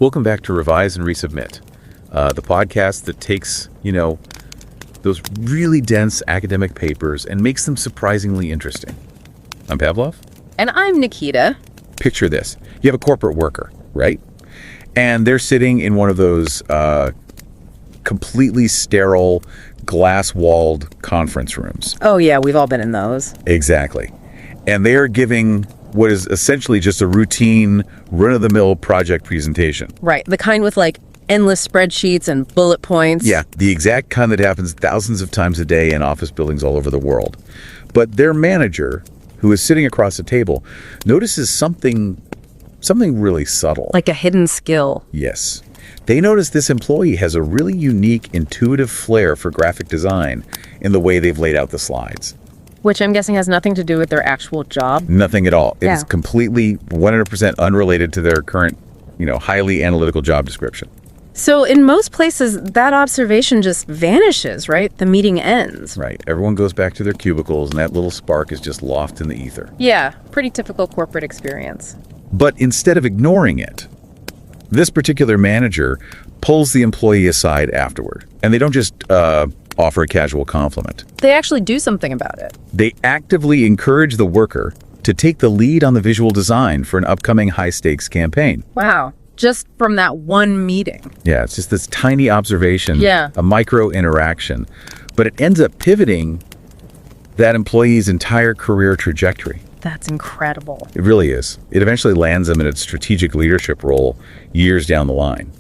Welcome back to Revise and Resubmit, the podcast that takes, those really dense academic papers and makes them surprisingly interesting. I'm Pavlov. And I'm Nikita. Picture this. You have a corporate worker, right? And they're sitting in one of those completely sterile, glass-walled conference rooms. Oh, yeah, we've all been in those. Exactly. And they are giving what is essentially just a routine, run-of-the-mill project presentation. Right, the kind with endless spreadsheets and bullet points. Yeah, the exact kind that happens thousands of times a day in office buildings all over the world. But their manager, who is sitting across the table, notices something really subtle. Like a hidden skill. Yes. They notice this employee has a really unique, intuitive flair for graphic design in the way they've laid out the slides. Which I'm guessing has nothing to do with their actual job. Nothing at all. Yeah. It's completely 100% unrelated to their current, highly analytical job description. So in most places, that observation just vanishes, right? The meeting ends. Right. Everyone goes back to their cubicles, and that little spark is just lost in the ether. Yeah, pretty typical corporate experience. But instead of ignoring it, this particular manager pulls the employee aside afterward. And they don't just offer a casual compliment. They actually do something about it. They actively encourage the worker to take the lead on the visual design for an upcoming high-stakes campaign. Wow. Just from that one meeting. Yeah, it's just this tiny observation, Yeah. A micro interaction. But it ends up pivoting that employee's entire career trajectory. That's incredible. It really is. It eventually lands them in a strategic leadership role years down the line.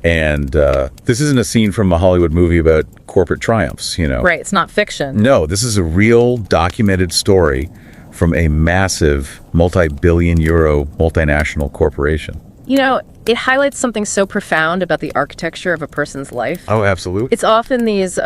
And this isn't a scene from a Hollywood movie about corporate triumphs, Right, it's not fiction. No, this is a real documented story from a massive multi-billion euro multinational corporation. It highlights something so profound about the architecture of a person's life. Oh, absolutely. It's often these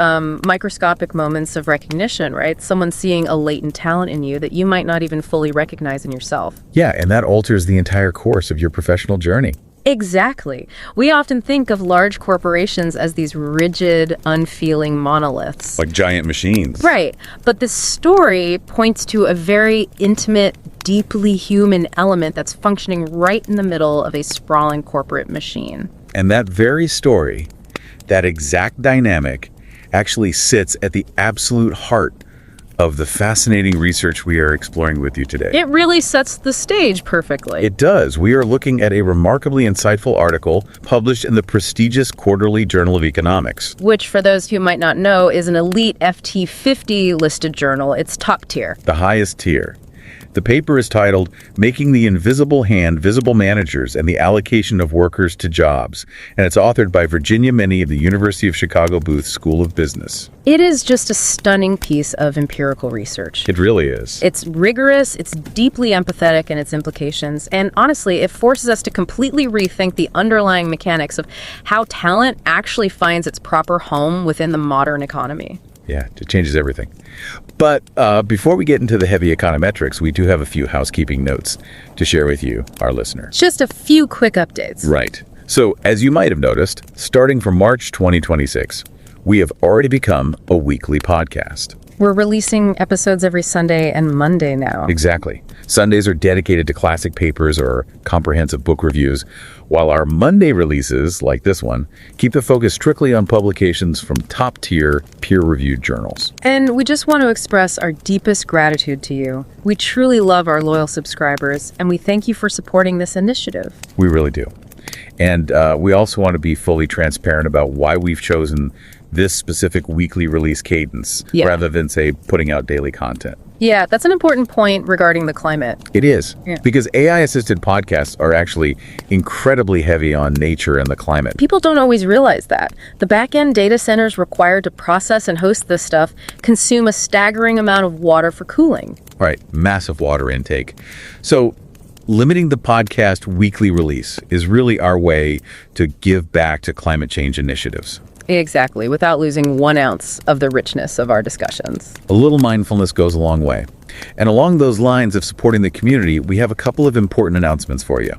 microscopic moments of recognition, right? Someone seeing a latent talent in you that you might not even fully recognize in yourself. Yeah, and that alters the entire course of your professional journey. Exactly. We often think of large corporations as these rigid, unfeeling monoliths. Like giant machines. Right. But this story points to a very intimate, deeply human element that's functioning right in the middle of a sprawling corporate machine. And that very story, that exact dynamic, actually sits at the absolute heart of the fascinating research we are exploring with you today. It really sets the stage perfectly. It does. We are looking at a remarkably insightful article published in the prestigious Quarterly Journal of Economics. Which, for those who might not know, is an elite FT50 listed journal. It's top tier. The highest tier. The paper is titled, Making the Invisible Hand Visible Managers and the Allocation of Workers to Jobs, and it's authored by Virginia Minni of the University of Chicago Booth School of Business. It is just a stunning piece of empirical research. It really is. It's rigorous, it's deeply empathetic in its implications, and honestly, it forces us to completely rethink the underlying mechanics of how talent actually finds its proper home within the modern economy. Yeah, it changes everything. But before we get into the heavy econometrics, we do have a few housekeeping notes to share with you, our listeners. Just a few quick updates. Right. So, as you might have noticed, starting from March 2026, we have already become a weekly podcast. We're releasing episodes every Sunday and Monday now. Exactly. Sundays are dedicated to classic papers or comprehensive book reviews, while our Monday releases, like this one, keep the focus strictly on publications from top-tier, peer-reviewed journals. And we just want to express our deepest gratitude to you. We truly love our loyal subscribers, and we thank you for supporting this initiative. We really do. And we also want to be fully transparent about why we've chosen this specific weekly release cadence rather than, say, putting out daily content. Yeah, that's an important point regarding the climate. It is, Yeah. because AI-assisted podcasts are actually incredibly heavy on nature and the climate. People don't always realize that. The back-end data centers required to process and host this stuff consume a staggering amount of water for cooling. All right, massive water intake. So limiting the podcast weekly release is really our way to give back to climate change initiatives. Exactly, without losing 1 ounce of the richness of our discussions. A little mindfulness goes a long way. And along those lines of supporting the community, we have a couple of important announcements for you.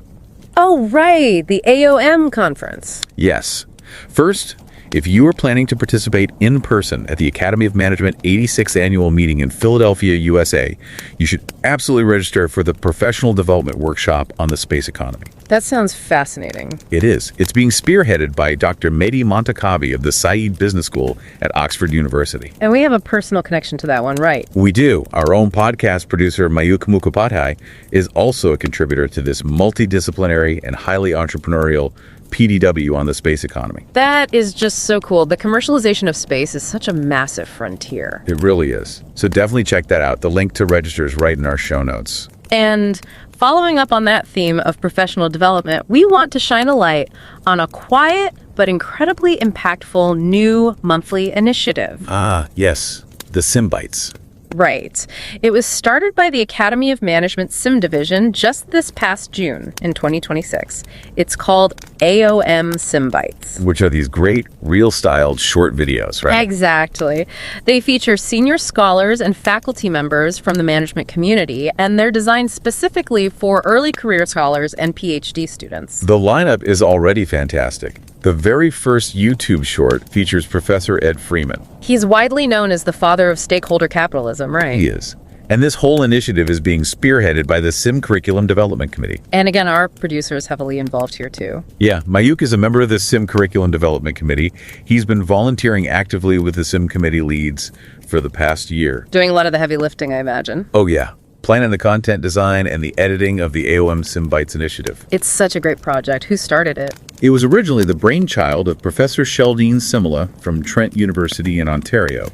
Oh, right, the AOM conference. Yes. First, If you are planning to participate in person at the Academy of Management 86th Annual Meeting in Philadelphia, USA, you should absolutely register for the Professional Development Workshop on the Space Economy. That sounds fascinating. It is. It's being spearheaded by Dr. Mehdi Montakabi of the Said Business School at Oxford University. And we have a personal connection to that one, right? We do. Our own podcast producer, Mayukh Mukhopadhyay, is also a contributor to this multidisciplinary and highly entrepreneurial PDW on the space economy. That is just so cool. The commercialization of space is such a massive frontier. It really is. So definitely check that out. The link to register is right in our show notes. And following up on that theme of professional development, we want to shine a light on a quiet but incredibly impactful new monthly initiative. Ah, yes. The SIM-Bytes. Right. It was started by the Academy of Management SIM Division just this past June in 2026. It's called AOM SIM-Bytes. Which are these great, real-styled short videos, right? Exactly. They feature senior scholars and faculty members from the management community, and they're designed specifically for early career scholars and PhD students. The lineup is already fantastic. The very first YouTube short features Professor Ed Freeman. He's widely known as the father of stakeholder capitalism, right? He is. And this whole initiative is being spearheaded by the SIM Curriculum Development Committee. And again, our producer is heavily involved here too. Yeah, Mayukh is a member of the SIM Curriculum Development Committee. He's been volunteering actively with the SIM Committee leads for the past year. Doing a lot of the heavy lifting, I imagine. Oh yeah. Planning the content design and the editing of the AOM SIM-Bytes initiative. It's such a great project. Who started it? It was originally the brainchild of Professor Sheldine Simula from Trent University in Ontario,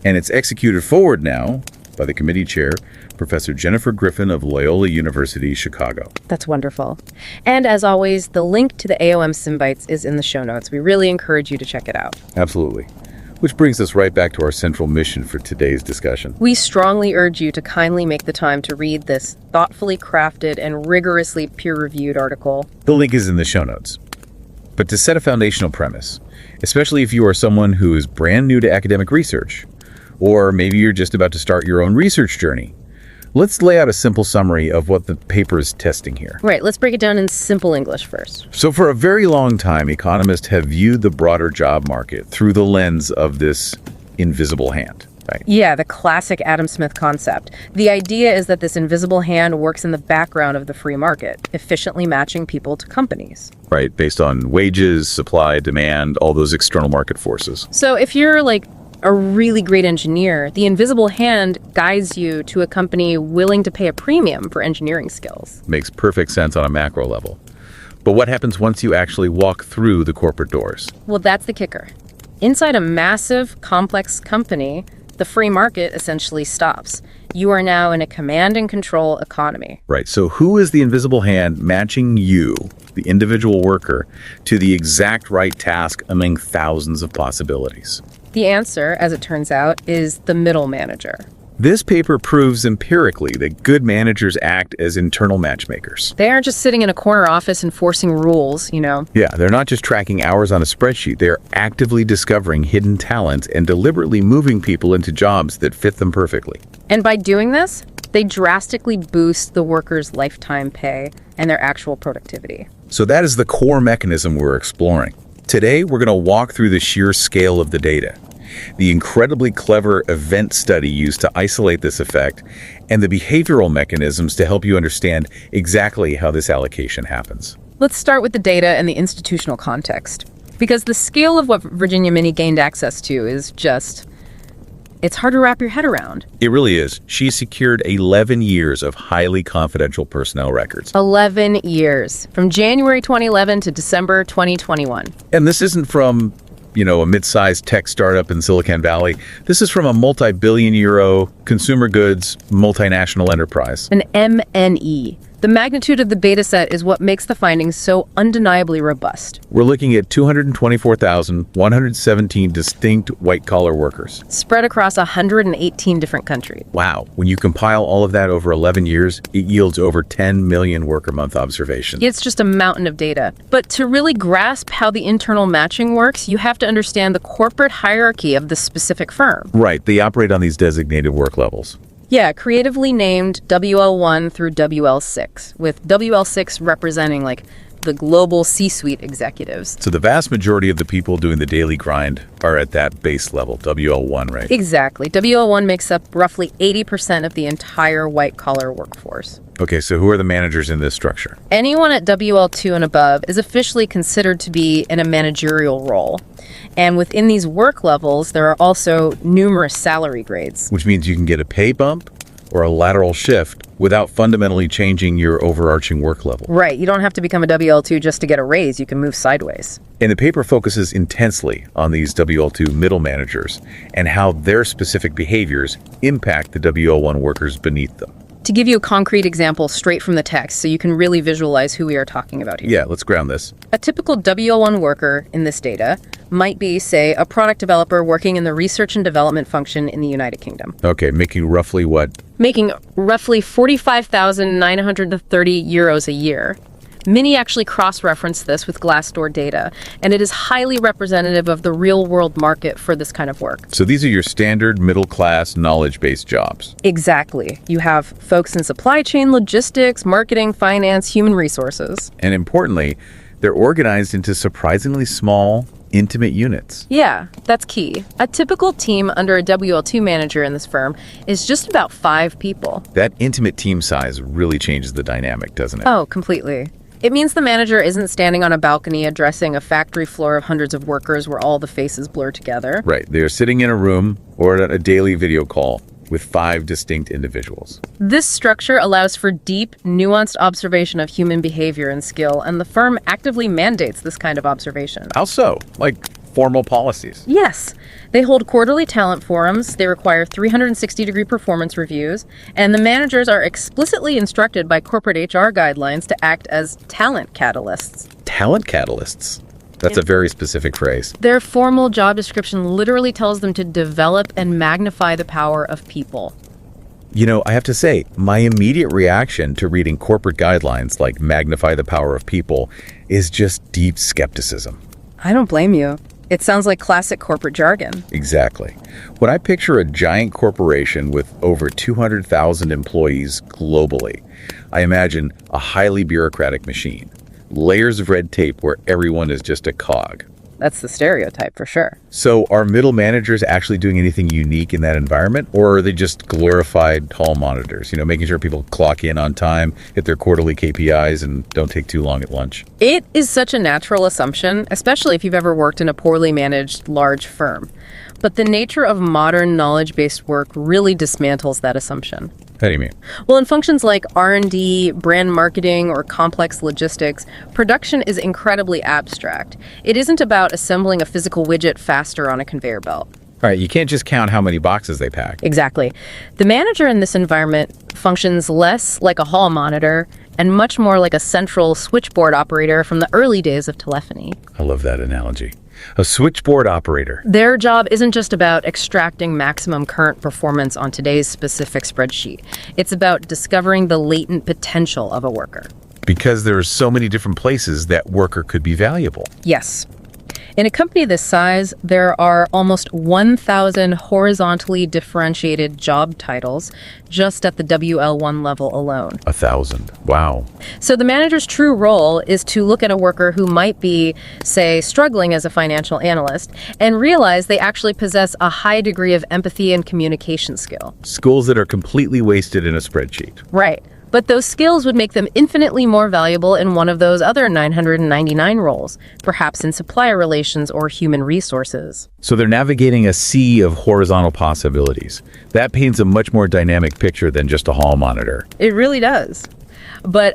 and it's executed forward now by the committee chair, Professor Jennifer Griffin of Loyola University, Chicago. That's wonderful. And as always, the link to the AOM SIM-Bytes is in the show notes. We really encourage you to check it out. Absolutely. Which brings us right back to our central mission for today's discussion. We strongly urge you to kindly make the time to read this thoughtfully crafted and rigorously peer-reviewed article. The link is in the show notes. But to set a foundational premise, especially if you are someone who is brand new to academic research, or maybe you're just about to start your own research journey, let's lay out a simple summary of what the paper is testing here. Right, let's break it down in simple English first. So for a very long time, economists have viewed the broader job market through the lens of this invisible hand, right? Yeah, the classic Adam Smith concept. The idea is that this invisible hand works in the background of the free market, efficiently matching people to companies. Right, based on wages, supply, demand, all those external market forces. So if you're like a really great engineer, the invisible hand guides you to a company willing to pay a premium for engineering skills. Makes perfect sense on a macro level. But what happens once you actually walk through the corporate doors? Well, that's the kicker. Inside a massive, complex company, the free market essentially stops. You are now in a command and control economy. Right, so who is the invisible hand matching you, the individual worker, to the exact right task among thousands of possibilities? The answer, as it turns out, is the middle manager. This paper proves empirically that good managers act as internal matchmakers. They aren't just sitting in a corner office enforcing rules, you know. Yeah, they're not just tracking hours on a spreadsheet. They're actively discovering hidden talents and deliberately moving people into jobs that fit them perfectly. And by doing this, they drastically boost the workers' lifetime pay and their actual productivity. So that is the core mechanism we're exploring. Today, we're going to walk through the sheer scale of the data, the incredibly clever event study used to isolate this effect, and the behavioral mechanisms to help you understand exactly how this allocation happens. Let's start with the data and the institutional context, because the scale of what Virginia Minni gained access to is just, it's hard to wrap your head around. It really is. She secured 11 years of highly confidential personnel records. 11 years, from January 2011 to December 2021. And this isn't from, a mid-sized tech startup in Silicon Valley. This is from a multi-billion euro consumer goods multinational enterprise. An MNE. The magnitude of the beta set is what makes the findings so undeniably robust. We're looking at 224,117 distinct white-collar workers. Spread across 118 different countries. Wow. When you compile all of that over 11 years, it yields over 10 million worker-month observations. It's just a mountain of data. But to really grasp how the internal matching works, you have to understand the corporate hierarchy of the specific firm. Right. They operate on these designated work levels. Yeah, creatively named WL1 through WL6, with WL6 representing the global C-suite executives. So the vast majority of the people doing the daily grind are at that base level, WL1, right? Exactly. WL1 makes up roughly 80% of the entire white-collar workforce. Okay, so who are the managers in this structure? Anyone at WL2 and above is officially considered to be in a managerial role. And within these work levels, there are also numerous salary grades. Which means you can get a pay bump or a lateral shift without fundamentally changing your overarching work level. Right. You don't have to become a WL2 just to get a raise. You can move sideways. And the paper focuses intensely on these WL2 middle managers and how their specific behaviors impact the WL1 workers beneath them. To give you a concrete example straight from the text so you can really visualize who we are talking about here. Yeah, let's ground this. A typical WL1 worker in this data might be, say, a product developer working in the research and development function in the United Kingdom. Okay, making roughly what? Making roughly 45,930 euros a year. Minni actually cross-referenced this with Glassdoor data, and it is highly representative of the real-world market for this kind of work. So these are your standard middle-class knowledge-based jobs. Exactly. You have folks in supply chain, logistics, marketing, finance, human resources. And importantly, they're organized into surprisingly small, intimate units. Yeah, that's key. A typical team under a WL2 manager in this firm is just about 5 people. That intimate team size really changes the dynamic, doesn't it? Oh, completely. It means the manager isn't standing on a balcony addressing a factory floor of hundreds of workers where all the faces blur together. Right. They're sitting in a room or at a daily video call with 5 distinct individuals. This structure allows for deep, nuanced observation of human behavior and skill, and the firm actively mandates this kind of observation. How so? Like formal policies? Yes. They hold quarterly talent forums, they require 360-degree performance reviews, and the managers are explicitly instructed by corporate HR guidelines to act as talent catalysts. Talent catalysts? That's a very specific phrase. Their formal job description literally tells them to develop and magnify the power of people. You know, I have to say, my immediate reaction to reading corporate guidelines like magnify the power of people is just deep skepticism. I don't blame you. It sounds like classic corporate jargon. Exactly. When I picture a giant corporation with over 200,000 employees globally, I imagine a highly bureaucratic machine, layers of red tape where everyone is just a cog. That's the stereotype for sure. So are middle managers actually doing anything unique in that environment, or are they just glorified hall monitors, making sure people clock in on time, hit their quarterly KPIs, and don't take too long at lunch? It is such a natural assumption, especially if you've ever worked in a poorly managed large firm. But the nature of modern knowledge-based work really dismantles that assumption. How do you mean? Well, in functions like R&D, brand marketing, or complex logistics, production is incredibly abstract. It isn't about assembling a physical widget faster on a conveyor belt. All right, you can't just count how many boxes they pack. Exactly. The manager in this environment functions less like a hall monitor and much more like a central switchboard operator from the early days of telephony. I love that analogy. A switchboard operator. Their job isn't just about extracting maximum current performance on today's specific spreadsheet. It's about discovering the latent potential of a worker. Because there are so many different places that worker could be valuable. Yes. In a company this size, there are almost 1,000 horizontally differentiated job titles just at the WL1 level alone. 1,000. Wow. So the manager's true role is to look at a worker who might be, say, struggling as a financial analyst and realize they actually possess a high degree of empathy and communication skill. Skills that are completely wasted in a spreadsheet. Right. But those skills would make them infinitely more valuable in one of those other 999 roles, perhaps in supplier relations or human resources. So they're navigating a sea of horizontal possibilities. That paints a much more dynamic picture than just a hall monitor. It really does. But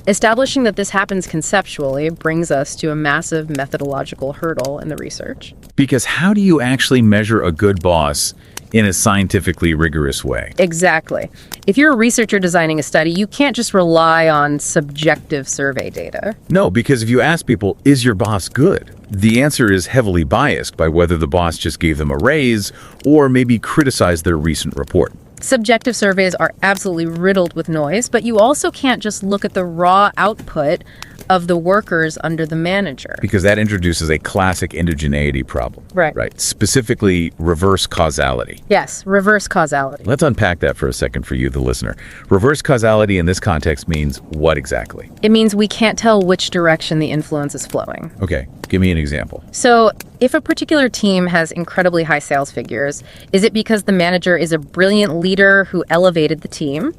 establishing that this happens conceptually brings us to a massive methodological hurdle in the research. Because how do you actually measure a good boss in a scientifically rigorous way? Exactly. If you're a researcher designing a study, you can't just rely on subjective survey data. No, because if you ask people, is your boss good? The answer is heavily biased by whether the boss just gave them a raise or maybe criticized their recent report. Subjective surveys are absolutely riddled with noise, but you also can't just look at the raw output of the workers under the manager. Because that introduces a classic indigeneity problem. Right. Specifically, reverse causality. Yes, reverse causality. Let's unpack that for a second for you, the listener. Reverse causality in this context means what exactly? It means we can't tell which direction the influence is flowing. Okay, give me an example. So, if a particular team has incredibly high sales figures, is it because the manager is a brilliant leader who elevated the team?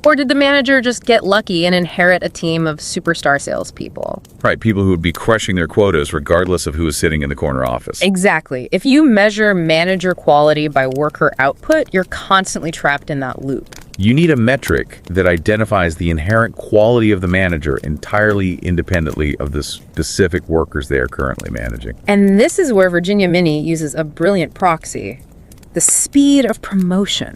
Or did the manager just get lucky and inherit a team of superstar salespeople? Right, people who would be crushing their quotas regardless of who is sitting in the corner office. Exactly. If you measure manager quality by worker output, you're constantly trapped in that loop. You need a metric that identifies the inherent quality of the manager entirely independently of the specific workers they are currently managing. And this is where Virginia Minni uses a brilliant proxy: the speed of promotion.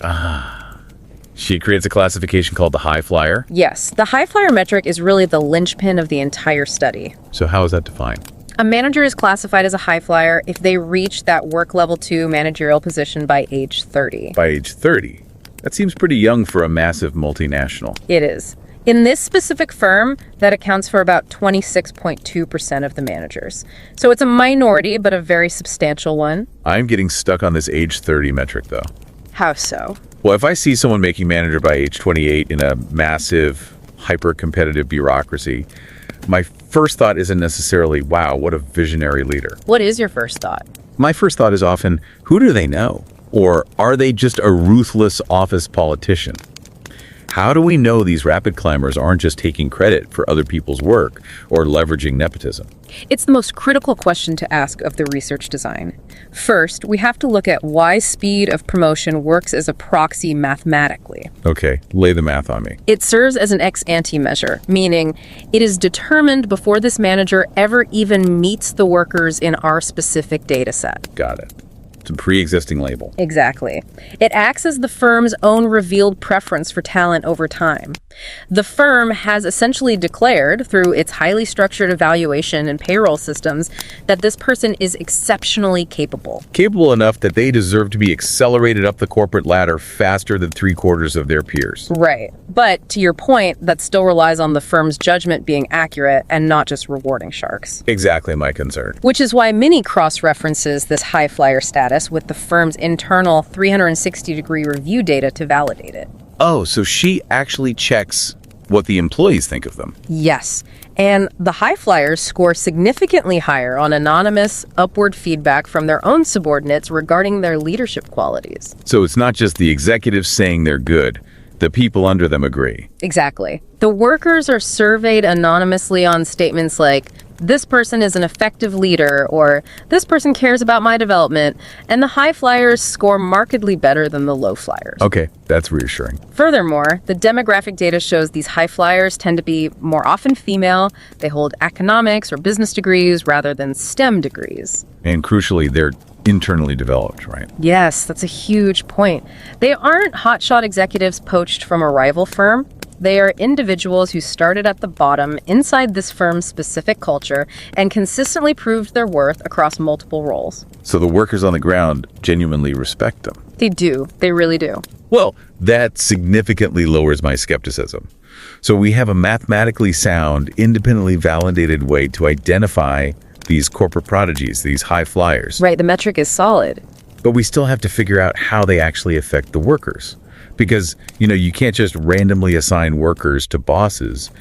She creates a classification called the high flyer. Yes, the high flyer metric is really the linchpin of the entire study. So how is that defined? A manager is classified as a high flyer if they reach that work level 2 managerial position by age 30. By age 30? That seems pretty young for a massive multinational. It is. In this specific firm, that accounts for about 26.2% of the managers. So it's a minority, but a very substantial one. I'm getting stuck on this age 30 metric, though. How so? Well, if I see someone making manager by age 28 in a massive, hyper-competitive bureaucracy, my first thought isn't necessarily, wow, what a visionary leader. What is your first thought? My first thought is often, who do they know? Or are they just a ruthless office politician? How do we know these rapid climbers aren't just taking credit for other people's work or leveraging nepotism? It's the most critical question to ask of the research design. First, we have to look at why speed of promotion works as a proxy mathematically. Okay, lay the math on me. It serves as an ex-ante measure, meaning it is determined before this manager ever even meets the workers in our specific data set. Got it. It's a pre-existing label. Exactly. It acts as the firm's own revealed preference for talent over time. The firm has essentially declared, through its highly structured evaluation and payroll systems, that this person is exceptionally capable. Capable enough that they deserve to be accelerated up the corporate ladder faster than 3/4 of their peers. Right. But to your point, that still relies on the firm's judgment being accurate and not just rewarding sharks. Exactly my concern. Which is why Minni cross-references this high flyer status with the firm's internal 360-degree review data to validate it. Oh, so she actually checks what the employees think of them. Yes. And the high flyers score significantly higher on anonymous, upward feedback from their own subordinates regarding their leadership qualities. So it's not just the executives saying they're good. The people under them agree. Exactly. The workers are surveyed anonymously on statements like, this person is an effective leader, or this person cares about my development, and the high flyers score markedly better than the low flyers. Okay, that's reassuring. Furthermore, the demographic data shows these high flyers tend to be more often female. They hold economics or business degrees rather than STEM degrees. And crucially, they're internally developed, right? Yes, that's a huge point. They aren't hotshot executives poached from a rival firm. They are individuals who started at the bottom inside this firm's specific culture and consistently proved their worth across multiple roles. So the workers on the ground genuinely respect them. They do. They really do. Well, that significantly lowers my skepticism. So we have a mathematically sound, independently validated way to identify these corporate prodigies, these high flyers. Right, the metric is solid. But we still have to figure out how they actually affect the workers. Because, you can't just randomly assign workers to bosses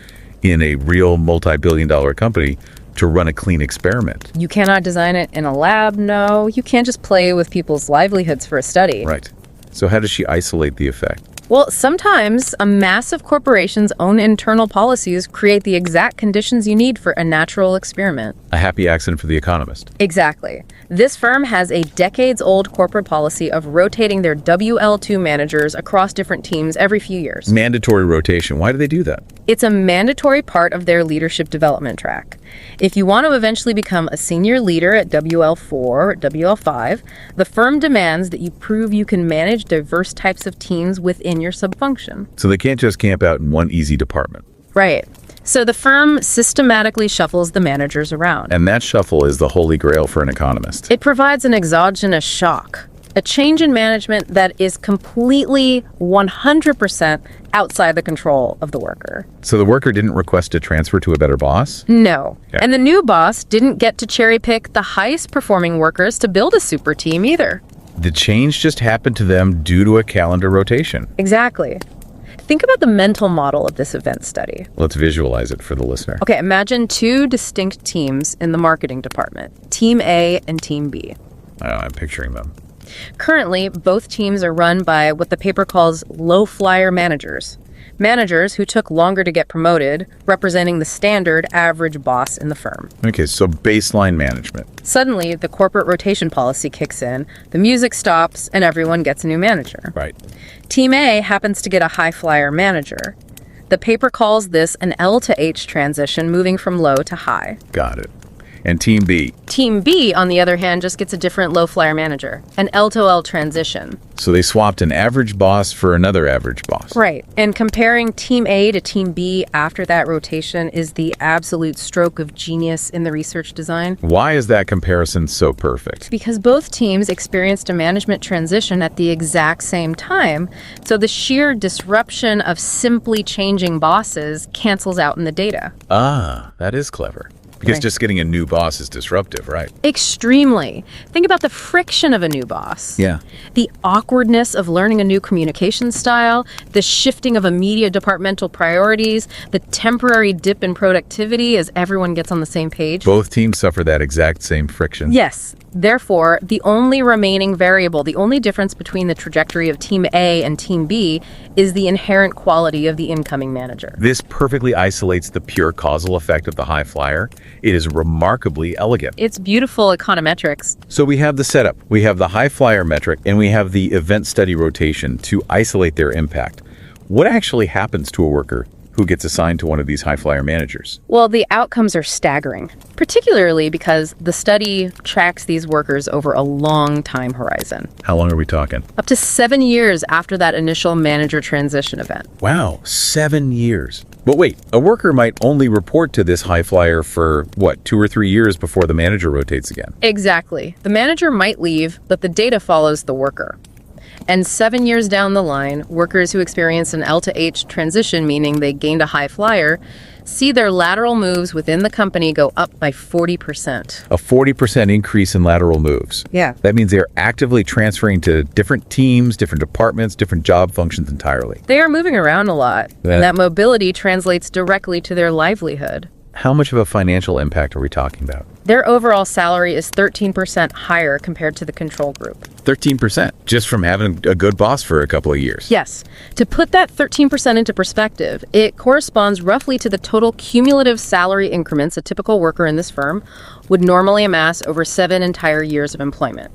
in a real multi-billion-dollar company to run a clean experiment. You cannot design it in a lab, no. You can't just play with people's livelihoods for a study. Right. So how does she isolate the effect? Well, sometimes a massive corporation's own internal policies create the exact conditions you need for a natural experiment. A happy accident for the economist. Exactly. This firm has a decades-old corporate policy of rotating their WL2 managers across different teams every few years. Mandatory rotation. Why do they do that? It's a mandatory part of their leadership development track. If you want to eventually become a senior leader at WL4 or WL5, the firm demands that you prove you can manage diverse types of teams within your subfunction. So they can't just camp out in one easy department. Right. So the firm systematically shuffles the managers around. And that shuffle is the holy grail for an economist. It provides an exogenous shock. A change in management that is completely 100% outside the control of the worker. So the worker didn't request a transfer to a better boss? No. Okay. And the new boss didn't get to cherry pick the highest performing workers to build a super team either. The change just happened to them due to a calendar rotation. Exactly. Think about the mental model of this event study. Let's visualize it for the listener. Okay, imagine two distinct teams in the marketing department, Team A and Team B. I'm picturing them. Currently, both teams are run by what the paper calls low-flyer managers. Managers who took longer to get promoted, representing the standard average boss in the firm. Okay, so baseline management. Suddenly, the corporate rotation policy kicks in, the music stops, and everyone gets a new manager. Right. Team A happens to get a high-flyer manager. The paper calls this an L to H transition, moving from low to high. Got it. And Team B? Team B, on the other hand, just gets a different low-flyer manager, an L to L transition. So they swapped an average boss for another average boss. Right. And comparing Team A to Team B after that rotation is the absolute stroke of genius in the research design. Why is that comparison so perfect? Because both teams experienced a management transition at the exact same time, so the sheer disruption of simply changing bosses cancels out in the data. Ah, that is clever. Because just getting a new boss is disruptive, right? Extremely. Think about the friction of a new boss. Yeah. The awkwardness of learning a new communication style, the shifting of immediate departmental priorities, the temporary dip in productivity as everyone gets on the same page. Both teams suffer that exact same friction. Yes. Therefore, the only remaining variable, the only difference between the trajectory of Team A and Team B is the inherent quality of the incoming manager. This perfectly isolates the pure causal effect of the high flyer. It is remarkably elegant. It's beautiful econometrics. So we have the setup, we have the high flyer metric, and we have the event study rotation to isolate their impact. What actually happens to a worker who gets assigned to one of these high flyer managers? Well, the outcomes are staggering, particularly because the study tracks these workers over a long time horizon. How long are we talking? Up to 7 years after that initial manager transition event. Wow, 7 years. But wait, a worker might only report to this high flyer for, 2 or 3 years before the manager rotates again? Exactly. The manager might leave, but the data follows the worker. And 7 years down the line, workers who experience an L to H transition, meaning they gained a high flyer, see their lateral moves within the company go up by 40%. A 40% increase in lateral moves. Yeah. That means they're actively transferring to different teams, different departments, different job functions entirely. They are moving around a lot, and that mobility translates directly to their livelihood. How much of a financial impact are we talking about? Their overall salary is 13% higher compared to the control group. 13%, just from having a good boss for a couple of years. Yes. To put that 13% into perspective, it corresponds roughly to the total cumulative salary increments a typical worker in this firm would normally amass over 7 entire years of employment.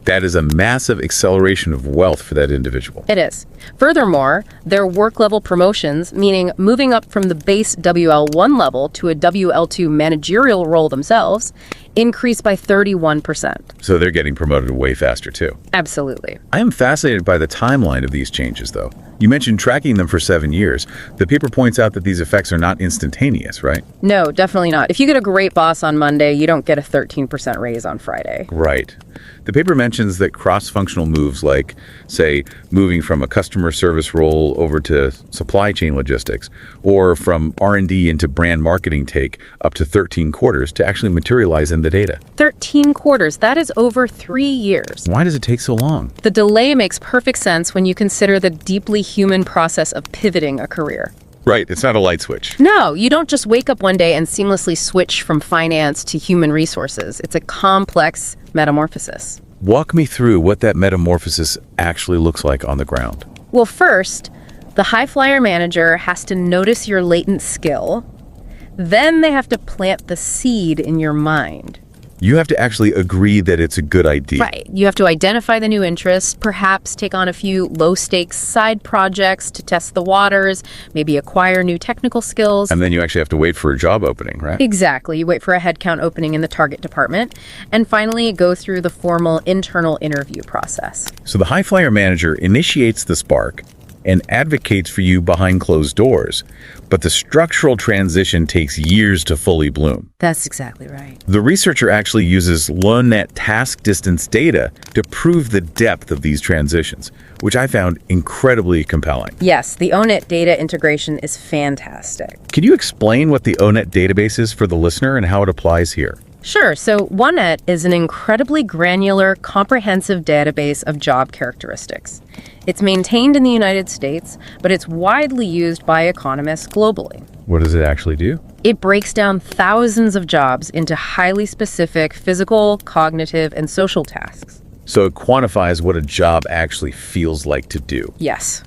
That is a massive acceleration of wealth for that individual. It is. Furthermore, their work level promotions, meaning moving up from the base WL1 level to a WL2 managerial role themselves, increased by 31%. So they're getting promoted way faster too. Absolutely. I am fascinated by the timeline of these changes, though. You mentioned tracking them for 7 years. The paper points out that these effects are not instantaneous, right? No, definitely not. If you get a great boss on Monday, you don't get a 13% raise on Friday. Right. The paper mentions that cross-functional moves like, say, moving from a customer service role over to supply chain logistics, or from R&D into brand marketing take up to 13 quarters to actually materialize in the data. 13 quarters, that is over 3 years. Why does it take so long? The delay makes perfect sense when you consider the deeply human process of pivoting a career. Right, it's not a light switch. No, you don't just wake up one day and seamlessly switch from finance to human resources. It's a complex metamorphosis. Walk me through what that metamorphosis actually looks like on the ground. Well, first, the high flyer manager has to notice your latent skill. Then they have to plant the seed in your mind. You have to actually agree that it's a good idea. Right. You have to identify the new interests, perhaps take on a few low-stakes side projects to test the waters, maybe acquire new technical skills. And then you actually have to wait for a job opening, right? Exactly. You wait for a headcount opening in the target department. And finally, go through the formal internal interview process. So the high flyer manager initiates the spark, and advocates for you behind closed doors. But the structural transition takes years to fully bloom. That's exactly right. The researcher actually uses low-net task distance data to prove the depth of these transitions, which I found incredibly compelling. Yes, the ONET data integration is fantastic. Can you explain what the ONET database is for the listener and how it applies here? Sure. So ONET is an incredibly granular, comprehensive database of job characteristics. It's maintained in the United States, but it's widely used by economists globally. What does it actually do? It breaks down thousands of jobs into highly specific physical, cognitive, and social tasks. So it quantifies what a job actually feels like to do. Yes.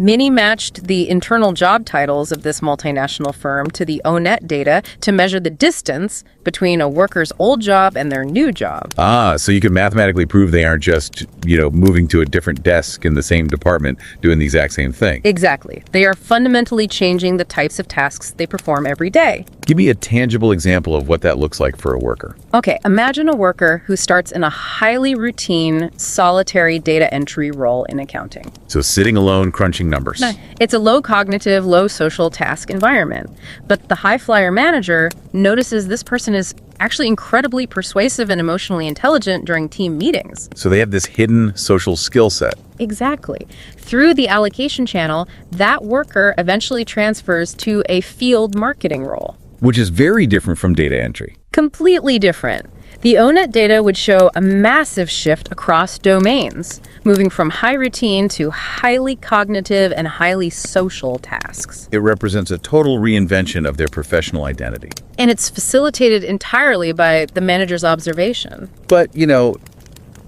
Minni matched the internal job titles of this multinational firm to the ONET data to measure the distance between a worker's old job and their new job. So you can mathematically prove they aren't just, moving to a different desk in the same department doing the exact same thing. Exactly. They are fundamentally changing the types of tasks they perform every day. Give me a tangible example of what that looks like for a worker. Okay, imagine a worker who starts in a highly routine, solitary data entry role in accounting. So sitting alone, crunching numbers. It's a low cognitive, low social task environment. But the high flyer manager notices this person is actually incredibly persuasive and emotionally intelligent during team meetings. So they have this hidden social skill set. Exactly. Through the allocation channel, that worker eventually transfers to a field marketing role. Which is very different from data entry. Completely different. The ONET data would show a massive shift across domains, moving from high routine to highly cognitive and highly social tasks. It represents a total reinvention of their professional identity. And it's facilitated entirely by the manager's observation. But,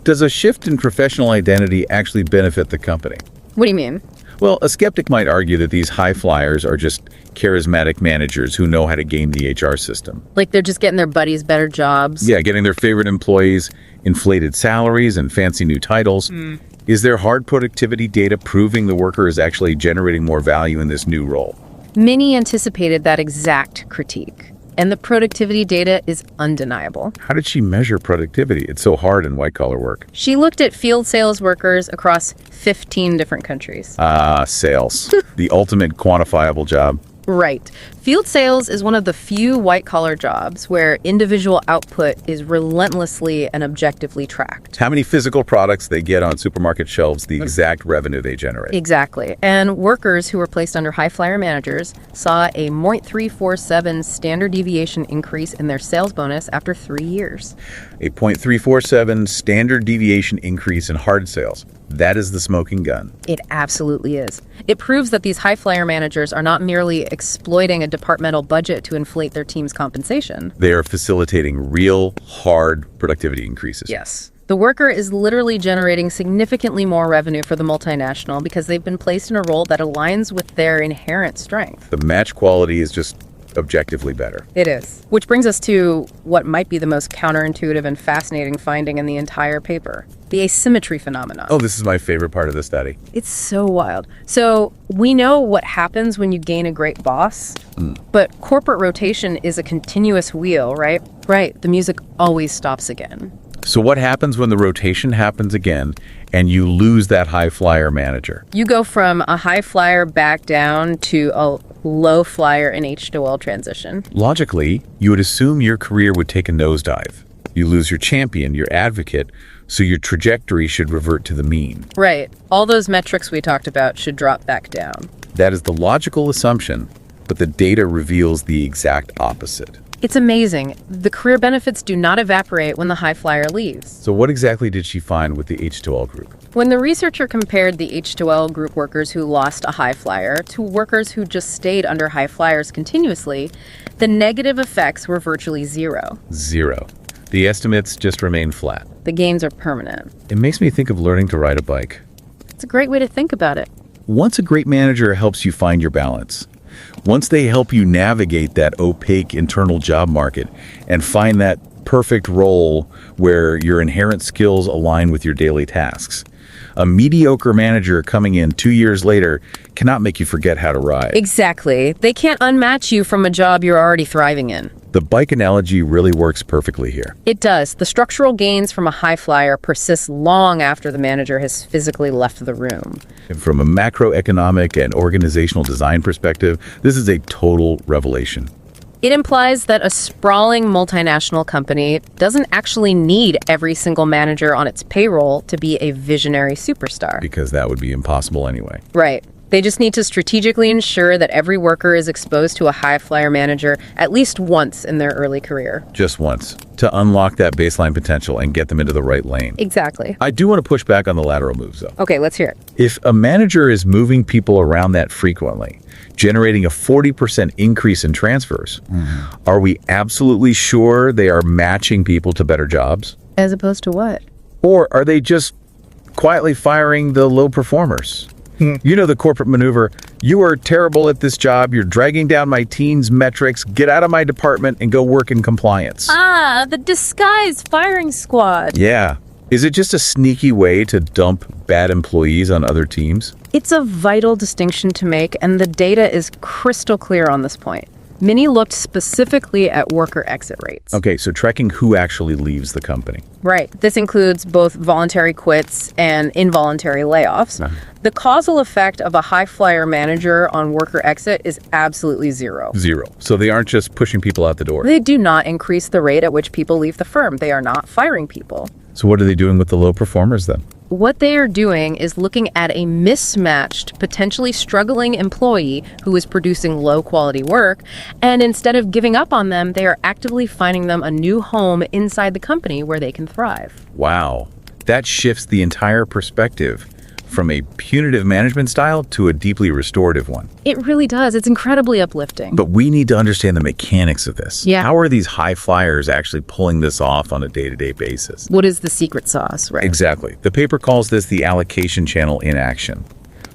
does a shift in professional identity actually benefit the company? What do you mean? Well, a skeptic might argue that these high flyers are just charismatic managers who know how to game the HR system. Like they're just getting their buddies better jobs. Yeah, getting their favorite employees inflated salaries and fancy new titles. Is there hard productivity data proving the worker is actually generating more value in this new role? Minni anticipated that exact critique. And the productivity data is undeniable. How did she measure productivity? It's so hard in white-collar work. She looked at field sales workers across 15 different countries. Sales. The ultimate quantifiable job. Right. Field sales is one of the few white-collar jobs where individual output is relentlessly and objectively tracked. How many physical products they get on supermarket shelves, the exact revenue they generate. Exactly. And workers who were placed under high flyer managers saw a 0.347 standard deviation increase in their sales bonus after 3 years. A 0.347 standard deviation increase in hard sales. That is the smoking gun. It absolutely is. It proves that these high flyer managers are not merely exploiting a departmental budget to inflate their team's compensation. They are facilitating real, hard productivity increases. Yes. The worker is literally generating significantly more revenue for the multinational because they've been placed in a role that aligns with their inherent strength. The match quality is just objectively better. It is. Which brings us to what might be the most counterintuitive and fascinating finding in the entire paper, the asymmetry phenomenon. Oh, this is my favorite part of the study. It's so wild. So we know what happens when you gain a great boss, but corporate rotation is a continuous wheel, right? Right. The music always stops again. So what happens when the rotation happens again and you lose that high flyer manager? You go from a high flyer back down to a low flyer in H2L transition. Logically, you would assume your career would take a nosedive. You lose your champion, your advocate, so your trajectory should revert to the mean. Right. All those metrics we talked about should drop back down. That is the logical assumption, but the data reveals the exact opposite. It's amazing. The career benefits do not evaporate when the high flyer leaves. So what exactly did she find with the H2L group? When the researcher compared the H2L group workers who lost a high flyer to workers who just stayed under high flyers continuously, the negative effects were virtually zero. Zero. The estimates just remain flat. The gains are permanent. It makes me think of learning to ride a bike. It's a great way to think about it. Once a great manager helps you find your balance, once they help you navigate that opaque internal job market and find that perfect role where your inherent skills align with your daily tasks. A mediocre manager coming in 2 years later cannot make you forget how to ride. Exactly. They can't unmatch you from a job you're already thriving in. The bike analogy really works perfectly here. It does. The structural gains from a high flyer persist long after the manager has physically left the room. And from a macroeconomic and organizational design perspective, this is a total revelation. It implies that a sprawling multinational company doesn't actually need every single manager on its payroll to be a visionary superstar. Because that would be impossible anyway. Right. They just need to strategically ensure that every worker is exposed to a high flyer manager at least once in their early career. Just once, to unlock that baseline potential and get them into the right lane. Exactly. I do want to push back on the lateral moves, though. Okay, let's hear it. If a manager is moving people around that frequently, generating a 40% increase in transfers, are we absolutely sure they are matching people to better jobs? As opposed to what? Or are they just quietly firing the low performers? You know the corporate maneuver, you are terrible at this job, you're dragging down my team's metrics, get out of my department and go work in compliance. Ah, the disguised firing squad. Yeah. Is it just a sneaky way to dump bad employees on other teams? It's a vital distinction to make, and the data is crystal clear on this point. Minni looked specifically at worker exit rates. Okay, so tracking who actually leaves the company. Right. This includes both voluntary quits and involuntary layoffs. The causal effect of a high flyer manager on worker exit is absolutely zero. Zero. So they aren't just pushing people out the door. They do not increase the rate at which people leave the firm. They are not firing people. So what are they doing with the low performers then? What they are doing is looking at a mismatched, potentially struggling employee who is producing low-quality work, and instead of giving up on them, they are actively finding them a new home inside the company where they can thrive. Wow. That shifts the entire perspective from a punitive management style to a deeply restorative one. It really does. It's incredibly uplifting. But we need to understand the mechanics of this. Yeah. How are these high flyers actually pulling this off on a day-to-day basis? What is the secret sauce, right? Exactly. The paper calls this the allocation channel in action.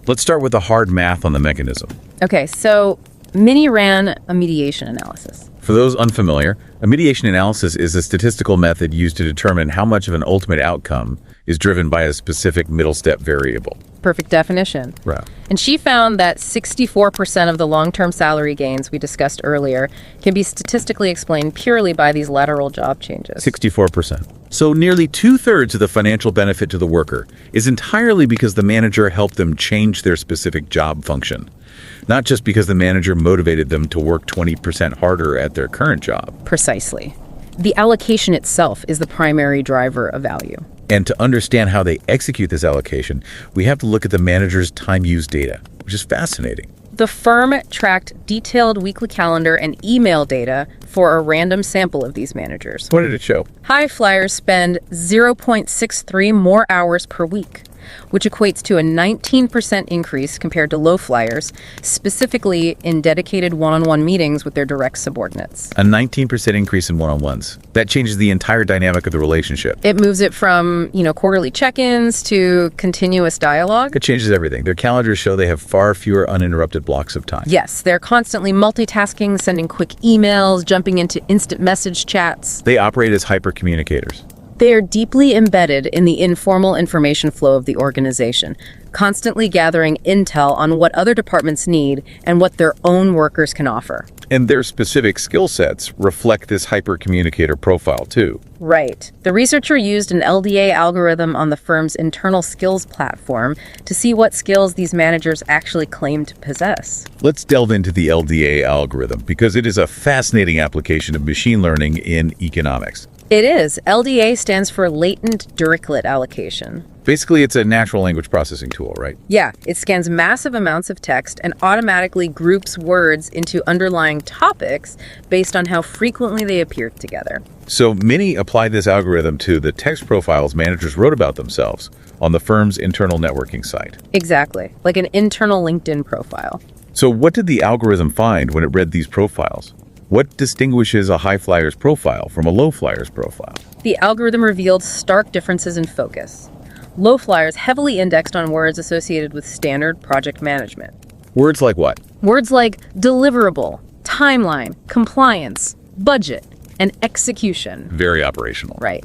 Let's start with the hard math on the mechanism. Okay, so Minni ran a mediation analysis. For those unfamiliar, a mediation analysis is a statistical method used to determine how much of an ultimate outcome is driven by a specific middle step variable. Perfect definition. Right. And she found that 64% of the long-term salary gains we discussed earlier can be statistically explained purely by these lateral job changes. 64%. So nearly 2/3 of the financial benefit to the worker is entirely because the manager helped them change their specific job function, not just because the manager motivated them to work 20% harder at their current job. Precisely. The allocation itself is the primary driver of value. And to understand how they execute this allocation, we have to look at the manager's time used data, which is fascinating. The firm tracked detailed weekly calendar and email data for a random sample of these managers. What did it show? High flyers spend 0.63 more hours per week, which equates to a 19% increase compared to low flyers, specifically in dedicated one-on-one meetings with their direct subordinates. A 19% increase in one-on-ones. That changes the entire dynamic of the relationship. It moves it from, quarterly check-ins to continuous dialogue. It changes everything. Their calendars show they have far fewer uninterrupted blocks of time. Yes, they're constantly multitasking, sending quick emails, jumping into instant message chats. They operate as hyper-communicators. They are deeply embedded in the informal information flow of the organization, constantly gathering intel on what other departments need and what their own workers can offer. And their specific skill sets reflect this hyper-communicator profile, too. Right. The researcher used an LDA algorithm on the firm's internal skills platform to see what skills these managers actually claim to possess. Let's delve into the LDA algorithm because it is a fascinating application of machine learning in economics. It is. LDA stands for Latent Dirichlet Allocation. Basically, it's a natural language processing tool, right? Yeah, it scans massive amounts of text and automatically groups words into underlying topics based on how frequently they appear together. So Minni applied this algorithm to the text profiles managers wrote about themselves on the firm's internal networking site. Exactly, like an internal LinkedIn profile. So what did the algorithm find when it read these profiles? What distinguishes a high flyer's profile from a low flyer's profile? The algorithm revealed stark differences in focus. Low flyers heavily indexed on words associated with standard project management. Words like what? Words like deliverable, timeline, compliance, budget. and execution. Very operational. Right.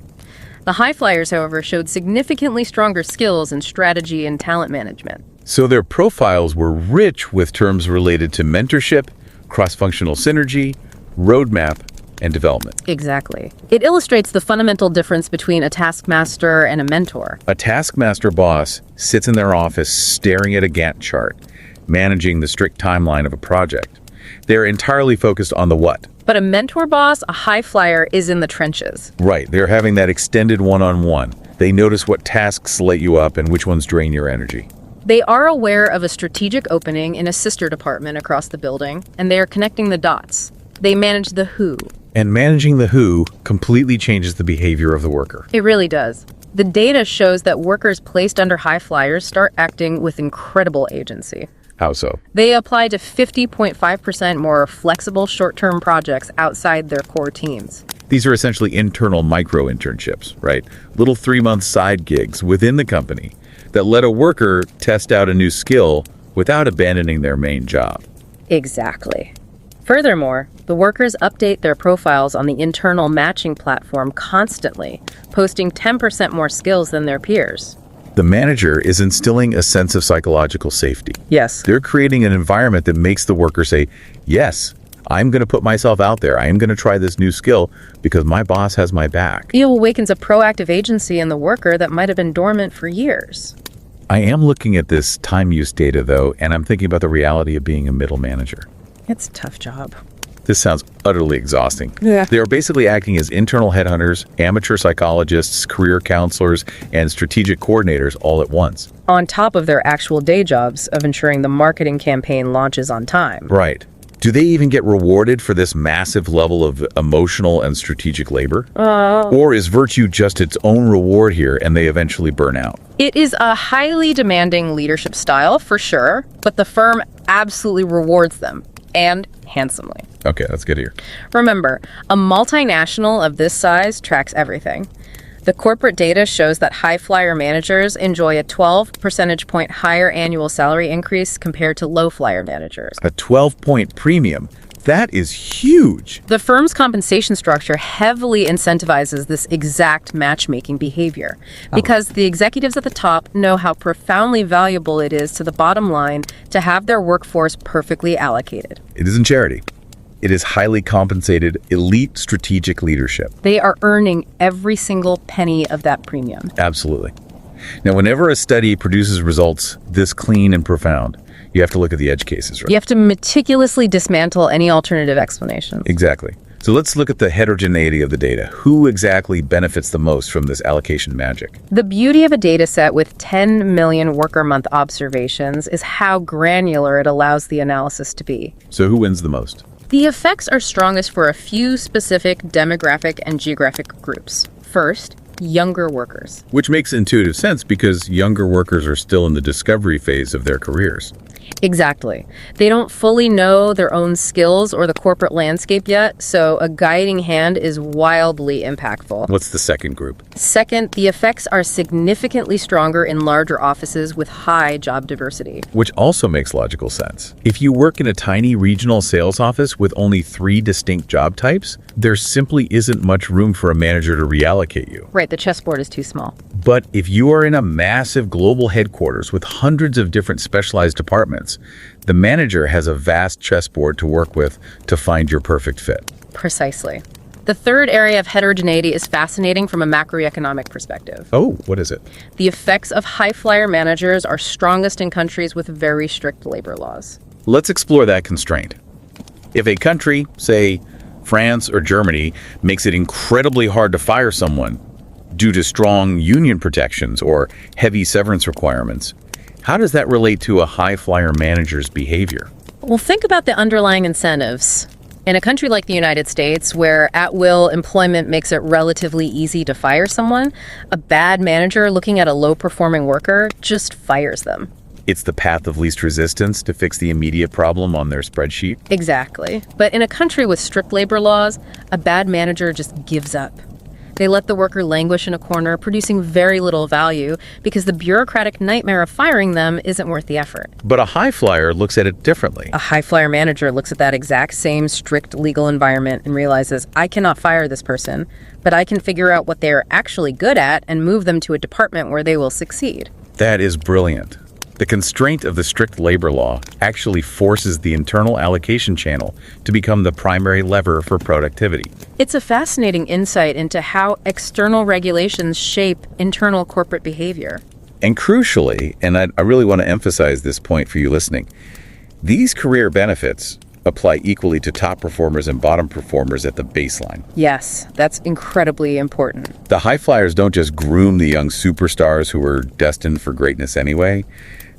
The high flyers, however, showed significantly stronger skills in strategy and talent management. So their profiles were rich with terms related to mentorship, cross-functional synergy, roadmap, and development. Exactly. It illustrates the fundamental difference between a taskmaster and a mentor. A taskmaster boss sits in their office staring at a Gantt chart, managing the strict timeline of a project. They're entirely focused on the what. But a mentor boss, a high flyer, is in the trenches. Right, they're having that extended one-on-one. They notice what tasks light you up and which ones drain your energy. They are aware of a strategic opening in a sister department across the building, and they are connecting the dots. They manage the who. And managing the who completely changes the behavior of the worker. It really does. The data shows that workers placed under high flyers start acting with incredible agency. How so? They apply to 50.5% more flexible short-term projects outside their core teams. These are essentially internal micro-internships, right? Little 3-month side gigs within the company that let a worker test out a new skill without abandoning their main job. Exactly. Furthermore, the workers update their profiles on the internal matching platform constantly, posting 10% more skills than their peers. The manager is instilling a sense of psychological safety. Yes. They're creating an environment that makes the worker say, yes, I'm going to put myself out there. I am going to try this new skill because my boss has my back. It awakens a proactive agency in the worker that might have been dormant for years. I am looking at this time use data, though, and I'm thinking about the reality of being a middle manager. It's a tough job. This sounds utterly exhausting. Yeah. They are basically acting as internal headhunters, amateur psychologists, career counselors, and strategic coordinators all at once. On top of their actual day jobs of ensuring the marketing campaign launches on time. Right. Do they even get rewarded for this massive level of emotional and strategic labor? Or is virtue just its own reward here and they eventually burn out? It is a highly demanding leadership style, for sure, but the firm absolutely rewards them, and handsomely. Okay, that's good to hear. Remember, a multinational of this size tracks everything. The corporate data shows that high flyer managers enjoy a 12 percentage point higher annual salary increase compared to low flyer managers. A 12-point premium. That is huge. The firm's compensation structure heavily incentivizes this exact matchmaking behavior because the executives at the top know how profoundly valuable it is to the bottom line to have their workforce perfectly allocated. It isn't charity. It is highly compensated, elite strategic leadership. They are earning every single penny of that premium. Absolutely. Now, whenever a study produces results this clean and profound, you have to look at the edge cases, right? You have to meticulously dismantle any alternative explanations. Exactly. So let's look at the heterogeneity of the data. Who exactly benefits the most from this allocation magic? The beauty of a data set with 10 million worker month observations is how granular it allows the analysis to be. So who wins the most? The effects are strongest for a few specific demographic and geographic groups. First, younger workers. Which makes intuitive sense because younger workers are still in the discovery phase of their careers. Exactly. They don't fully know their own skills or the corporate landscape yet, so a guiding hand is wildly impactful. What's the second group? Second, the effects are significantly stronger in larger offices with high job diversity. Which also makes logical sense. If you work in a tiny regional sales office with only 3 distinct job types, there simply isn't much room for a manager to reallocate you. Right, the chessboard is too small. But if you are in a massive global headquarters with hundreds of different specialized departments, the manager has a vast chessboard to work with to find your perfect fit. Precisely. The third area of heterogeneity is fascinating from a macroeconomic perspective. Oh, what is it? The effects of high flyer managers are strongest in countries with very strict labor laws. Let's explore that constraint. If a country, say France or Germany, makes it incredibly hard to fire someone due to strong union protections or heavy severance requirements, how does that relate to a high flyer manager's behavior? Well, think about the underlying incentives. In a country like the United States, where at-will employment makes it relatively easy to fire someone, a bad manager looking at a low-performing worker just fires them. It's the path of least resistance to fix the immediate problem on their spreadsheet. Exactly. But in a country with strict labor laws, a bad manager just gives up. They let the worker languish in a corner, producing very little value because the bureaucratic nightmare of firing them isn't worth the effort. But a high flyer looks at it differently. A high flyer manager looks at that exact same strict legal environment and realizes, I cannot fire this person, but I can figure out what they are actually good at and move them to a department where they will succeed. That is brilliant. The constraint of the strict labor law actually forces the internal allocation channel to become the primary lever for productivity. It's a fascinating insight into how external regulations shape internal corporate behavior. And crucially, and I really want to emphasize this point for you listening, these career benefits apply equally to top performers and bottom performers at the baseline. Yes, that's incredibly important. The high flyers don't just groom the young superstars who are destined for greatness anyway.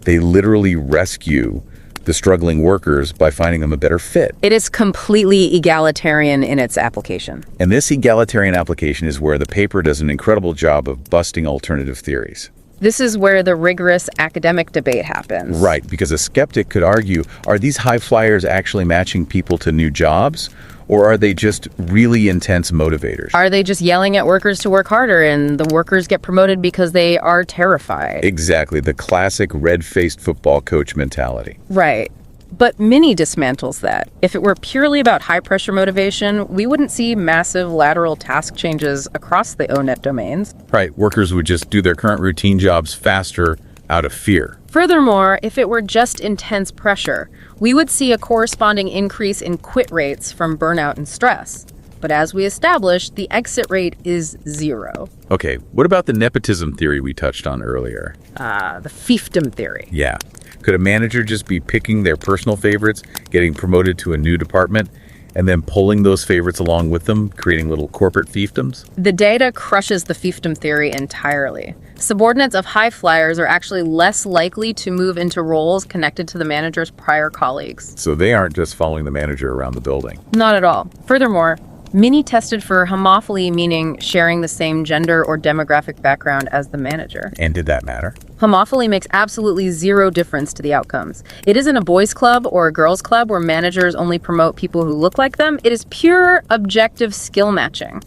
They literally rescue the struggling workers by finding them a better fit. It is completely egalitarian in its application. And this egalitarian application is where the paper does an incredible job of busting alternative theories. This is where the rigorous academic debate happens. Right, because a skeptic could argue, are these high flyers actually matching people to new jobs? Or are they just really intense motivators? Are they just yelling at workers to work harder and the workers get promoted because they are terrified? Exactly, the classic red-faced football coach mentality. Right. But Minni dismantles that. If it were purely about high-pressure motivation, we wouldn't see massive lateral task changes across the ONET domains. Right, workers would just do their current routine jobs faster out of fear. Furthermore, if it were just intense pressure, we would see a corresponding increase in quit rates from burnout and stress. But as we established, the exit rate is 0. Okay, what about the nepotism theory we touched on earlier? The fiefdom theory. Yeah. Could a manager just be picking their personal favorites, getting promoted to a new department, and then pulling those favorites along with them, creating little corporate fiefdoms? The data crushes the fiefdom theory entirely. Subordinates of high flyers are actually less likely to move into roles connected to the manager's prior colleagues. So they aren't just following the manager around the building. Not at all. Furthermore, Minni tested for homophily, meaning sharing the same gender or demographic background as the manager. And did that matter? Homophily makes absolutely 0 difference to the outcomes. It isn't a boys' club or a girls' club where managers only promote people who look like them. It is pure, objective skill matching.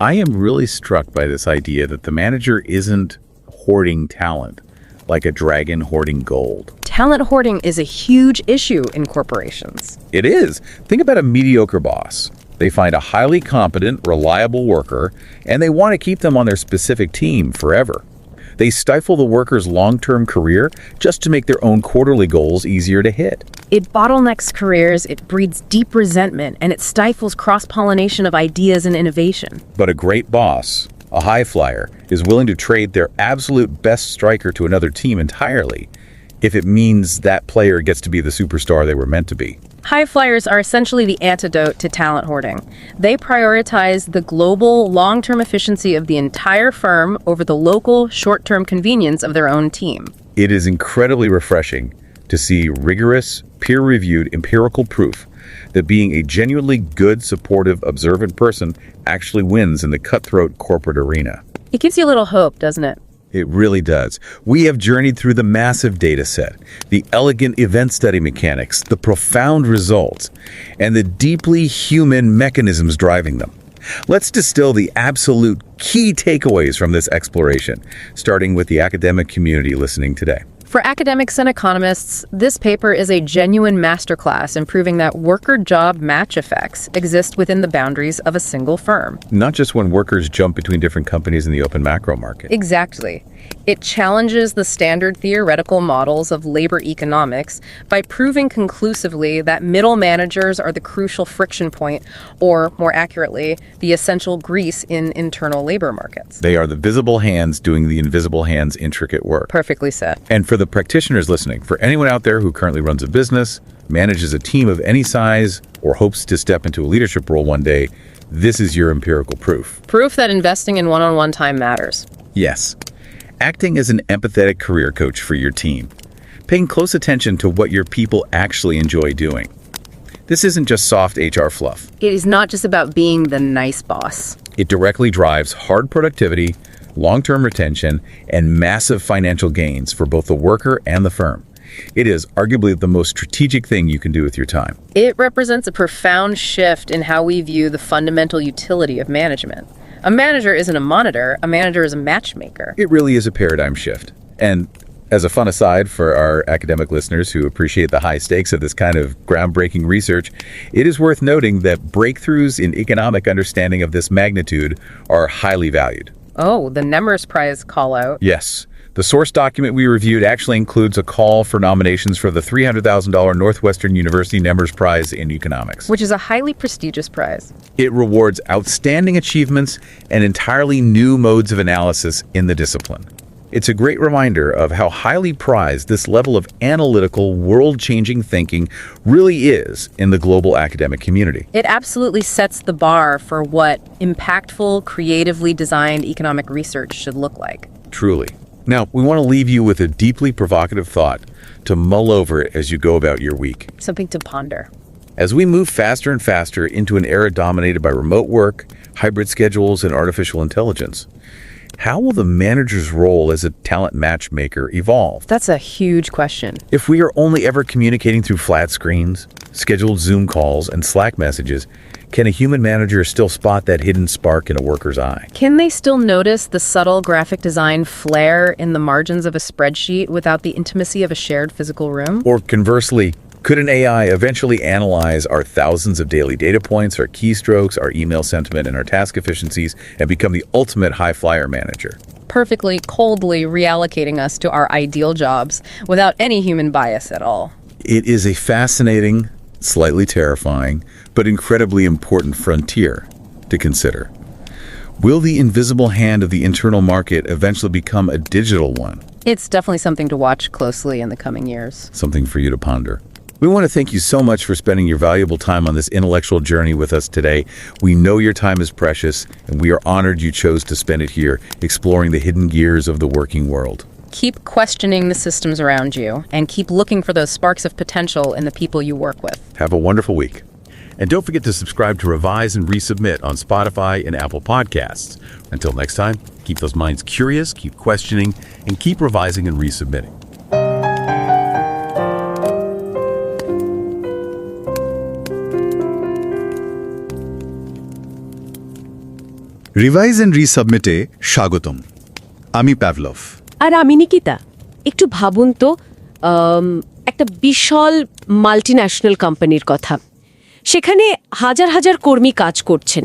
I am really struck by this idea that the manager isn't hoarding talent, like a dragon hoarding gold. Talent hoarding is a huge issue in corporations. It is. Think about a mediocre boss. They find a highly competent, reliable worker, and they want to keep them on their specific team forever. They stifle the worker's long-term career just to make their own quarterly goals easier to hit. It bottlenecks careers, it breeds deep resentment, and it stifles cross-pollination of ideas and innovation. But a great boss, a high flyer, is willing to trade their absolute best striker to another team entirely if it means that player gets to be the superstar they were meant to be. High flyers are essentially the antidote to talent hoarding. They prioritize the global, long-term efficiency of the entire firm over the local, short-term convenience of their own team. It is incredibly refreshing to see rigorous, peer-reviewed empirical proof that being a genuinely good, supportive, observant person actually wins in the cutthroat corporate arena. It gives you a little hope, doesn't it? It really does. We have journeyed through the massive data set, the elegant event study mechanics, the profound results, and the deeply human mechanisms driving them. Let's distill the absolute key takeaways from this exploration, starting with the academic community listening today. For academics and economists, this paper is a genuine masterclass in proving that worker-job match effects exist within the boundaries of a single firm. Not just when workers jump between different companies in the open macro market. Exactly. It challenges the standard theoretical models of labor economics by proving conclusively that middle managers are the crucial friction point, or more accurately, the essential grease in internal labor markets. They are the visible hands doing the invisible hands' intricate work. Perfectly said. And for the practitioners listening, for anyone out there who currently runs a business, manages a team of any size, or hopes to step into a leadership role one day, this is your empirical proof. Proof that investing in one-on-one time matters. Yes. Acting as an empathetic career coach for your team. Paying close attention to what your people actually enjoy doing. This isn't just soft HR fluff. It is not just about being the nice boss. It directly drives hard productivity, long-term retention, and massive financial gains for both the worker and the firm. It is arguably the most strategic thing you can do with your time. It represents a profound shift in how we view the fundamental utility of management. A manager isn't a monitor. A manager is a matchmaker. It really is a paradigm shift. And as a fun aside for our academic listeners who appreciate the high stakes of this kind of groundbreaking research, it is worth noting that breakthroughs in economic understanding of this magnitude are highly valued. Oh, the Nemers Prize call-out. Yes. The source document we reviewed actually includes a call for nominations for the $300,000 Northwestern University Nemers Prize in Economics, Which is a highly prestigious prize. It rewards outstanding achievements and entirely new modes of analysis in the discipline. It's a great reminder of how highly prized this level of analytical, world-changing thinking really is in the global academic community. It absolutely sets the bar for what impactful, creatively designed economic research should look like. Truly. Now, we want to leave you with a deeply provocative thought to mull over as you go about your week. Something to ponder. As we move faster and faster into an era dominated by remote work, hybrid schedules, and artificial intelligence, how will the manager's role as a talent matchmaker evolve? That's a huge question. If we are only ever communicating through flat screens, scheduled Zoom calls, and Slack messages, can a human manager still spot that hidden spark in a worker's eye? Can they still notice the subtle graphic design flair in the margins of a spreadsheet without the intimacy of a shared physical room? Or conversely, could an AI eventually analyze our thousands of daily data points, our keystrokes, our email sentiment, and our task efficiencies and become the ultimate high-flyer manager? Perfectly, coldly reallocating us to our ideal jobs without any human bias at all. It is a fascinating, slightly terrifying, but incredibly important frontier to consider. Will the invisible hand of the internal market eventually become a digital one? It's definitely something to watch closely in the coming years. Something for you to ponder. We want to thank you so much for spending your valuable time on this intellectual journey with us today. We know your time is precious, and we are honored you chose to spend it here, exploring the hidden gears of the working world. Keep questioning the systems around you, and keep looking for those sparks of potential in the people you work with. Have a wonderful week. And don't forget to subscribe to Revise and Resubmit on Spotify and Apple Podcasts. Until next time, keep those minds curious, keep questioning, and keep revising and resubmitting. Revise and রিসাবমিটে স্বাগতম। আমি Pavlov. আর আমি নিকিতা। একটু ভাবুন তো, একটা বিশাল multinational কোম্পানির কথা। সেখানে হাজার হাজার কর্মী কাজ করছেন।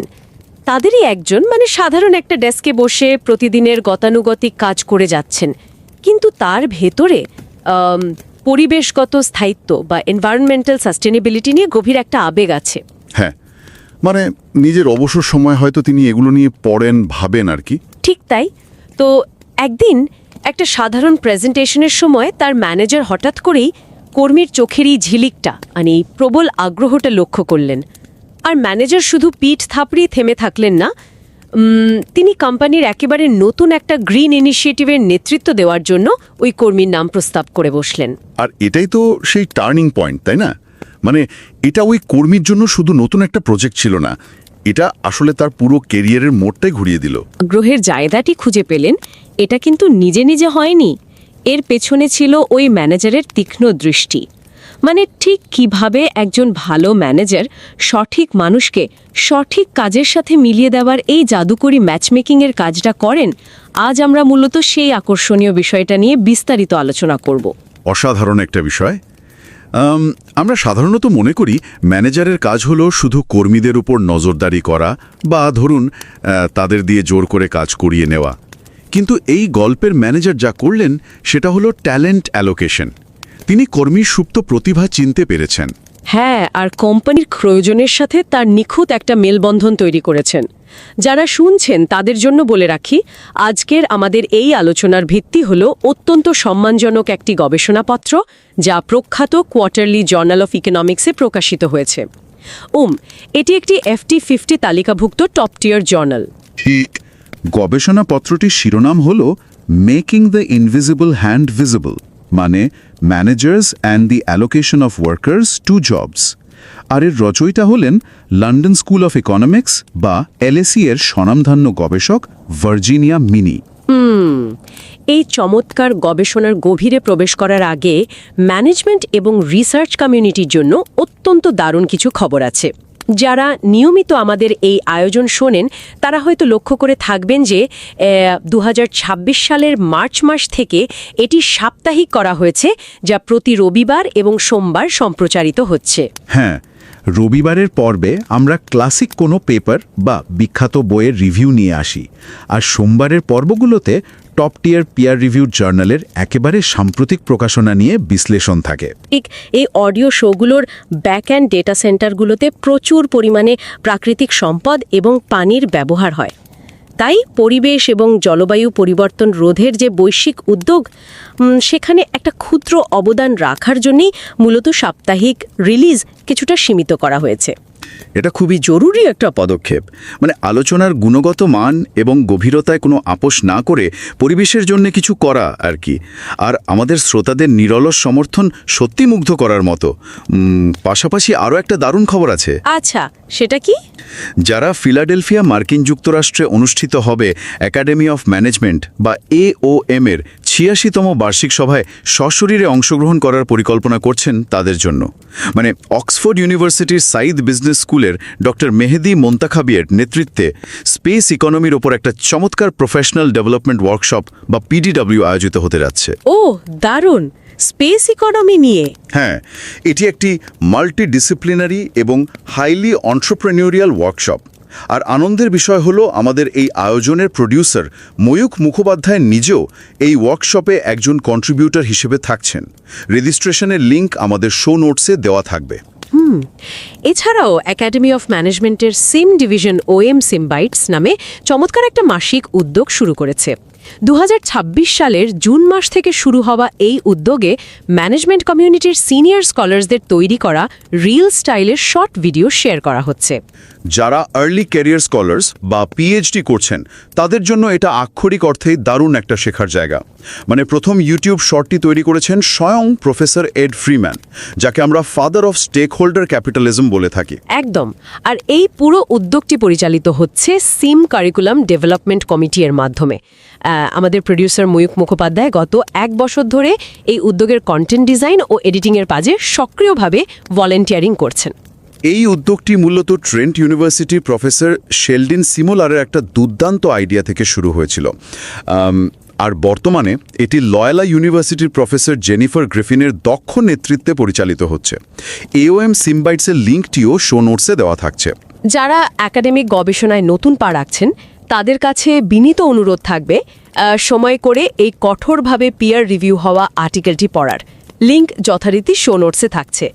তাদেরই একজন সাধারণ একটা ডেস্কে বসে প্রতিদিনের গতানুগতিক কাজ করে যাচ্ছেন, কিন্তু তার ভেতরে পরিবেশগত স্থায়িত্ব বা এনভায়রনমেন্টাল সাস্টেনেবিলিটি নিয়ে গভীর একটা আবেগ আছে। হ্যাঁ, নিজের অবসর সময় হয়তো তিনি এগুলো নিয়ে পড়েন, ভাবেন আর কি। ঠিক তাই তো। একদিন একটা সাধারণ প্রেজেন্টেশনের সময় তার ম্যানেজার হঠাৎ করেই কর্মীর চোখের এই ঝিলিকটা এই প্রবল আগ্রহটা লক্ষ্য করলেন। আর ম্যানেজার শুধু পিঠ থাপড়িয়ে থেমে থাকলেন না, তিনি কোম্পানির একেবারে নতুন একটা গ্রিন ইনিশিয়েটিভের নেতৃত্ব দেওয়ার জন্য ওই কর্মীর নাম প্রস্তাব করে বসলেন। আর এটাই তো সেই টার্নিং পয়েন্ট, তাই না? এটা ওই কর্মীর জন্য শুধু নতুন একটা প্রজেক্ট ছিল না, এটা আসলে তার পুরো কেরিয়ারের মোড়টাই ঘুরিয়ে দিল। আগ্রহের জায়গাটি খুঁজে পেলেন। এটা কিন্তু নিজে নিজে হয়নি, এর পেছনে ছিল ওই ম্যানেজারের তীক্ষ্ণ দৃষ্টি। ঠিক কিভাবে একজন ভালো ম্যানেজার সঠিক মানুষকে সঠিক কাজের সাথে মিলিয়ে দেওয়ার এই জাদুকরি ম্যাচমেকিংয়ের কাজটা করেন, আজ আমরা মূলত সেই আকর্ষণীয় বিষয়টা নিয়ে বিস্তারিত আলোচনা করব। অসাধারণ একটা বিষয়। আমরা সাধারণত মনে করি ম্যানেজারের কাজ হলো শুধু কর্মীদের উপর নজরদারি করা বা ধরুন তাদের দিয়ে জোর করে কাজ করিয়ে নেওয়া। কিন্তু এই গল্পের ম্যানেজার যা করলেন সেটা হলো ট্যালেন্ট অ্যালোকেশন। তিনি কর্মীর সুপ্ত প্রতিভা চিনতে পেরেছেন। হ্যাঁ, আর কোম্পানির প্রয়োজনের সাথে তার নিখুঁত একটা মেলবন্ধন তৈরি করেছেন। যারা শুনছেন তাদের জন্য বলে রাখি, আজকের আমাদের এই আলোচনার ভিত্তি হল অত্যন্ত সম্মানজনক একটি গবেষণাপত্র, যা প্রখ্যাত কোয়ার্টারলি জার্নাল অফ ইকোনমিক্সে প্রকাশিত হয়েছে। এটি একটি FT50 তালিকাভুক্ত টপ টিয়ার জার্নাল। ঠিক। গবেষণাপত্রটির শিরোনাম হল making the invisible hand visible, managers and the allocation of workers to jobs. আর এর রচয়িতা হলেন লন্ডন স্কুল অফ ইকোনমিক্স বা LSE এর স্বনামধন্য গবেষক ভার্জিনিয়া মিনি। এই চমৎকার গবেষণার গভীরে প্রবেশ করার আগে ম্যানেজমেন্ট এবং রিসার্চ কমিউনিটির জন্য অত্যন্ত দারুণ কিছু খবর আছে। যারা নিয়মিত আমাদের এই আয়োজন শোনেন তারা হয়তো লক্ষ্য করে থাকবেন যে 2026 সালের মার্চ মাস থেকে এটি সাপ্তাহিক করা হয়েছে, যা প্রতি রবিবার এবং সোমবার সম্প্রচারিত হচ্ছে। হ্যাঁ, রবিবারের পর্বে আমরা ক্লাসিক কোনো পেপার বা বিখ্যাত বইয়ের রিভিউ নিয়ে আসি, আর সোমবারের পর্বগুলোতে টপ টিয়ার পিয়ার রিভিউ জার্নালের একেবারে সাম্প্রতিক প্রকাশনা নিয়ে বিশ্লেষণ থাকে। ঠিক এই অডিও শোগুলোর ব্যাক অ্যান্ড ডেটা সেন্টারগুলোতে প্রচুর পরিমাণে প্রাকৃতিক সম্পদ এবং পানির ব্যবহার হয়। তাই পরিবেশ এবং জলবায়ু পরিবর্তন রোধের যে বৈশ্বিক উদ্যোগ, সেখানে একটা ক্ষুদ্র অবদান রাখার জন্যই মূলত সাপ্তাহিক রিলিজ কিছুটা সীমিত করা হয়েছে। এটা খুবই জরুরি একটা পদক্ষেপ, মানে আলোচনার গুণগত মান এবং গভীরতায় কোনো আপোষ না করে পরিবেশের জন্য কিছু করা আর কি। আর আমাদের শ্রোতাদের নিরলস সমর্থন সত্যি মুগ্ধ করার মতো। পাশাপাশি আরও একটা দারুণ খবর আছে। আচ্ছা, সেটা কি? যারা ফিলাডেলফিয়া মার্কিন যুক্তরাষ্ট্রে অনুষ্ঠিত হবে একাডেমি অফ ম্যানেজমেন্ট বা AOM এর 86তম বার্ষিক সভায় সশরীরে অংশগ্রহণ করার পরিকল্পনা করছেন তাদের জন্য, মানে অক্সফোর্ড ইউনিভার্সিটির সাইদ বিজনেস স্কুলের ডক্টর মেহেদি মোন্তাখাবিয়ের নেতৃত্বে স্পেস ইকোনমির ওপর একটা চমৎকার প্রফেশনাল ডেভেলপমেন্ট ওয়ার্কশপ বা PDW আয়োজিত হতে যাচ্ছে। ও দারুণ! স্পেস ইকোনমি নিয়ে? হ্যাঁ, এটি একটি মাল্টিডিসিপ্লিনারি এবং হাইলি অন্ট্রপ্রেনিউরিয়াল ওয়ার্কশপ। আর আনন্দের বিষয় হলো আমাদের এই আয়োজনের প্রডিউসার ময়ূখ মুখোপাধ্যায় নিজেও এই ওয়ার্কশপে একজন কন্ট্রিবিউটর হিসেবে থাকছেন। রেজিস্ট্রেশনের লিংক আমাদের শো নোটসে দেওয়া থাকবে। এছাড়াও একাডেমি অফ ম্যানেজমেন্টের সিম ডিভিশন AOM SIM-Bytes নামে চমৎকার একটা মাসিক উদ্যোগ শুরু করেছে। 2026 সালের জুন মাস থেকে শুরু হওয়া এই উদ্যোগে ম্যানেজমেন্ট কমিউনিটির সিনিয়র স্কলার্সদের তৈরি করা রিল স্টাইলের শর্ট ভিডিও শেয়ার করা হচ্ছে। যারা আর্লি ক্যারিয়ার স্কলার্স বা PhD করছেন তাদের জন্য এটা আক্ষরিক অর্থেই দারুণ একটা শেখার জায়গা। মানে প্রথম ইউটিউব শর্টটি তৈরি করেছেন স্বয়ং প্রফেসর এড ফ্রিম্যান, যাকে আমরা father of stakeholder capitalism বলে থাকি। একদম। আর এই পুরো উদ্যোগটি পরিচালিত হচ্ছে সিম কারিকুলাম ডেভেলপমেন্ট কমিটি এর মাধ্যমে। আমাদের প্রডিউসার ময়ূখ মুখোপাধ্যায় গত 1 বছর ধরে এই উদ্যোগের কন্টেন্ট ডিজাইন ও এডিটিংয়ের কাজে সক্রিয়ভাবে ভলেন্টিয়ারিং করছেন। এই উদ্যোগটি মূলত ট্রেন্ট ইউনিভার্সিটির প্রফেসর শেলডিন সিমোলারের একটা দুর্দান্ত আইডিয়া থেকে শুরু হয়েছিল, আর বর্তমানে এটি লয়ালা ইউনিভার্সিটির প্রফেসর জেনিফার গ্রিফিনের দক্ষ নেতৃত্বে পরিচালিত হচ্ছে। AOM SIM-Bytes-এর লিঙ্কটিও শো নোটসে দেওয়া থাকছে। যারা একাডেমিক গবেষণায় নতুন পা রাখছেন তাদের কাছে বিনীত অনুরোধ থাকবে সময় করে এই কঠোরভাবে পিয়ার রিভিউ হওয়া আর্টিকেলটি পড়ার। লিঙ্ক যথারীতি শো নোটসে থাকছে।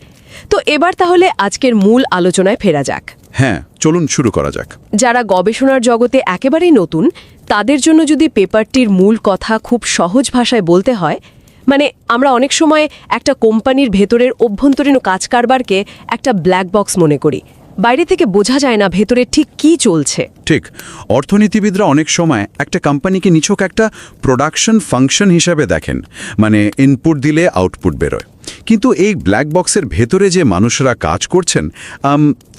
তো এবার তাহলে আজকের মূল আলোচনায় ফেরা যাক। হ্যাঁ, চলুন শুরু করা যাক। যারা গবেষণার জগতে একেবারেই নতুন, তাদের জন্য যদি পেপারটির মূল কথা খুব সহজ ভাষায় বলতে হয়, মানে আমরা অনেক সময় একটা কোম্পানির ভেতরের অভ্যন্তরীণ কাজকারবারকে একটা ব্ল্যাক বক্স মনে করি। বাইরে থেকে বোঝা যায় না ভেতরে ঠিক কি চলছে। ঠিক, অর্থনীতিবিদরা অনেক সময় একটা কোম্পানিকে নিছক একটা প্রোডাকশন ফাংশন হিসাবে দেখেন, মানে ইনপুট দিলে আউটপুট বেরোয়। কিন্তু এই ব্ল্যাক বক্সের ভেতরে যে মানুষরা কাজ করছেন,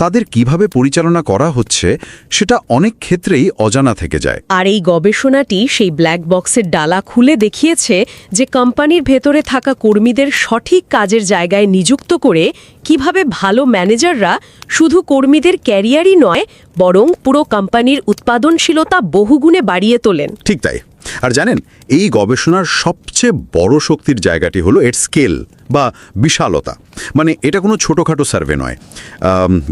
তাদের কিভাবে পরিচালনা করা হচ্ছে সেটা অনেক ক্ষেত্রেই অজানা থেকে যায়। আর এই গবেষণাটি সেই ব্ল্যাক বক্সের ডালা খুলে দেখিয়েছে যে কোম্পানির ভেতরে থাকা কর্মীদের সঠিক কাজের জায়গায় নিযুক্ত করে কিভাবে ভালো ম্যানেজাররা শুধু কর্মীদের ক্যারিয়ারই নয়, বরং পুরো কোম্পানির উৎপাদনশীলতা বহুগুণে বাড়িয়ে তোলেন। ঠিক তাই। আর জানেন, এই গবেষণার সবচেয়ে বড় শক্তির জায়গাটি হলো এর স্কেল বা বিশালতা। মানে এটা কোনো ছোটোখাটো সার্ভে নয়।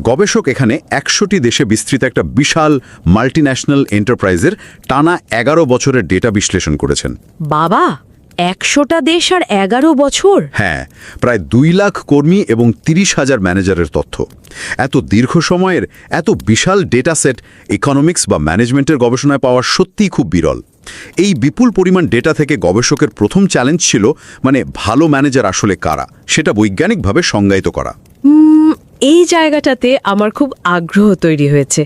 গবেষক এখানে 100টি দেশে বিস্তৃত একটা বিশাল মাল্টিন্যাশনাল এন্টারপ্রাইজের টানা 11 বছরের ডেটা বিশ্লেষণ করেছেন। বাবা, 100টা দেশ আর 11 বছর? হ্যাঁ, প্রায় 2 লাখ কর্মী এবং 30,000 ম্যানেজারের তথ্য। এত দীর্ঘ সময়ের এত বিশাল ডেটা সেট ইকোনমিক্স বা ম্যানেজমেন্টের গবেষণায় পাওয়া সত্যিই খুব বিরল। এই বিপুল পরিমাণ ডেটা থেকে গবেষকের প্রথম চ্যালেঞ্জ ছিল, মানে ভালো ম্যানেজার আসলে কারা সেটা বৈজ্ঞানিকভাবে সংজ্ঞায়িত করা। এই জায়গাটাতে আমার খুব আগ্রহ তৈরি হয়েছে,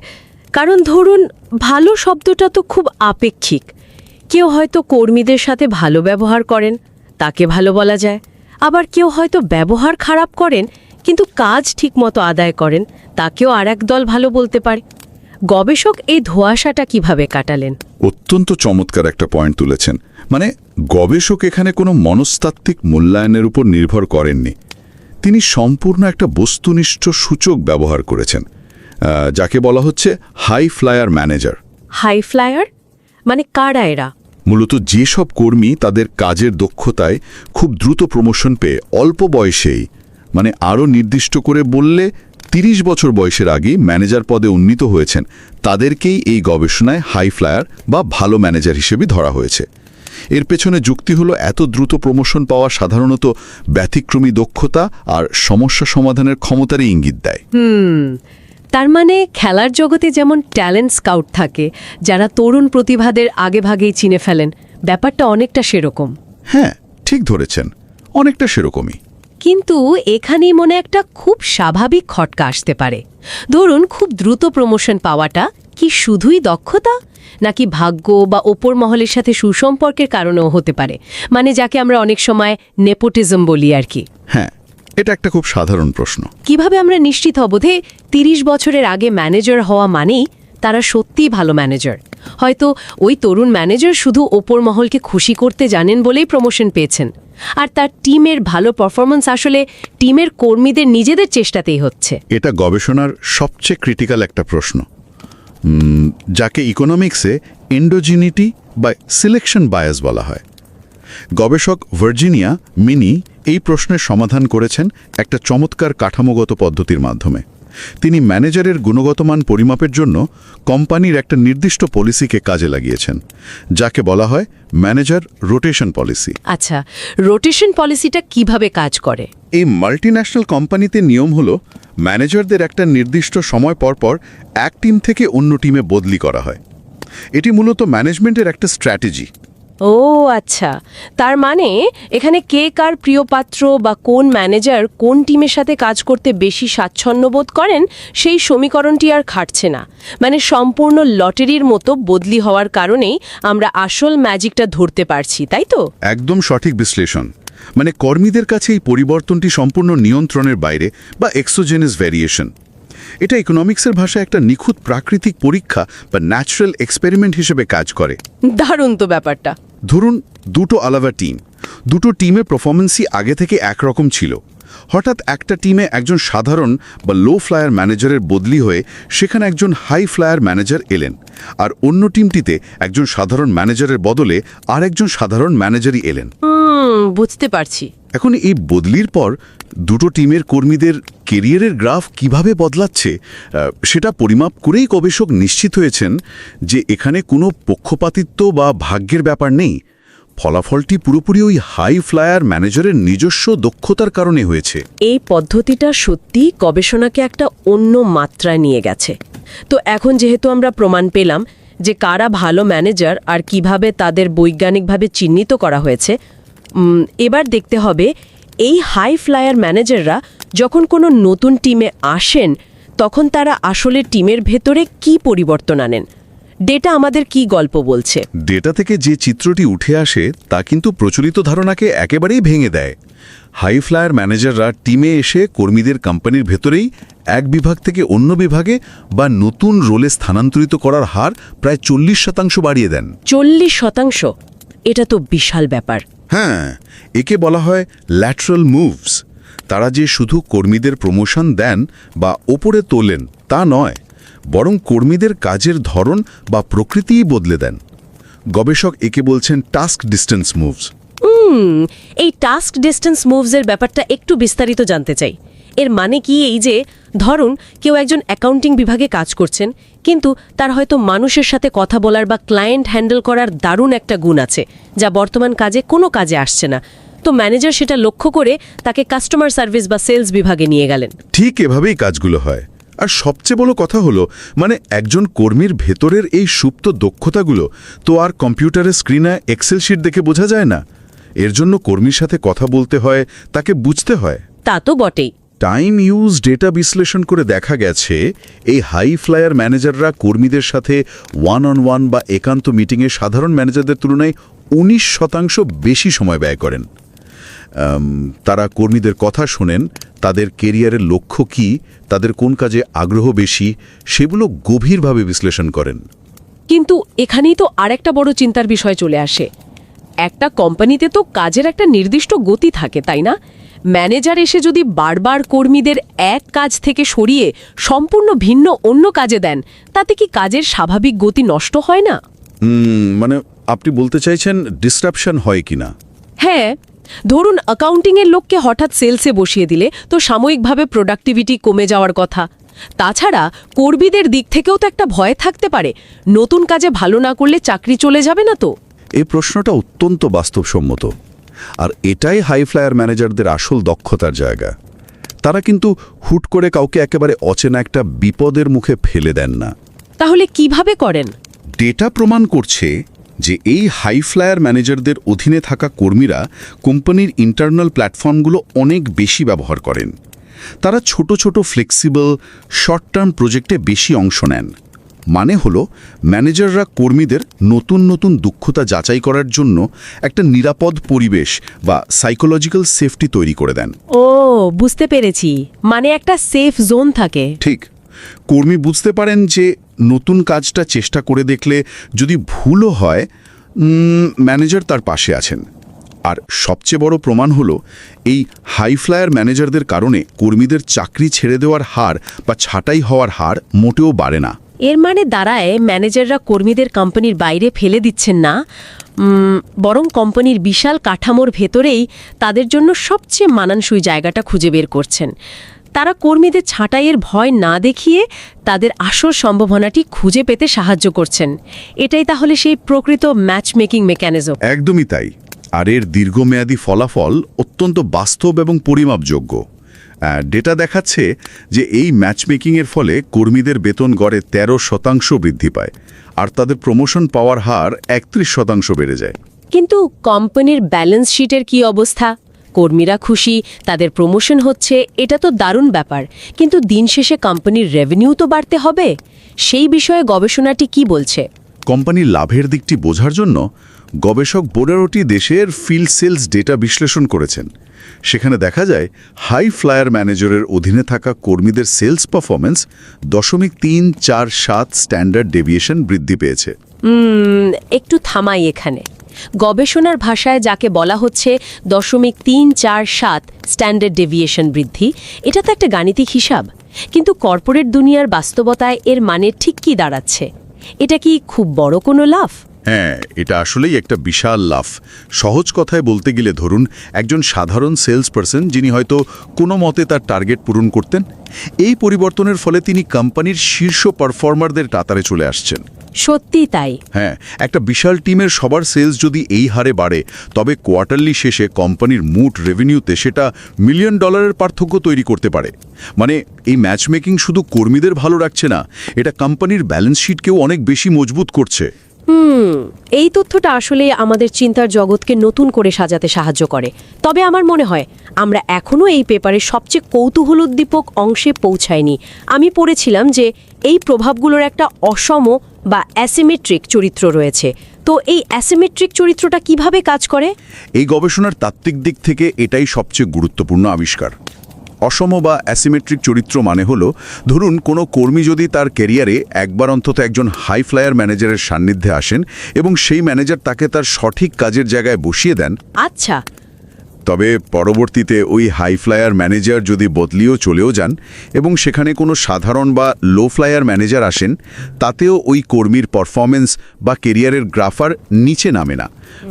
কারণ ধরুন ভালো শব্দটা তো খুব আপেক্ষিক। কেউ হয়তো কর্মীদের সাথে ভালো ব্যবহার করেন, তাকে ভালো বলা যায়। আবার কেউ হয়তো ব্যবহার খারাপ করেন কিন্তু কাজ ঠিকমতো আদায় করেন, তাকেও আর এক দল ভালো বলতে পারে। গবেষক এই ধোঁয়াশাটা কিভাবে কাটালেন? অত্যন্ত চমৎকার একটা পয়েন্ট তুলেছেন। মানে গবেষক এখানে কোনো মনস্তাত্ত্বিক মূল্যায়নের উপর নির্ভর করেননি, তিনি সম্পূর্ণ একটা বস্তুনিষ্ঠ সূচক ব্যবহার করেছেন। যাকে বলা হচ্ছে high flyer manager. High flyer মানে কারা এরা? মূলত যেসব কর্মী তাদের কাজের দক্ষতায় খুব দ্রুত প্রমোশন পেয়ে অল্প বয়সেই, মানে আরও নির্দিষ্ট করে বললে 30 বছর বয়সের আগে ম্যানেজার পদে উন্নীত হয়েছেন, তাদেরকেই এই গবেষণায় হাই ফ্লায়ার বা ভালো ম্যানেজার হিসেবে ধরা হয়েছে। এর পেছনে যুক্তি হলো এত দ্রুত প্রমোশন পাওয়া সাধারণত ব্যতিক্রমী দক্ষতা আর সমস্যা সমাধানের ক্ষমতারই ইঙ্গিত দেয়। তার মানে খেলার জগতে যেমন ট্যালেন্ট স্কাউট থাকে, যারা তরুণ প্রতিভাদের আগেভাগেই চিনে ফেলেন, ব্যাপারটা অনেকটা সেরকম। হ্যাঁ, ঠিক ধরেছেন, অনেকটা সেরকমই। কিন্তু এখানেই মনে একটা খুব স্বাভাবিক খটকা আসতে পারে। ধরুন, খুব দ্রুত প্রমোশন পাওয়াটা কি শুধুই দক্ষতা, নাকি ভাগ্য বা ওপর মহলের সাথে সুসম্পর্কের কারণেও হতে পারে? মানে যাকে আমরা অনেক সময় নেপোটিজম বলি আর কি। হ্যাঁ, এটা একটা খুব সাধারণ প্রশ্ন। কিভাবে আমরা নিশ্চিত হব যে 30 বছরের আগে ম্যানেজার হওয়া মানেই তারা সত্যিই ভালো ম্যানেজার? হয়তো ওই তরুণ ম্যানেজার শুধু ওপর মহলকে খুশি করতে জানেন বলেই প্রমোশন পেয়েছেন, আর তার টিমের ভালো পারফরম্যান্স আসলে টিমের কর্মীদের নিজেদের চেষ্টাতেই হচ্ছে। এটা গবেষণার সবচেয়ে ক্রিটিক্যাল একটা প্রশ্ন, যাকে ইকোনমিক্সে এন্ডোজিনিটি বা সিলেকশন বায়াস বলা হয়। গবেষক ভার্জিনিয়া মিনি এই প্রশ্নের সমাধান করেছেন একটা চমৎকার কাঠামোগত পদ্ধতির মাধ্যমে। তিনি ম্যানেজারের গুণগত মান পরিমাপের জন্য কোম্পানির একটা নির্দিষ্ট পলিসিকে কাজে লাগিয়েছেন, যাকে বলা হয় ম্যানেজার রোটেশন পলিসি। আচ্ছা, রোটেশন পলিসিটা কিভাবে কাজ করে? এই মাল্টিন্যাশনাল কোম্পানিতে নিয়ম হলো ম্যানেজারদের একটা নির্দিষ্ট সময় পর পর এক টিম থেকে অন্য টিমে বদলি করা হয়। এটি মূলত ম্যানেজমেন্টের একটা স্ট্র্যাটেজি। ও আচ্ছা, তার মানে এখানে কে কার প্রিয় পাত্র বা কোন ম্যানেজার কোন টিমের সাথে কাজ করতে বেশি স্বাচ্ছন্দ্য বোধ করেন সেই সমীকরণটি আর খাটছে না। মানে সম্পূর্ণ লটারির মতো বদলি হওয়ার কারণেই আমরা আসল ম্যাজিকটা ধরতে পারছি, তাই তো? একদম সঠিক বিশ্লেষণ। মানে কর্মীদের কাছে এই পরিবর্তনটি সম্পূর্ণ নিয়ন্ত্রণের বাইরে বা এক্সোজেনাস ভ্যারিয়েশন। এটা ইকোনমিক্সের ভাষায় একটা নিখুঁত প্রাকৃতিক পরীক্ষা বা ন্যাচারাল এক্সপেরিমেন্ট হিসেবে কাজ করে। দারুণ তো ব্যাপারটা। ধরুন, দুটো আলাদা টিম, দুটো টিমের পারফরমেন্সই আগে থেকে একরকম ছিল। হঠাৎ একটা টিমে একজন সাধারণ বা লো ফ্লায়ার ম্যানেজারের বদলি হয়ে সেখানে একজন হাই ফ্লায়ার ম্যানেজার এলেন, আর অন্য টিমটিতে একজন সাধারণ ম্যানেজারের বদলে আর একজন সাধারণ ম্যানেজারই এলেন। বুঝতে পারছি। এখন এই বদলির পর দুটো টিমের কর্মীদের কেরিয়ারের গ্রাফ কিভাবে বদলাচ্ছে সেটা পরিমাপ করেই গবেষক নিশ্চিত হয়েছেন যে এখানে কোনো পক্ষপাতিত্ব বা ভাগ্যের ব্যাপার নেই। ফলাফলটি পুরোপুরি ওই হাই ফ্লায়ার ম্যানেজারের নিজস্ব দক্ষতার কারণে হয়েছে। এই পদ্ধতিটা সত্যি গবেষণাকে একটা অন্য মাত্রায় নিয়ে গেছে। তো এখন যেহেতু আমরা প্রমাণ পেলাম যে কারা ভালো ম্যানেজার আর কিভাবে তাদের বৈজ্ঞানিকভাবে চিহ্নিত করা হয়েছে, এবার দেখতে হবে এই হাই ফ্লায়ার ম্যানেজাররা যখন কোনো নতুন টিমে আসেন তখন তারা আসলে টিমের ভেতরে কি পরিবর্তন আনেন। ডেটা আমাদের কি গল্প বলছে? ডেটা থেকে যে চিত্রটি উঠে আসে তা কিন্তু প্রচলিত ধারণাকে একেবারেই ভেঙে দেয়। হাই ফ্লায়ার ম্যানেজাররা টিমে এসে কর্মীদের কোম্পানির ভেতরেই এক বিভাগ থেকে অন্য বিভাগে বা নতুন রোলে স্থানান্তরিত করার হার প্রায় 40% বাড়িয়ে দেন। 40%? এটা তো বিশাল ব্যাপার। হ্যাঁ, একে বলা হয় ল্যাটারাল মুভস। তারা যে শুধু কর্মীদের প্রমোশন দেন বা ওপরে তোলেন তা নয়, বরং কর্মীদের কাজের ধরন বা প্রকৃতিই বদলে দেন। গবেষক একে বলছেন টাস্ক ডিস্টেন্স মুভস। এই টাস্ক ডিস্টেন্স মুভসের ব্যাপারটা একটু বিস্তারিত জানতে চাই। এর মানে কি এই যে ধরুন কেউ একজন অ্যাকাউন্টিং বিভাগে কাজ করছেন, কিন্তু তার হয়তো মানুষের সাথে কথা বলার বা ক্লায়েন্ট হ্যান্ডেল করার দারুণ একটা গুণ আছে যা বর্তমান কাজে কোনো কাজে আসছে না, তো ম্যানেজার সেটা লক্ষ্য করে তাকে কাস্টমার সার্ভিস বা সেলস বিভাগে নিয়ে গেলেন। ঠিক এভাবেই কাজগুলো হয়। আর সবচেয়ে বড় কথা হলো, মানে একজন কর্মীর ভেতরের এই সুপ্ত দক্ষতাগুলো তো আর কম্পিউটারের স্ক্রিনে এক্সেল শিট দেখে বোঝা যায় না। এর জন্য কর্মীর সাথে কথা বলতে হয়, তাকে বুঝতে হয়। তা তো বটেই। টাইম ইউজ ডেটা বিশ্লেষণ করে দেখা গেছে এই হাই ফ্লায়ার ম্যানেজাররা কর্মীদের সাথে ওয়ান অন ওয়ান বা একান্ত মিটিংয়ে সাধারণ ম্যানেজারদের তুলনায় 19% বেশি সময় ব্যয় করেন। তারা কর্মীদের কথা শোনেন, তাদের কেরিয়ারের লক্ষ্য কী, তাদের কোন কাজে আগ্রহ বেশি, সেগুলো গভীরভাবে বিশ্লেষণ করেন। কিন্তু এখানেই তো আরেকটা বড় চিন্তার বিষয় চলে আসে। একটা কোম্পানিতে তো কাজের একটা নির্দিষ্ট গতি থাকে, তাই না? ম্যানেজার এসে যদি বারবার কর্মীদের এক কাজ থেকে সরিয়ে সম্পূর্ণ ভিন্ন অন্য কাজে দেন, তাতে কি কাজের স্বাভাবিক গতি নষ্ট হয় না? মানে আপনি বলতে চাইছেন ডিসরাপশন হয় কিনা? হ্যাঁ, ধরুন অ্যাকাউন্টিংয়ের লোককে হঠাৎ সেলসে বসিয়ে দিলে তো সাময়িকভাবে প্রোডাক্টিভিটি কমে যাওয়ার কথা। তাছাড়া কর্মীদের দিক থেকেও তো একটা ভয় থাকতে পারে, নতুন কাজে ভালো না করলে চাকরি চলে যাবে না তো? এই প্রশ্নটা অত্যন্ত বাস্তবসম্মত, আর এটাই হাই ফ্লায়ার ম্যানেজারদের আসল দক্ষতার জায়গা। তারা কিন্তু হুট করে কাউকে একেবারে অচেনা একটা বিপদের মুখে ফেলে দেন না। তাহলে কিভাবে করেন? ডেটা প্রমাণ করছে যে এই হাই ফ্লায়ার ম্যানেজারদের অধীনে থাকা কর্মীরা কোম্পানির ইন্টারনাল প্ল্যাটফর্মগুলো অনেক বেশি ব্যবহার করেন। তারা ছোট ছোট ফ্লেক্সিবল শর্ট টার্ম প্রজেক্টে বেশি অংশ নেন। মানে হলো ম্যানেজাররা কর্মীদের নতুন নতুন দক্ষতা যাচাই করার জন্য একটা নিরাপদ পরিবেশ বা সাইকোলজিক্যাল সেফটি তৈরি করে দেন। ও, বুঝতে পেরেছি, মানে একটা সেফ জোন থাকে। ঠিক, কর্মী বুঝতে পারেন যে নতুন কাজটা চেষ্টা করে দেখলে যদি ভুলও হয়, ম্যানেজার তার পাশে আছেন। আর সবচেয়ে বড় প্রমাণ হলো এই হাই ফ্লায়ার ম্যানেজারদের কারণে কর্মীদের চাকরি ছেড়ে দেওয়ার হার বা ছাঁটাই হওয়ার হার মোটেও বাড়ে না। এর মানে দাঁড়ায় ম্যানেজাররা কর্মীদের কোম্পানির বাইরে ফেলে দিচ্ছেন না, বরং কোম্পানির বিশাল কাঠামোর ভেতরেই তাদের জন্য সবচেয়ে মানানসই জায়গাটা খুঁজে বের করছেন। তারা কর্মীদের ছাঁটাইয়ের ভয় না দেখিয়ে তাদের আসল সম্ভাবনাটি খুঁজে পেতে সাহায্য করছেন। এটাই তাহলে সেই প্রকৃত ম্যাচ মেকিং মেকানিজম। একদমই তাই। আর এর দীর্ঘমেয়াদী ফলাফল অত্যন্ত বাস্তব এবং পরিমাপযোগ্য। ডেটা দেখাচ্ছে যে এই ম্যাচমেকিংয়ের ফলে কর্মীদের বেতন গড়ে 13% বৃদ্ধি পায়, আর তাদের প্রমোশন পাওয়ার হার 31% বেড়ে যায়। কিন্তু কোম্পানির ব্যালেন্স শিটের কি অবস্থা? কর্মীরা খুশি, তাদের প্রমোশন হচ্ছে, এটা তো দারুণ ব্যাপার, কিন্তু দিন শেষে কোম্পানির রেভিনিউ তো বাড়তে হবে। সেই বিষয়ে গবেষণাটি কি বলছে? কোম্পানির লাভের দিকটি বোঝার জন্য গবেষক 12টি দেশের ফিল্ড সেলস ডেটা বিশ্লেষণ করেছেন। সেখানে দেখা যায় হাই ফ্লায়ার ম্যানেজারের অধীনে থাকা কর্মীদের সেলস পারফরমেন্স 0.347 স্ট্যান্ডার্ড ডেভিয়েশন বৃদ্ধি পেয়েছে। একটু থামাই এখানে। গবেষণার ভাষায় যাকে বলা হচ্ছে 0.347 স্ট্যান্ডার্ড ডেভিয়েশন বৃদ্ধি, এটা তো একটা গাণিতিক হিসাব, কিন্তু কর্পোরেট দুনিয়ার বাস্তবতায় এর মানে ঠিক কি দাঁড়াচ্ছে? এটা কি খুব বড় কোনো লাভ? হ্যাঁ, এটা আসলেই একটা বিশাল লাভ। সহজ কথায় বলতে গেলে ধরুন একজন সাধারণ সেলস পারসন যিনি হয়তো কোনো মতে তার টার্গেট পূরণ করতেন, এই পরিবর্তনের ফলে তিনি কোম্পানির শীর্ষ পারফর্মারদের কাতারে চলে আসছেন। সত্যি তাই। হ্যাঁ, একটা বিশাল টিমের সবার সেলস যদি এই হারে বাড়ে, তবে কোয়ার্টারলি শেষে কোম্পানির মোট রেভিনিউতে সেটা $1 মিলিয়ন পার্থক্য তৈরি করতে পারে। মানে এই ম্যাচমেকিং শুধু কর্মীদের ভালো রাখছে না, এটা কোম্পানির ব্যালেন্স শিটকেও অনেক বেশি মজবুত করছে। এই তথ্যটা আসলে আমাদের চিন্তার জগৎকে নতুন করে সাজাতে সাহায্য করে। তবে আমার মনে হয় আমরা এখনও এই পেপারের সবচেয়ে কৌতূহলোদ্দীপক অংশে পৌঁছাইনি। আমি পড়েছিলাম যে এই প্রভাবগুলোর একটা অসম বা অ্যাসিমেট্রিক চরিত্র রয়েছে। তো এই অ্যাসিমেট্রিক চরিত্রটা কিভাবে কাজ করে? এই গবেষণার তাত্ত্বিক দিক থেকে এটাই সবচেয়ে গুরুত্বপূর্ণ আবিষ্কার। অসম বা অ্যাসিমেট্রিক চরিত্র মানে হলো, ধরুন কোনো কর্মী যদি তার ক্যারিয়ারে একবার অন্তত একজন হাই ফ্লায়ার ম্যানেজারের সান্নিধ্যে আসেন এবং সেই ম্যানেজার তাকে তার সঠিক কাজের জায়গায় বসিয়ে দেন, আচ্ছা, তবে পরবর্তীতে ওই হাই ফ্লায়ার ম্যানেজার যদি বদলিয়েও চলেও যান এবং সেখানে কোনো সাধারণ বা লো ফ্লায়ার ম্যানেজার আসেন, তাতেও ওই কর্মীর পারফরমেন্স বা কেরিয়ারের গ্রাফার নিচে নামে না।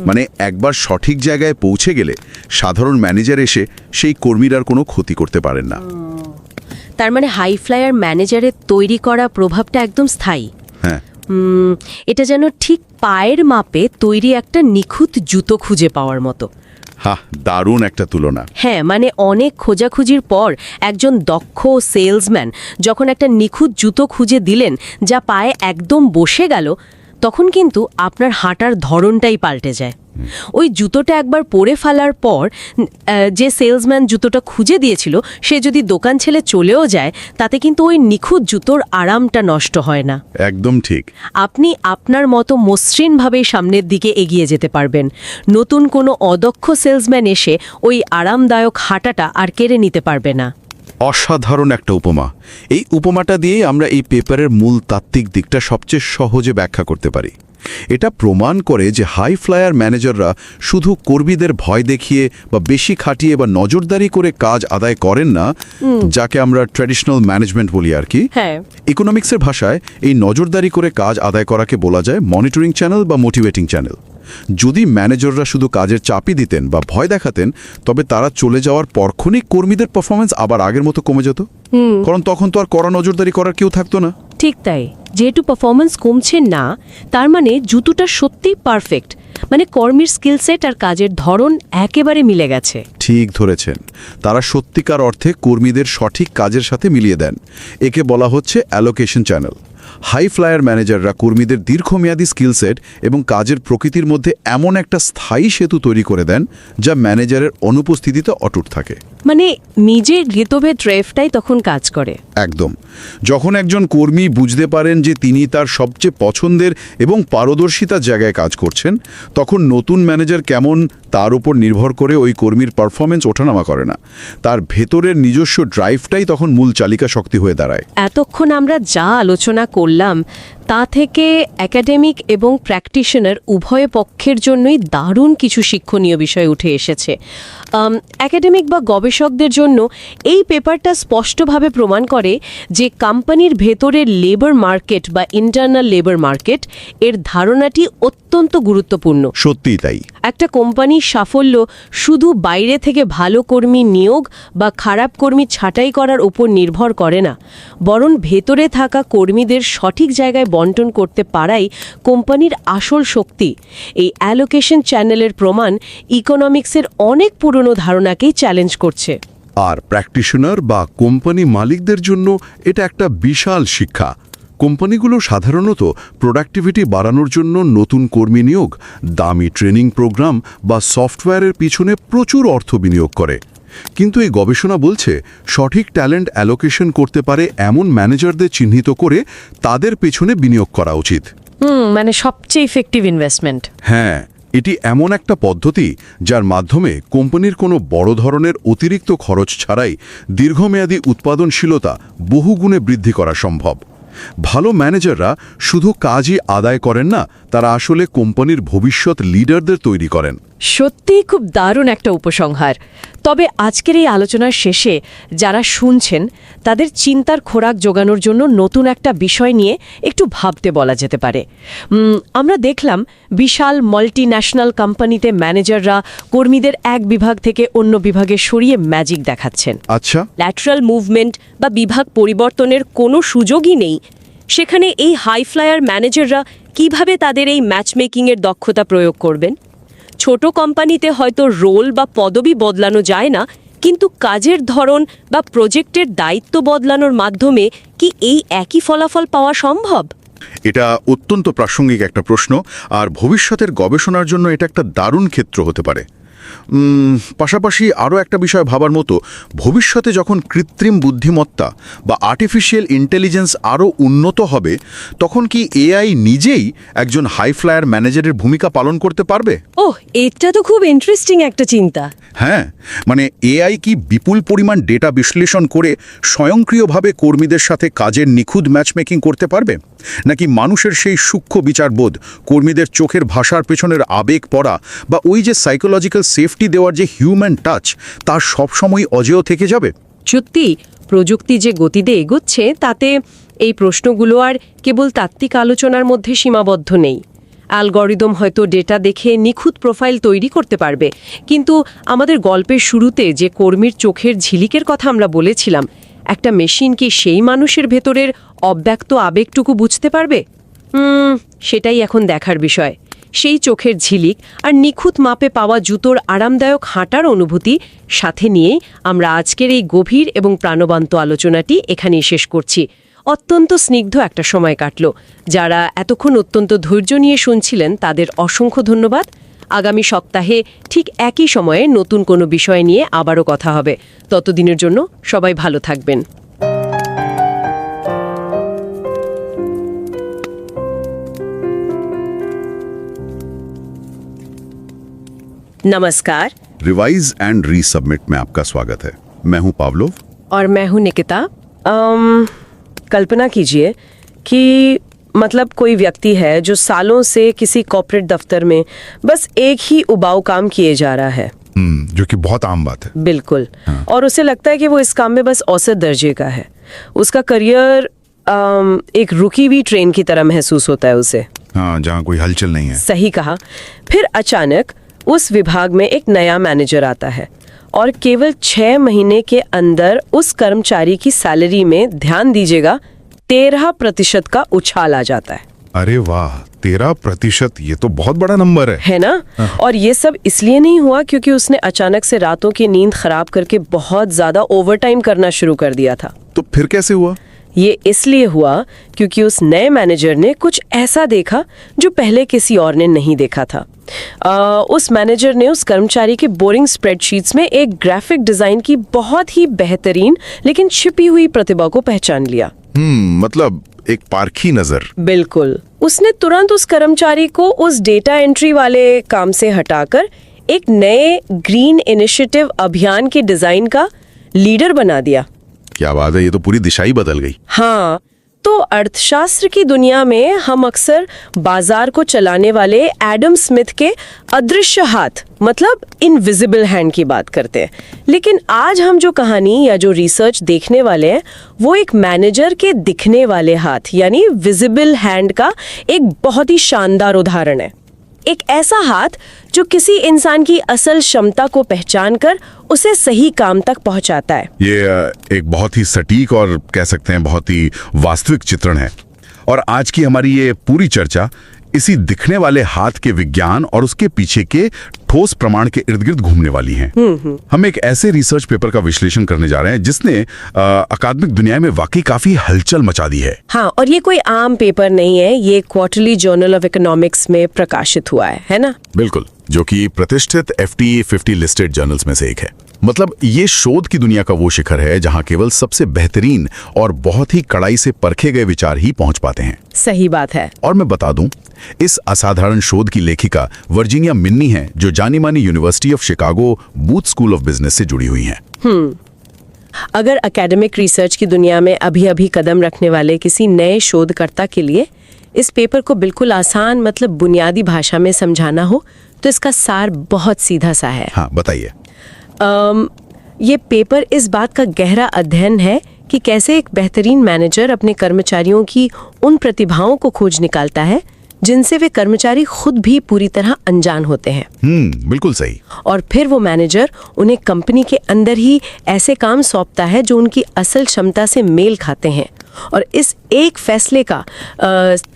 মানে একবার সঠিক জায়গায় পৌঁছে গেলে সাধারণ ম্যানেজার এসে সেই কর্মীর আর কোনো ক্ষতি করতে পারেন না। তার মানে হাই ফ্লায়ার ম্যানেজারের তৈরি করা প্রভাবটা একদম স্থায়ী। হ্যাঁ, এটা যেন ঠিক পায়ের মাপে তৈরি একটা নিখুঁত জুতো খুঁজে পাওয়ার মতো। দারুণ একটা তুলনা। হ্যাঁ, মানে অনেক খোঁজাখুঁজির পর একজন দক্ষ সেলসম্যান যখন একটা নিখুঁত জুতো খুঁজে দিলেন যা পায়ে একদম বসে গেল, তখন কিন্তু আপনার হাঁটার ধরনটাই পাল্টে যায়। ওই জুতোটা একবার পরে ফেলার পর যে সেলসম্যান জুতোটা খুঁজে দিয়েছিল সে যদি দোকান ছেড়ে চলেও যায়, তাতে কিন্তু ওই নিখুঁত জুতোর আরামটা নষ্ট হয় না। একদম ঠিক। আপনি আপনার মতো মসৃণভাবে সামনের দিকে এগিয়ে যেতে পারবেন। নতুন কোনো অদক্ষ সেলসম্যান এসে ওই আরামদায়ক হাঁটাটা আর কেড়ে নিতে পারবে না। অসাধারণ একটা উপমা। এই উপমাটা দিয়ে আমরা এই পেপারের মূল তাত্ত্বিক দিকটা সবচেয়ে সহজে ব্যাখ্যা করতে পারি। এটা প্রমাণ করে যে হাই ফ্লায়ার ম্যানেজাররা শুধু কর্মীদের ভয় দেখিয়ে বা বেশি খাটিয়ে বা নজরদারি করে কাজ আদায় করেন না, যাকে আমরা ট্র্যাডিশনাল ম্যানেজমেন্ট বলি আর কি। হ্যাঁ, ইকোনমিক্সের ভাষায় এই নজরদারি করে কাজ আদায় করাকে বলা যায় মনিটরিং চ্যানেল বা মোটিভেটিং চ্যানেল। যদি ম্যানেজাররা শুধু কাজের চাপই দিতেন বা ভয় দেখাতেন, তবে তারা চলে যাওয়ার পরক্ষণেই কর্মীদের পারফরমেন্স আবার আগের মতো কমে যেত, কারণ তখন তো আর কড়া নজরদারি করার কেউ থাকতো না। ঠিক তাই। যেহেতু পারফরমেন্স কমছে না, তার মানে জুতোটা সত্যিই পারফেক্ট, মানে কর্মীর স্কিল সেট আর কাজের ধরন একেবারে মিলে গেছে। ঠিক ধরেছেন, তারা সত্যিকার অর্থে কর্মীদের সঠিক কাজের সাথে মিলিয়ে দেন। একে বলা হচ্ছে অ্যালোকেশন চ্যানেল। হাই ফ্লায়ার ম্যানেজাররা কর্মীদের দীর্ঘমেয়াদী স্কিল সেট এবং কাজের প্রকৃতির মধ্যে এমন একটা স্থায়ী সেতু তৈরি করে দেন যা ম্যানেজারের অনুপস্থিতিতে অটুট থাকে। মানে নিজের গেতভেদ ড্রাইভটাই তখন কাজ করে। একদম। যখন একজন কর্মী বুঝতে পারেন যে তিনি তার সবচেয়ে পছন্দের এবং পারদর্শিতার জায়গায় কাজ করছেন, তখন নতুন ম্যানেজার কেমন তার উপর নির্ভর করে ওই কর্মীর পারফরমেন্স ওঠানামা করে না। তার ভেতরের নিজস্ব ড্রাইভটাই তখন মূল চালিকা শক্তি হয়ে দাঁড়ায়। এতক্ষণ আমরা যা আলোচনা করলাম তা থেকে একাডেমিক এবং প্র্যাকটিশনার উভয় পক্ষের জন্যই দারুণ কিছু শিক্ষণীয় বিষয় উঠে এসেছে। একাডেমিক বা গবেষকদের জন্য এই পেপারটা স্পষ্টভাবে প্রমাণ করে যে কোম্পানির ভেতরের লেবার মার্কেট বা ইন্টারনাল লেবার মার্কেট এর ধারণাটি অত্যন্ত গুরুত্বপূর্ণ। সত্যিই তাই। একটা কোম্পানির সাফল্য শুধু বাইরে থেকে ভালো কর্মী নিয়োগ বা খারাপ কর্মী ছাঁটাই করার উপর নির্ভর করে না, বরং ভেতরে থাকা কর্মীদের সঠিক জায়গায় বন্টন করতে পারাই কোম্পানির আসল শক্তি। এই অ্যালোকেশন চ্যানেলের প্রমাণ ইকোনমিক্সের অনেক পুরনো ধারণাকেই চ্যালেঞ্জ করছে। আর প্র্যাকটিশনার বা কোম্পানি মালিকদের জন্য এটা একটা বিশাল শিক্ষা। কোম্পানিগুলো সাধারণত প্রোডাক্টিভিটি বাড়ানোর জন্য নতুন কর্মী নিয়োগ, দামি ট্রেনিং প্রোগ্রাম বা সফটওয়্যারের পিছনে প্রচুর অর্থ বিনিয়োগ করে। কিন্তু এই গবেষণা বলছে সঠিক ট্যালেন্ট অ্যালোকেশন করতে পারে এমন ম্যানেজারদের চিহ্নিত করে তাদের পেছনে বিনিয়োগ করা উচিত। মানে সবচেয়ে ইফেক্টিভ ইনভেস্টমেন্ট। হ্যাঁ, এটি এমন একটা পদ্ধতি যার মাধ্যমে কোম্পানির কোনো বড় ধরনের অতিরিক্ত খরচ ছাড়াই দীর্ঘমেয়াদী উৎপাদনশীলতা বহুগুণে বৃদ্ধি করা সম্ভব। ভালো ম্যানেজাররা শুধু কাজই আদায় করেন না, তারা আসলে কোম্পানির ভবিষ্যৎ লিডারদের তৈরি করেন। সত্যিই খুব দারুণ একটা উপসংহার। তবে আজকের এই আলোচনার শেষে যারা শুনছেন তাদের চিন্তার খোরাক জোগানোর জন্য নতুন একটা বিষয় নিয়ে একটু ভাবতে বলা যেতে পারে। আমরা দেখলাম বিশাল মাল্টিন্যাশনাল কোম্পানিতে ম্যানেজাররা কর্মীদের এক বিভাগ থেকে অন্য বিভাগে সরিয়ে ম্যাজিক দেখাচ্ছেন। আচ্ছা, ল্যাটারাল মুভমেন্ট বা বিভাগ পরিবর্তনের কোনো সুযোগই নেই। সেখানে এই হাই ফ্লায়ার ম্যানেজাররা কিভাবে তাদের এই ম্যাচমেকিংয়ের দক্ষতা প্রয়োগ করবেন? ছোট কোম্পানিতে হয়তো রোল বা পদবি বদলানো যায় না, কিন্তু কাজের ধরন বা প্রজেক্টের দায়িত্ব বদলানোর মাধ্যমে কি এই একই ফলাফল পাওয়া সম্ভব? এটা অত্যন্ত প্রাসঙ্গিক একটা প্রশ্ন, আর ভবিষ্যতের গবেষণার জন্য এটা একটা দারুণ ক্ষেত্র হতে পারে। পাশাপাশি আরও একটা বিষয় ভাবার মতো, ভবিষ্যতে যখন কৃত্রিম বুদ্ধিমত্তা বা আর্টিফিশিয়াল ইন্টেলিজেন্স আরও উন্নত হবে, তখন কি এআই নিজেই একজন হাই ফ্লায়ার ম্যানেজারের ভূমিকা পালন করতে পারবে? ওহ, এটা তো খুব ইন্টারেস্টিং একটা চিন্তা। হ্যাঁ, মানে এআই কি বিপুল পরিমাণ ডেটা বিশ্লেষণ করে স্বয়ংক্রিয়ভাবে কর্মীদের সাথে কাজের নিখুঁত ম্যাচমেকিং করতে পারবে? নাকি মানুষের সেই সূক্ষ্ম বিচারবোধ, কর্মীদের চোখের ভাষার পেছনের আবেগ পড়া বা ওই যে সাইকোলজিক্যাল সেফটি দেওয়ার যে হিউম্যান টাচ, তার সবসময় অজেয় থেকে যাবে? সত্যি, প্রযুক্তি যে গতিতে এগোচ্ছে তাতে এই প্রশ্নগুলো আর কেবল তাত্ত্বিক আলোচনার মধ্যে সীমাবদ্ধ নেই। অ্যালগরিদম হয়তো ডেটা দেখে নিখুঁত প্রোফাইল তৈরি করতে পারবে, কিন্তু আমাদের গল্পের শুরুতে যে কর্মীর চোখের ঝিলিকের কথা আমরা বলেছিলাম, একটা মেশিন কি সেই মানুষের ভেতরের অব্যক্ত আবেগটুকু বুঝতে পারবে? সেটাই এখন দেখার বিষয়। সেই চোখের ঝিলিক আর নিখুঁত মাপে পাওয়া জুতোর আরামদায়ক হাঁটার অনুভূতি সাথে নিয়েই আমরা আজকের এই গভীর এবং প্রাণবন্ত আলোচনাটি এখানেই শেষ করছি। অত্যন্ত স্নিগ্ধ একটা সময় কাটল। যারা এতক্ষণ অত্যন্ত ধৈর্য নিয়ে শুনছিলেন তাদের অসংখ্য ধন্যবাদ। আগামী সপ্তাহে ঠিক একই সময়ে নতুন কোনো বিষয় নিয়ে আবারও কথা হবে। ততদিনের জন্য সবাই ভালো থাকবেন। नमस्कार। रिवाइज एंड रीसबमिट में आपका स्वागत है। मैं हूं पावलोव और मैं हूं निकिता। कल्पना कीजिए कि मतलब कोई व्यक्ति है जो सालों से किसी कॉर्पोरेट दफ्तर में बस एक ही उबाऊ काम किए जा रहा है, जो कि बहुत आम बात है। बिल्कुल। और उसे लगता है कि वो इस काम में बस औसत दर्जे का है। उसका करियर एक रुकी हुई ट्रेन की तरह महसूस होता है उसे। हाँ, जहाँ कोई हलचल नहीं है। सही कहा। फिर अचानक उस विभाग में एक नया मैनेजर आता है और केवल 6 महीने के अंदर उस कर्मचारी की सैलरी में, ध्यान दीजिएगा, 13% का उछाल आ जाता है। अरे वाह, 13%, ये तो बहुत बड़ा नंबर है ना? और ये सब इसलिए नहीं हुआ क्योंकि उसने अचानक से रातों की नींद खराब करके बहुत ज्यादा ओवरटाइम करना शुरू कर दिया था। तो फिर कैसे हुआ? ये इसलिए हुआ क्योंकि उस नए मैनेजर ने कुछ ऐसा देखा जो पहले किसी और ने नहीं देखा था। उस मैनेजर ने उस कर्मचारी के बोरिंग स्प्रेडशीट्स में एक ग्राफिक डिजाइन की बहुत ही बेहतरीन लेकिन छिपी हुई प्रतिभा को पहचान लिया। मतलब एक पारखी नजर। बिल्कुल। उसने तुरंत उस कर्मचारी को उस डेटा एंट्री वाले काम से हटाकर एक नए ग्रीन इनिशिएटिव अभियान के डिजाइन का लीडर बना दिया। क्या बात है, ये तो पूरी दिशा ही बदल गई। हाँ, तो अर्थशास्त्र की दुनिया में हम अक्सर बाजार को चलाने वाले एडम स्मिथ के अदृश्य हाथ, मतलब इनविजिबल हैंड की बात करते हैं। लेकिन आज हम जो कहानी या जो रिसर्च देखने वाले हैं वो एक मैनेजर के दिखने वाले हाथ यानी विजिबल हैंड का एक बहुत ही शानदार उदाहरण है। एक ऐसा हाथ जो किसी इंसान की असल क्षमता को पहचान कर उसे सही काम तक पहुंचाता है। ये एक बहुत ही सटीक और कह सकते हैं बहुत ही वास्तविक चित्रण है। और आज की हमारी ये पूरी चर्चा इसी दिखने वाले हाथ के विज्ञान और उसके पीछे के ठोस प्रमाण के इर्द गिर्द घूमने वाली है। हम एक ऐसे रिसर्च पेपर का विश्लेषण करने जा रहे हैं जिसने अकादमिक दुनिया में वाकई काफी हलचल मचा दी है। हाँ, और ये कोई आम पेपर नहीं है, ये क्वार्टरली जर्नल ऑफ इकोनॉमिक्स में प्रकाशित हुआ है ना? बिल्कुल, जो कि प्रतिष्ठित FT50 लिस्टेड जर्नल्स में से एक है। मतलब ये शोध की दुनिया का वो शिखर है जहां केवल सबसे बेहतरीन और बहुत ही कड़ाई से परखे गए विचार ही पहुंच पाते हैं। सही बात है। और मैं बता दूं, इस असाधारण शोध की लेखिका वर्जीनिया मिन्नी हैं, जो जानी मानी university of Chicago booth school of business से जुड़ी हुई हैं। अगर एकेडमिक रिसर्च की दुनिया में अभी अभी कदम रखने वाले किसी नए शोधकर्ता के लिए इस पेपर को बिल्कुल आसान, मतलब बुनियादी भाषा में समझाना हो तो इसका सार बहुत सीधा सा है। हाँ, बताइए। ये पेपर इस बात का गहरा अध्ययन है कि कैसे एक बेहतरीन मैनेजर अपने कर्मचारियों की उन प्रतिभाओं को खोज निकालता है जिनसे वे कर्मचारी खुद भी पूरी तरह अनजान होते हैं। बिल्कुल सही। और फिर वो मैनेजर उन्हें कंपनी के अंदर ही ऐसे काम सौंपता है जो उनकी असल क्षमता से मेल खाते हैं, और इस एक फैसले का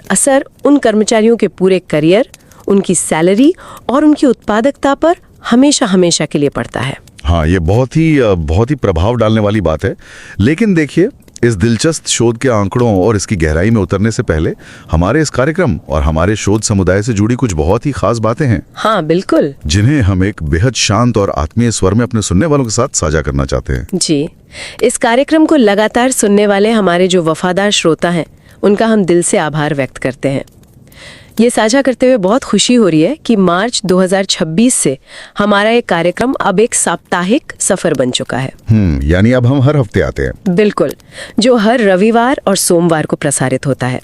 असर उन कर्मचारियों के पूरे करियर, उनकी सैलरी और उनकी उत्पादकता पर हमेशा हमेशा के लिए पड़ता है। हाँ, ये बहुत ही प्रभाव डालने वाली बात है। लेकिन देखिए, इस दिलचस्प शोध के आंकड़ों और इसकी गहराई में उतरने से पहले हमारे इस कार्यक्रम और हमारे शोध समुदाय से जुड़ी कुछ बहुत ही खास बातें हैं। हाँ, बिल्कुल, जिन्हें हम एक बेहद शांत और आत्मीय स्वर में अपने सुनने वालों के साथ साझा करना चाहते हैं। जी, इस कार्यक्रम को लगातार सुनने वाले हमारे जो वफादार श्रोता हैं, उनका हम दिल से आभार व्यक्त करते हैं। ये साझा करते हुए बहुत खुशी हो रही है कि मार्च 2026 से हमारा ये कार्यक्रम अब एक साप्ताहिक सफर बन चुका है। यानी अब हम हर हफ्ते आते हैं। बिल्कुल, जो हर रविवार और सोमवार को प्रसारित होता है।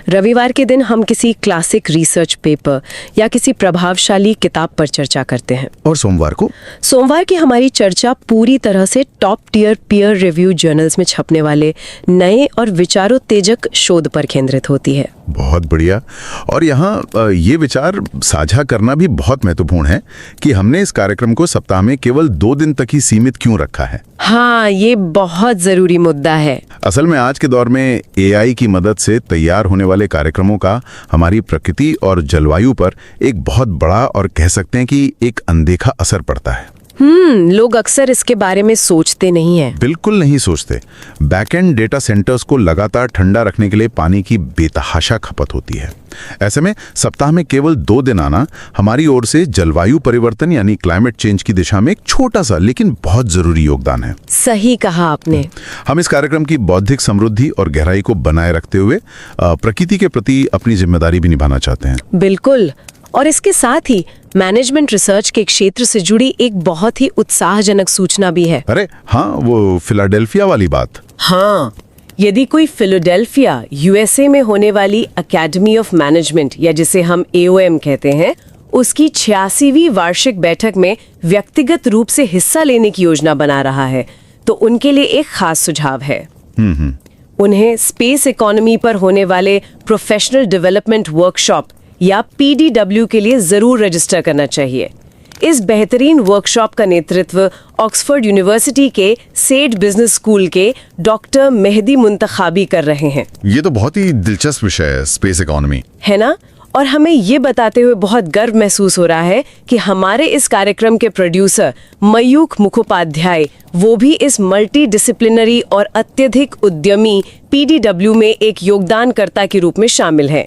रविवार के दिन हम किसी क्लासिक रिसर्च पेपर या किसी प्रभावशाली किताब पर चर्चा करते हैं। और सोमवार की हमारी चर्चा पूरी तरह से top tier peer review journals में छपने वाले नए और विचारोत्तेजक शोध पर केंद्रित होती है। बहुत बढ़िया। और यहाँ ये विचार साझा करना भी बहुत महत्वपूर्ण है कि हमने इस कार्यक्रम को सप्ताह में केवल 2 दिन तक ही सीमित क्यों रखा है। हाँ, ये बहुत जरूरी मुद्दा है। असल में आज के दौर में AI की मदद से तैयार होने वाले कार्यक्रमों का हमारी प्रकृति और जलवायु पर एक बहुत बड़ा और कह सकते हैं कि एक अनदेखा असर पड़ता है। लोग अक्सर इसके बारे में सोचते नहीं हैं। बिल्कुल नहीं सोचते। बैकएंड डेटा सेंटर्स को लगातार ठंडा रखने के लिए पानी की बेतहाशा खपत होती है। ऐसे में सप्ताह में केवल 2 दिन आना हमारी ओर से जलवायु परिवर्तन यानी क्लाइमेट चेंज की दिशा में एक छोटा सा लेकिन बहुत जरूरी योगदान है। सही कहा आपने। हम इस कार्यक्रम की बौद्धिक समृद्धि और गहराई को बनाए रखते हुए प्रकृति के प्रति अपनी जिम्मेदारी भी निभाना चाहते हैं। बिल्कुल। और इसके साथ ही मैनेजमेंट रिसर्च के क्षेत्र से जुड़ी एक बहुत ही उत्साहजनक सूचना भी है। अरे हाँ, वो फिलाडेल्फिया वाली बात। हाँ, यदि कोई फिलाडेल्फिया यूएसए में होने वाली एकेडमी ऑफ मैनेजमेंट या जिसे हम AOM कहते हैं उसकी 86वीं वार्षिक बैठक में व्यक्तिगत रूप से हिस्सा लेने की योजना बना रहा है तो उनके लिए एक खास सुझाव है। उन्हें स्पेस इकोनॉमी पर होने वाले प्रोफेशनल डेवलपमेंट वर्कशॉप या PDW के लिए जरूर रजिस्टर करना चाहिए। इस बेहतरीन वर्कशॉप का नेतृत्व ऑक्सफोर्ड यूनिवर्सिटी के सेड बिजनेस स्कूल के डॉक्टर मेहदी मुंतखाबी कर रहे हैं। ये तो बहुत ही दिलचस्प विषय है, स्पेस इकोनॉमी, है ना? और हमें ये बताते हुए बहुत गर्व महसूस हो रहा है कि हमारे इस कार्यक्रम के प्रोड्यूसर मयूख मुखोपाध्याय वो भी इस मल्टी डिसिप्लिनरी और अत्यधिक उद्यमी PDW में एक योगदानकर्ता के रूप में शामिल हैं।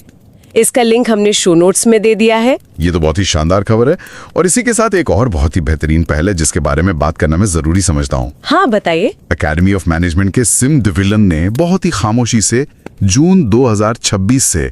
इसका लिंक हमने शो नोट्स में दे दिया है। ये तो बहुत ही शानदार खबर है और इसी के साथ एक और बहुत ही बेहतरीन पहल है जिसके बारे में बात करना मैं जरूरी समझता हूँ। हाँ बताइए। एकेडमी ऑफ मैनेजमेंट के सिम डिवीजन ने बहुत ही खामोशी से जून 2026 से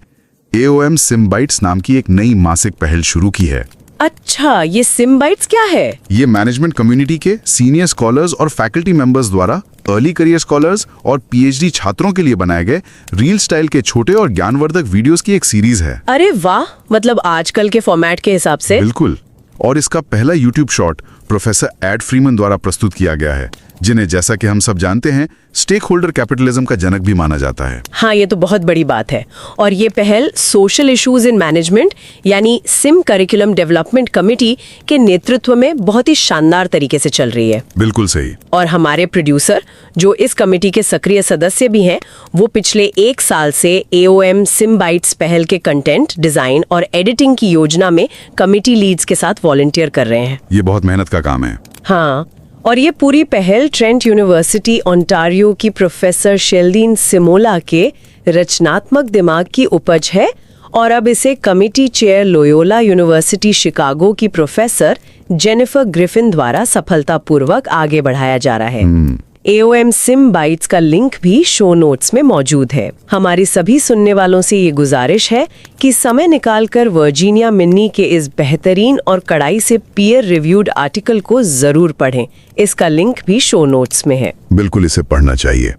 AOM SIM-Bytes नाम की एक नई मासिक पहल शुरू की है। अच्छा, ये SIM-Bytes क्या है? ये मैनेजमेंट कम्युनिटी के सीनियर स्कॉलर्स और फैकल्टी मेंबर्स द्वारा अर्ली करियर स्कॉलर्स और PhD छात्रों के लिए बनाए गए रील स्टाइल के छोटे और ज्ञानवर्धक वीडियोस की एक सीरीज है। अरे वाह, मतलब आजकल के फॉर्मेट के हिसाब से। बिल्कुल। और इसका पहला YouTube short professor Ed Freeman द्वारा प्रस्तुत किया गया है, जिन्हें जैसा कि हम सब जानते हैं स्टेक होल्डर कैपिटलिज्म का जनक भी माना जाता है। हाँ, ये तो बहुत बड़ी बात है। और ये पहल सोशल इश्यूज इन मैनेजमेंट यानी सिम करिकुलम डेवलपमेंट कमेटी के नेतृत्व में बहुत ही शानदार तरीके से चल रही है। बिल्कुल सही। और हमारे प्रोड्यूसर जो इस कमेटी के सक्रिय सदस्य भी हैं, वो पिछले 1 साल से AOM SIM-Bytes पहल के कंटेंट डिजाइन और एडिटिंग की योजना में कमेटी लीड्स के साथ वॉलंटियर कर रहे हैं। ये बहुत मेहनत का काम है। हाँ, और ये पूरी पहल ट्रेंट यूनिवर्सिटी ओंटारियो की प्रोफेसर शेल्डीन सिमोला के रचनात्मक दिमाग की उपज है और अब इसे committee chair Loyola university Chicago की प्रोफेसर जेनिफर ग्रिफिन द्वारा सफलतापूर्वक आगे बढ़ाया जा रहा है। AOM SIM-Bytes का लिंक भी शो नोट्स में मौजूद है। हमारी सभी सुनने वालों से ये गुजारिश है कि समय निकालकर वर्जीनिया मिन्नी के इस बेहतरीन और कड़ाई से पीयर रिव्यूड आर्टिकल को जरूर पढ़ें। इसका लिंक भी शो नोट्स में है। बिल्कुल, इसे पढ़ना चाहिए।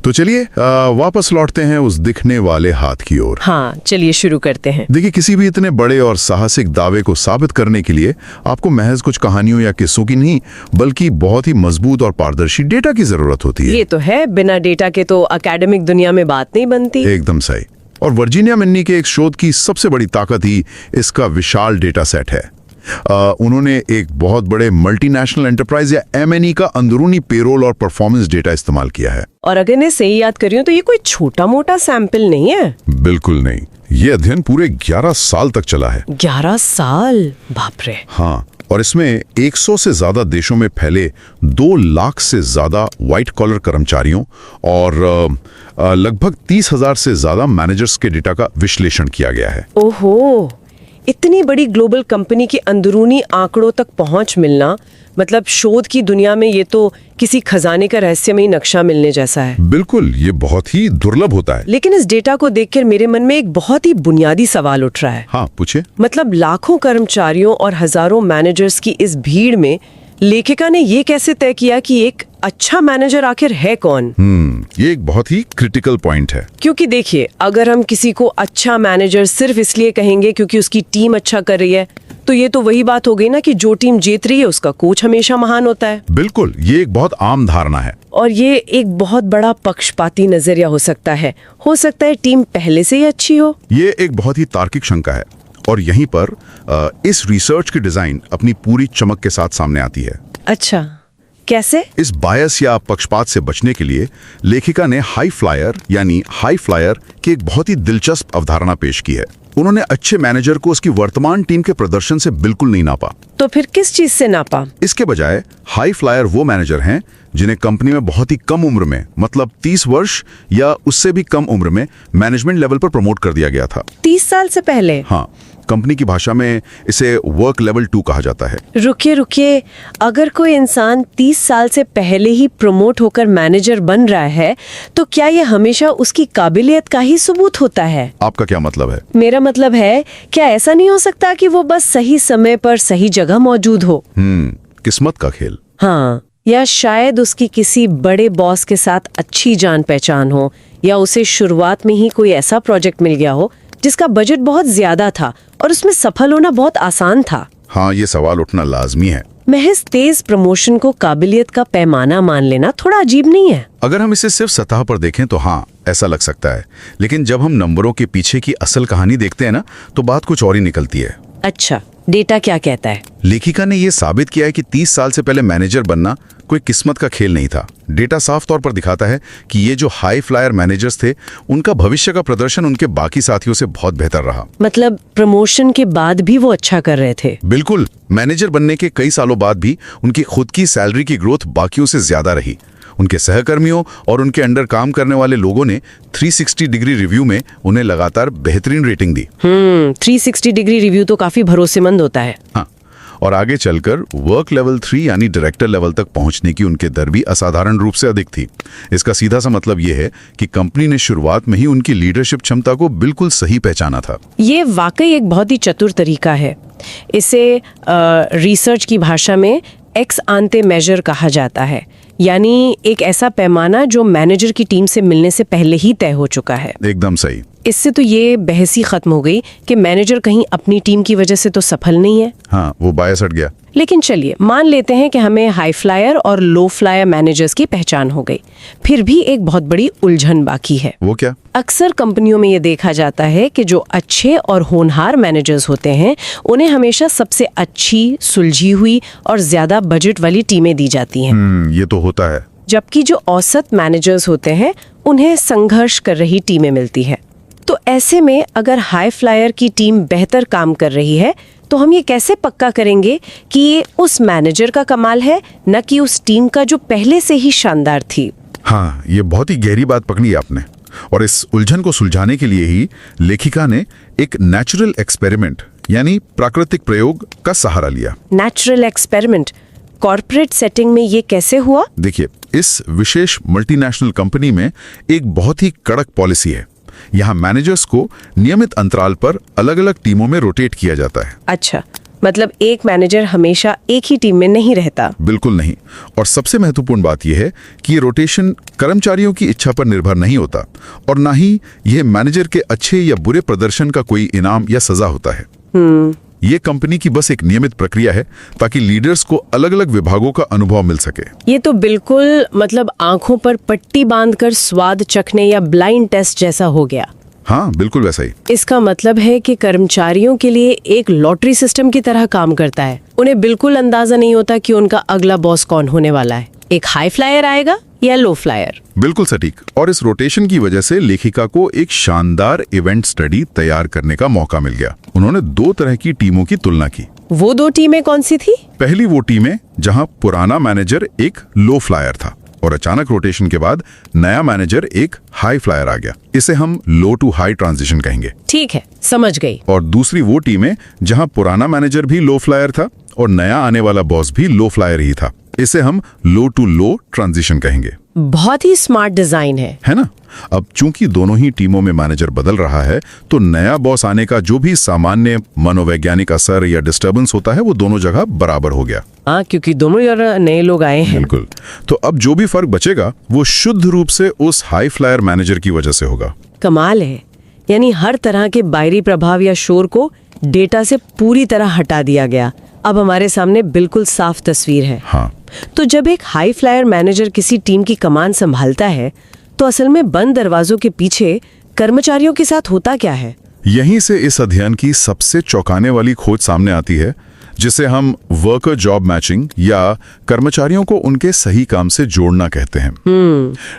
तो चलिए वापस लौटते हैं उस दिखने वाले हाथ की ओर। हाँ, चलिए शुरू करते हैं। देखिए, किसी भी इतने बड़े और साहसिक दावे को साबित करने के लिए आपको महज कुछ कहानियों या किस्सों की नहीं, बल्कि बहुत ही मजबूत और पारदर्शी डेटा की जरूरत होती है। ये तो है, बिना डेटा के तो एकेडमिक दुनिया में बात नहीं बनती। एकदम सही। और वर्जीनिया मिन्नी के एक शोध की सबसे बड़ी ताकत ही इसका विशाल डेटा सेट है। उन्होंने एक बहुत बड़े मल्टीनेशनल एंटरप्राइज या MNE का अंदरूनी पेरोल और परफॉर्मेंस डेटा इस्तेमाल किया है। और अगर मैं सही याद कर रही हूं तो ये कोई छोटा मोटा सैंपल नहीं है। बिल्कुल नहीं, ये अध्ययन पूरे 11 साल तक चला है। 11 साल, बाप रे। हाँ, और इसमें 100 से ज्यादा देशों में फैले 2 लाख से ज्यादा व्हाइट कॉलर कर्मचारियों और लगभग 30,000 से ज्यादा मैनेजर्स के डेटा का विश्लेषण किया गया है। ओहो, इतनी बड़ी ग्लोबल कंपनी के अंदरूनी आंकड़ों तक पहुंच मिलना, मतलब शोध की दुनिया में ये तो किसी खजाने का रहस्यमयी नक्शा मिलने जैसा है। बिल्कुल, ये बहुत ही दुर्लभ होता है। लेकिन इस डेटा को देखकर मेरे मन में एक बहुत ही बुनियादी सवाल उठ रहा है। हाँ, पूछे। मतलब लाखों कर्मचारियों और हजारों मैनेजर्स की इस भीड़ में लेखिका ने ये कैसे तय किया कि एक अच्छा मैनेजर आखिर है कौन? ये एक बहुत ही क्रिटिकल पॉइंट है। क्योंकि देखिए, अगर हम किसी को अच्छा मैनेजर सिर्फ इसलिए कहेंगे क्योंकि उसकी टीम अच्छा कर रही है, तो ये तो वही बात हो गई ना कि जो टीम जीत रही है उसका कोच हमेशा महान होता है। बिल्कुल, ये एक बहुत आम धारणा है और ये एक बहुत बड़ा पक्षपाती नजरिया हो सकता है टीम पहले से ही अच्छी हो। ये एक बहुत ही तार्किक शंका है और यहीं पर इस रिसर्च की डिजाइन अपनी पूरी चमक के साथ सामने आती है। अच्छा, कैसे? इस बायस या पक्षपात से बचने के लिए लेखिका ने हाई फ्लायर की एक बहुत ही दिलचस्प अवधारणा पेश की है। उन्होंने अच्छे मैनेजर को उसकी वर्तमान टीम के प्रदर्शन से बिल्कुल नहीं नापा। तो फिर किस चीज से नापा? इसके बजाय हाई फ्लायर वो मैनेजर हैं जिन्हें कंपनी में बहुत ही कम उम्र में, मतलब 30 वर्ष या उससे भी कम उम्र में मैनेजमेंट लेवल पर प्रमोट कर दिया गया था। 30 साल से पहले? हाँ, कंपनी की भाषा में इसे वर्क लेवल 2 कहा जाता है। रुकिए, अगर कोई इंसान 30 साल से पहले ही प्रमोट होकर मैनेजर बन रहा है तो क्या ये हमेशा उसकी काबिलियत का ही सबूत होता है? आपका क्या मतलब है? मेरा मतलब है, क्या ऐसा नहीं हो सकता कि वो बस सही समय पर सही जगह मौजूद हो? किस्मत का खेल। हाँ, या शायद उसकी किसी बड़े बॉस के साथ अच्छी जान पहचान हो, या उसे शुरुआत में ही कोई ऐसा प्रोजेक्ट मिल गया हो जिसका बजट बहुत ज्यादा था और उसमें सफल होना बहुत आसान था। हाँ, ये सवाल उठना लाजमी है। महज तेज प्रमोशन को काबिलियत का पैमाना मान लेना थोड़ा अजीब नहीं है? अगर हम इसे सिर्फ सतह पर देखें तो हाँ, ऐसा लग सकता है, लेकिन जब हम नंबरों के पीछे की असल कहानी देखते हैं ना, तो बात कुछ और ही निकलती है। अच्छा, डेटा क्या कहता है? लेखिका ने यह साबित किया है कि 30 साल से पहले मैनेजर बनना कोई किस्मत का खेल नहीं था। डेटा साफ तौर पर दिखाता है कि ये जो हाई फ्लायर मैनेजर्स थे, उनका भविष्य का प्रदर्शन उनके बाकी साथियों से बहुत बेहतर रहा। मतलब प्रमोशन के बाद भी वो अच्छा कर रहे थे? बिल्कुल, मैनेजर बनने के कई सालों बाद भी उनकी खुद की सैलरी की ग्रोथ बाकियों से ज्यादा रही। उनके सहकर्मियों और उनके अंडर काम करने वाले लोगों ने 360 डिग्री रिव्यू में उन्हें लगातार बेहतरीन रेटिंग दी। 360 डिग्री रिव्यू तो काफी भरोसेमंद होता है। हाँ, और आगे चलकर वर्क लेवल 3 यानी डायरेक्टर लेवल तक पहुंचने की उनके दर भी असाधारण रूप से अधिक थी। इसका सीधा सा मतलब यह है कि कंपनी ने शुरुआत में ही उनकी लीडरशिप क्षमता को बिल्कुल सही पहचाना था। ये वाकई एक बहुत ही चतुर तरीका है। इसे रिसर्च की भाषा में एक्स आंते मेजर कहा जाता है, यानी एक ऐसा पैमाना जो मैनेजर की टीम से मिलने से पहले ही तय हो चुका है। एकदम सही। इससे तो ये बहस ही खत्म हो गई कि मैनेजर कहीं अपनी टीम की वजह से तो सफल नहीं है। हाँ, वो बायस हट गया। लेकिन चलिए मान लेते हैं कि हमें हाई फ्लायर और लो फ्लायर मैनेजर्स की पहचान हो गई, फिर भी एक बहुत बड़ी उलझन बाकी है। वो क्या? अक्सर कंपनियों में ये देखा जाता है कि जो अच्छे और होनहार मैनेजर्स होते हैं, उन्हें हमेशा सबसे अच्छी, सुलझी हुई और ज्यादा बजट वाली टीमें दी जाती हैं। ये तो होता है। जबकि जो औसत मैनेजर्स होते हैं, उन्हें संघर्ष कर रही टीमें मिलती है। तो ऐसे में अगर हाई फ्लायर की टीम बेहतर काम कर रही है, तो हम ये कैसे पक्का करेंगे कि ये उस मैनेजर का कमाल है, न कि उस टीम का जो पहले से ही शानदार थी? हाँ, ये बहुत ही गहरी बात पकड़ी आपने। और इस उलझन को सुलझाने के लिए ही लेखिका ने एक नेचुरल एक्सपेरिमेंट यानी प्राकृतिक प्रयोग का सहारा लिया। नेचुरल एक्सपेरिमेंट कॉर्पोरेट सेटिंग में ये कैसे हुआ? देखिए, इस विशेष मल्टीनेशनल कंपनी में एक बहुत ही कड़क पॉलिसी है। यहाँ मैनेजर्स को नियमित अंतराल पर अलग अलग टीमों में रोटेट किया जाता है। अच्छा, मतलब एक मैनेजर हमेशा एक ही टीम में नहीं रहता? बिल्कुल नहीं। और सबसे महत्वपूर्ण बात यह है कि ये रोटेशन कर्मचारियों की इच्छा पर निर्भर नहीं होता, और ना ही यह मैनेजर के अच्छे या बुरे प्रदर्शन का कोई इनाम या सजा होता है। ये कंपनी की बस एक नियमित प्रक्रिया है ताकि लीडर्स को अलग अलग विभागों का अनुभव मिल सके। ये तो बिल्कुल मतलब आंखों पर पट्टी बांधकर स्वाद चखने या ब्लाइंड टेस्ट जैसा हो गया। हाँ, बिल्कुल वैसा ही। इसका मतलब है कि कर्मचारियों के लिए एक लॉटरी सिस्टम की तरह काम करता है। उन्हें बिल्कुल अंदाजा नहीं होता कि उनका अगला बॉस कौन होने वाला है, एक हाई फ्लायर आएगा या लो फ्लायर। बिल्कुल सटीक। और इस रोटेशन की वजह से लेखिका को एक शानदार इवेंट स्टडी तैयार करने का मौका मिल गया। उन्होंने 2 तरह की टीमों की तुलना की। वो 2 टीमें कौन सी थी? पहली वो टीमें जहां पुराना मैनेजर एक लो फ्लायर था और अचानक रोटेशन के बाद नया मैनेजर एक हाई फ्लायर आ गया। इसे हम लो टू हाई ट्रांजिशन कहेंगे। ठीक है, समझ गई। और दूसरी वो टीमें जहां पुराना मैनेजर भी लो फ्लायर था और नया आने वाला बॉस भी लो फ्लायर ही था। इसे हम लो टू लो ट्रांजिशन कहेंगे। बहुत ही स्मार्ट डिजाइन है ना? अब चूंकि दोनों ही टीमों में मैनेजर बदल रहा है, तो नया बॉस आने का जो भी सामान्य मनोवैज्ञानिक असर या डिस्टर्बेंस होता है, वो दोनों जगह बराबर हो गया। हाँ, क्योंकि दोनों जगह नए लोग आए हैं। बिल्कुल। तो अब जो भी फर्क बचेगा वो शुद्ध रूप से उस हाई फ्लायर मैनेजर की वजह से होगा। कमाल है। यानी हर तरह के बाहरी प्रभाव या शोर को डेटा से पूरी तरह हटा दिया गया। अब हमारे सामने बिल्कुल साफ तस्वीर है। हाँ। तो जब एक हाई फ्लायर मैनेजर किसी टीम की कमान संभालता है, तो असल में बंद दरवाजों के पीछे कर्मचारियों के साथ होता क्या है? यहीं से इस अध्ययन की सबसे चौंकाने वाली खोज सामने आती है, जिसे हम वर्कर जॉब मैचिंग या कर्मचारियों को उनके सही काम से जोड़ना कहते हैं।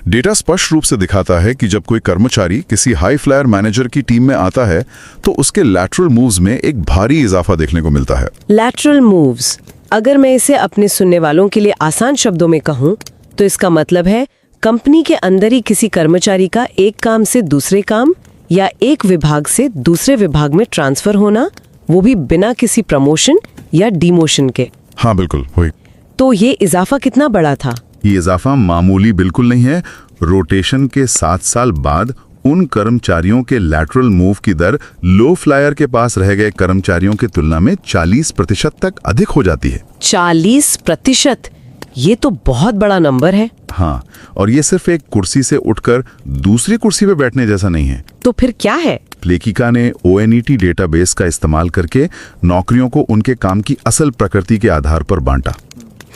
डेटा स्पष्ट रूप से दिखाता है कि जब कोई कर्मचारी किसी हाई फ्लायर मैनेजर की टीम में आता है, तो उसके लैटरल मूव्स में एक भारी इजाफा देखने को मिलता है। लैटरल मूव्स, अगर मैं इसे अपने सुनने वालों के लिए आसान शब्दों में कहूं, तो इसका मतलब है कंपनी के अंदर ही किसी कर्मचारी का एक काम से दूसरे काम या एक विभाग से दूसरे विभाग में ट्रांसफर होना, वो भी बिना किसी प्रमोशन या डिमोशन के। हाँ, बिल्कुल हुई। तो ये इजाफा कितना बड़ा था? ये इजाफा मामूली बिल्कुल नहीं है। रोटेशन के 7 साल बाद उन कर्मचारियों के लैटरल मूव की दर लो फ्लायर के पास रह गए कर्मचारियों की तुलना में 40% तक अधिक हो जाती है। 40%? ये तो बहुत बड़ा नंबर है। हाँ, और ये सिर्फ एक कुर्सी से उठकर दूसरी कुर्सी पे बैठने जैसा नहीं है। तो फिर क्या है? लेखिका ने ONET डेटाबेस का इस्तेमाल करके नौकरियों को उनके काम की असल प्रकृति के आधार पर बांटा।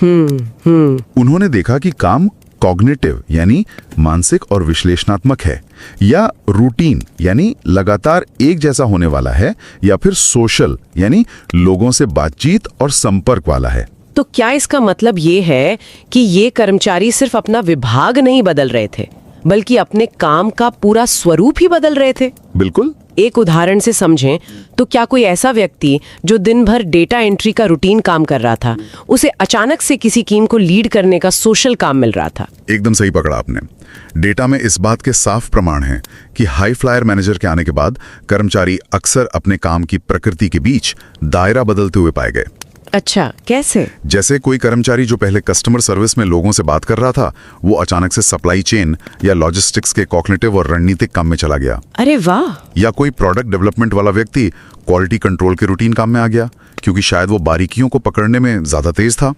उन्होंने देखा कि काम कॉग्निटिव यानी मानसिक और विश्लेषणात्मक है, या रूटीन यानी लगातार एक जैसा होने वाला है, या फिर सोशल यानी लोगों से बातचीत और संपर्क वाला है। तो क्या इसका मतलब ये है कि ये कर्मचारी सिर्फ अपना विभाग नहीं बदल रहे थे, बल्कि अपने काम का पूरा स्वरूप ही बदल रहे थे? बिल्कुल। एक उदाहरण से समझें तो क्या कोई ऐसा व्यक्ति जो दिन भर डेटा एंट्री का रूटीन काम कर रहा था, उसे अचानक से किसी टीम को लीड करने का सोशल काम मिल रहा था? एकदम सही पकड़ा आपने। डेटा में इस बात के साफ प्रमाण हैं कि हाई फ्लायर मैनेजर के आने के बाद कर्मचारी अक्सर अपने काम की प्रकृति के बीच दायरा बदलते हुए पाए गए। अच्छा, कैसे? जैसे कोई कर्मचारी जो पहले कस्टमर सर्विस में लोगों से बात कर रहा था, वो अचानक से सप्लाई चेन या लॉजिस्टिक्स के कॉग्निटिव और रणनीतिक काम में चला गया। अरे वाह! या कोई प्रोडक्ट डेवलपमेंट वाला व्यक्ति क्वालिटी कंट्रोल के रूटीन काम में आ गया, क्योंकि शायद वो बारीकियों को पकड़ने में ज्यादा तेज था।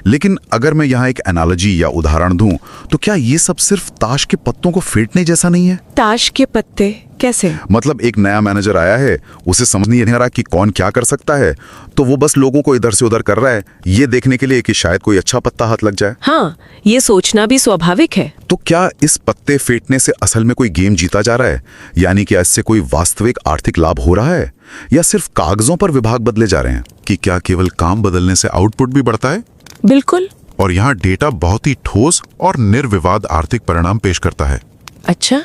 लेकिन अगर मैं यहाँ एक एनालॉजी या उदाहरण दूं, तो क्या ये सब सिर्फ ताश के पत्तों को फेंटने जैसा नहीं है? ताश के पत्ते कैसे? मतलब एक नया मैनेजर आया है, उसे समझ नहीं आ रहा कि कौन क्या कर सकता है, तो वो बस लोगों को इधर से उधर कर रहा है, ये देखने के लिए कि शायद कोई अच्छा पत्ता हाथ लग जाए। हाँ, ये सोचना भी स्वाभाविक है। तो क्या इस पत्ते फेंटने से असल में कोई गेम जीता जा रहा है? यानी कि इससे कोई वास्तविक आर्थिक लाभ हो रहा है, या सिर्फ कागजों पर विभाग बदले जा रहे हैं? कि क्या केवल काम बदलने से आउटपुट भी बढ़ता है? बिल्कुल। और यहाँ डेटा बहुत ही ठोस और निर्विवाद आर्थिक परिणाम पेश करता है। अच्छा,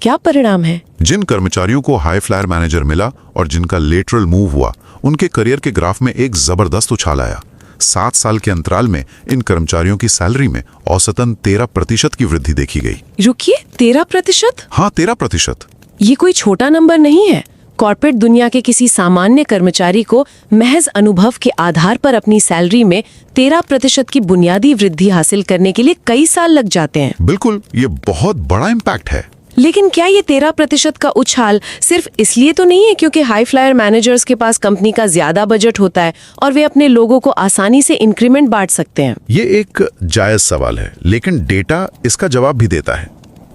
क्या परिणाम है? जिन कर्मचारियों को हाई फ्लायर मैनेजर मिला और जिनका लेटरल मूव हुआ, उनके करियर के ग्राफ में एक जबरदस्त उछाल आया। 7 साल के अंतराल में इन कर्मचारियों की सैलरी में औसतन 13% की वृद्धि देखी गई। रुकिए, 13%? हाँ, 13%। ये कोई छोटा नंबर नहीं है। कॉर्पोरेट दुनिया के किसी सामान्य कर्मचारी को महज अनुभव के आधार पर अपनी सैलरी में 13% की बुनियादी वृद्धि हासिल करने के लिए कई साल लग जाते हैं। बिल्कुल, ये बहुत बड़ा इम्पैक्ट है। लेकिन क्या ये 13% का उछाल सिर्फ इसलिए तो नहीं है क्योंकि हाई फ्लायर मैनेजर्स के पास कंपनी का ज्यादा बजट होता है और वे अपने लोगों को आसानी से इंक्रीमेंट बांट सकते हैं? ये एक जायज सवाल है, लेकिन डेटा इसका जवाब भी देता है।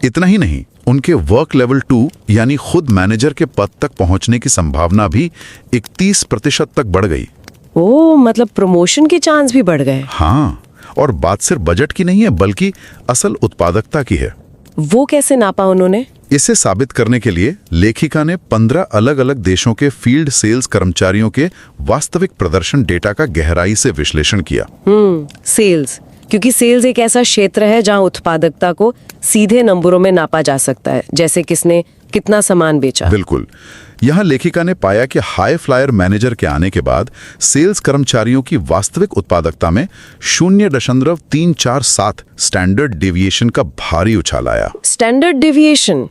इतना ही नहीं, उनके वर्क लेवल 2 यानी खुद मैनेजर के पद तक पहुंचने की संभावना भी 31% तक बढ़ गई। ओह, मतलब प्रमोशन के चांस भी बढ़ गए। हाँ, और बात सिर्फ बजट की नहीं है, बल्कि असल उत्पादकता की है। वो कैसे नापा उन्होंने? इसे साबित करने के लिए लेखिका ने 15 अलग अलग देशों के फील्ड सेल्स कर्मचारियों के वास्तविक प्रदर्शन डेटा का गहराई से विश्लेषण किया। सेल्स, क्योंकि सेल्स एक ऐसा क्षेत्र है जहां उत्पादकता को सीधे नंबरों में नापा जा सकता है, जैसे किसने कितना सामान बेचा। बिल्कुल। यहाँ लेखिका ने पाया कि हाई फ्लायर मैनेजर के आने के बाद सेल्स कर्मचारियों की वास्तविक उत्पादकता में 0.347 स्टैंडर्ड डेविएशन का भारी उछाल आया। स्टैंडर्ड डेविएशन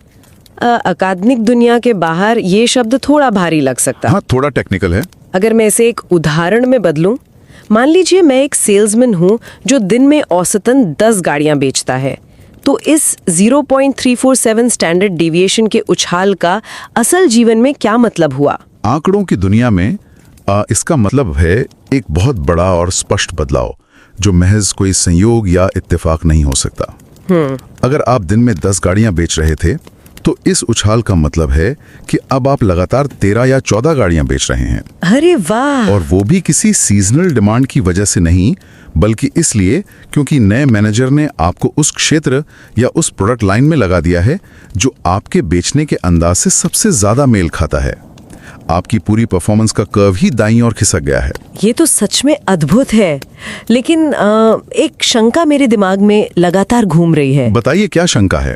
अकादमिक दुनिया के बाहर ये शब्द थोड़ा भारी लग सकता है। हाँ, थोड़ा टेक्निकल है। अगर मैं इसे एक उदाहरण में बदलूं, मान लीजिए मैं एक सेल्समैन हूं जो दिन में औसतन 10 गाड़ियां बेचता है, तो इस 0.347 स्टैंडर्ड डेविएशन के उछाल का असल जीवन में क्या मतलब हुआ? आंकड़ों की दुनिया में इसका मतलब है एक बहुत बड़ा और स्पष्ट बदलाव, जो महज कोई संयोग या इत्तेफाक नहीं हो सकता। अगर आप दिन में 10 गाड़ियां बेच रहे थे, तो इस उछाल का मतलब है कि अब आप लगातार 13 या 14 गाड़ियां बेच रहे हैं। अरे वाह! और वो भी किसी सीजनल डिमांड की वजह से नहीं, बल्कि इसलिए क्योंकि नए मैनेजर ने आपको उस क्षेत्र या उस प्रोडक्ट लाइन में लगा दिया है जो आपके बेचने के अंदाज से सबसे ज्यादा मेल खाता है। आपकी पूरी परफॉर्मेंस का कर्व ही दाईं ओर खिसक गया है। ये तो सच में अद्भुत है। लेकिन एक शंका मेरे दिमाग में लगातार घूम रही है। बताइए, क्या शंका है?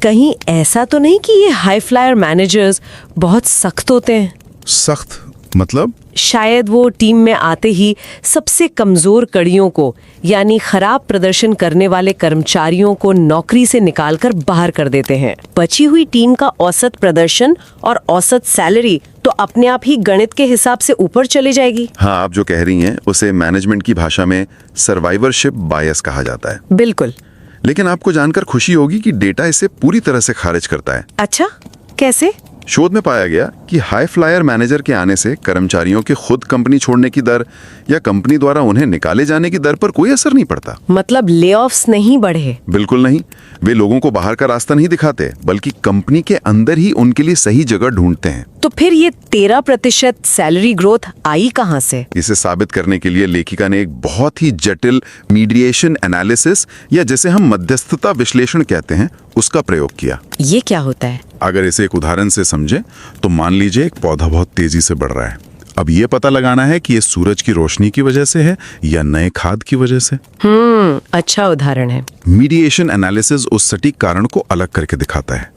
कहीं ऐसा तो नहीं कि ये हाई फ्लायर मैनेजर्स बहुत सख्त होते हैं? सख्त मतलब? शायद वो टीम में आते ही सबसे कमजोर कड़ियों को, यानी खराब प्रदर्शन करने वाले कर्मचारियों को नौकरी से निकालकर बाहर कर देते हैं। बची हुई टीम का औसत प्रदर्शन और औसत सैलरी तो अपने आप ही गणित के हिसाब से ऊपर चली जाएगी। हाँ, आप जो कह रही हैं उसे मैनेजमेंट की भाषा में सर्वाइवरशिप बायस कहा जाता है। बिल्कुल। लेकिन आपको जानकर खुशी होगी कि डेटा इसे पूरी तरह से खारिज करता है। अच्छा, कैसे? शोध में पाया गया कि हाई फ्लायर मैनेजर के आने से कर्मचारियों के खुद कंपनी छोड़ने की दर या कंपनी द्वारा उन्हें निकाले जाने की दर पर कोई असर नहीं पड़ता। मतलब लेऑफ्स नहीं बढ़े? बिल्कुल नहीं। वे लोगों को बाहर का रास्ता नहीं दिखाते, बल्कि कंपनी के अंदर ही उनके लिए सही जगह ढूंढते हैं। तो फिर ये 13% सैलरी ग्रोथ आई कहां से? इसे साबित करने के लिए लेखिका ने एक बहुत ही जटिल मीडिएशन एनालिसिस, या जिसे हम मध्यस्थता विश्लेषण कहते हैं, उसका प्रयोग किया। ये क्या होता है? अगर इसे एक उदाहरण से समझें तो मान लीजिए एक पौधा बहुत तेजी से बढ़ रहा है। अब ये पता लगाना है कि ये सूरज की रोशनी की वजह से है या नए खाद की वजह से। अच्छा उदाहरण है। मीडिएशन एनालिसिस उस सटीक कारण को अलग करके दिखाता है।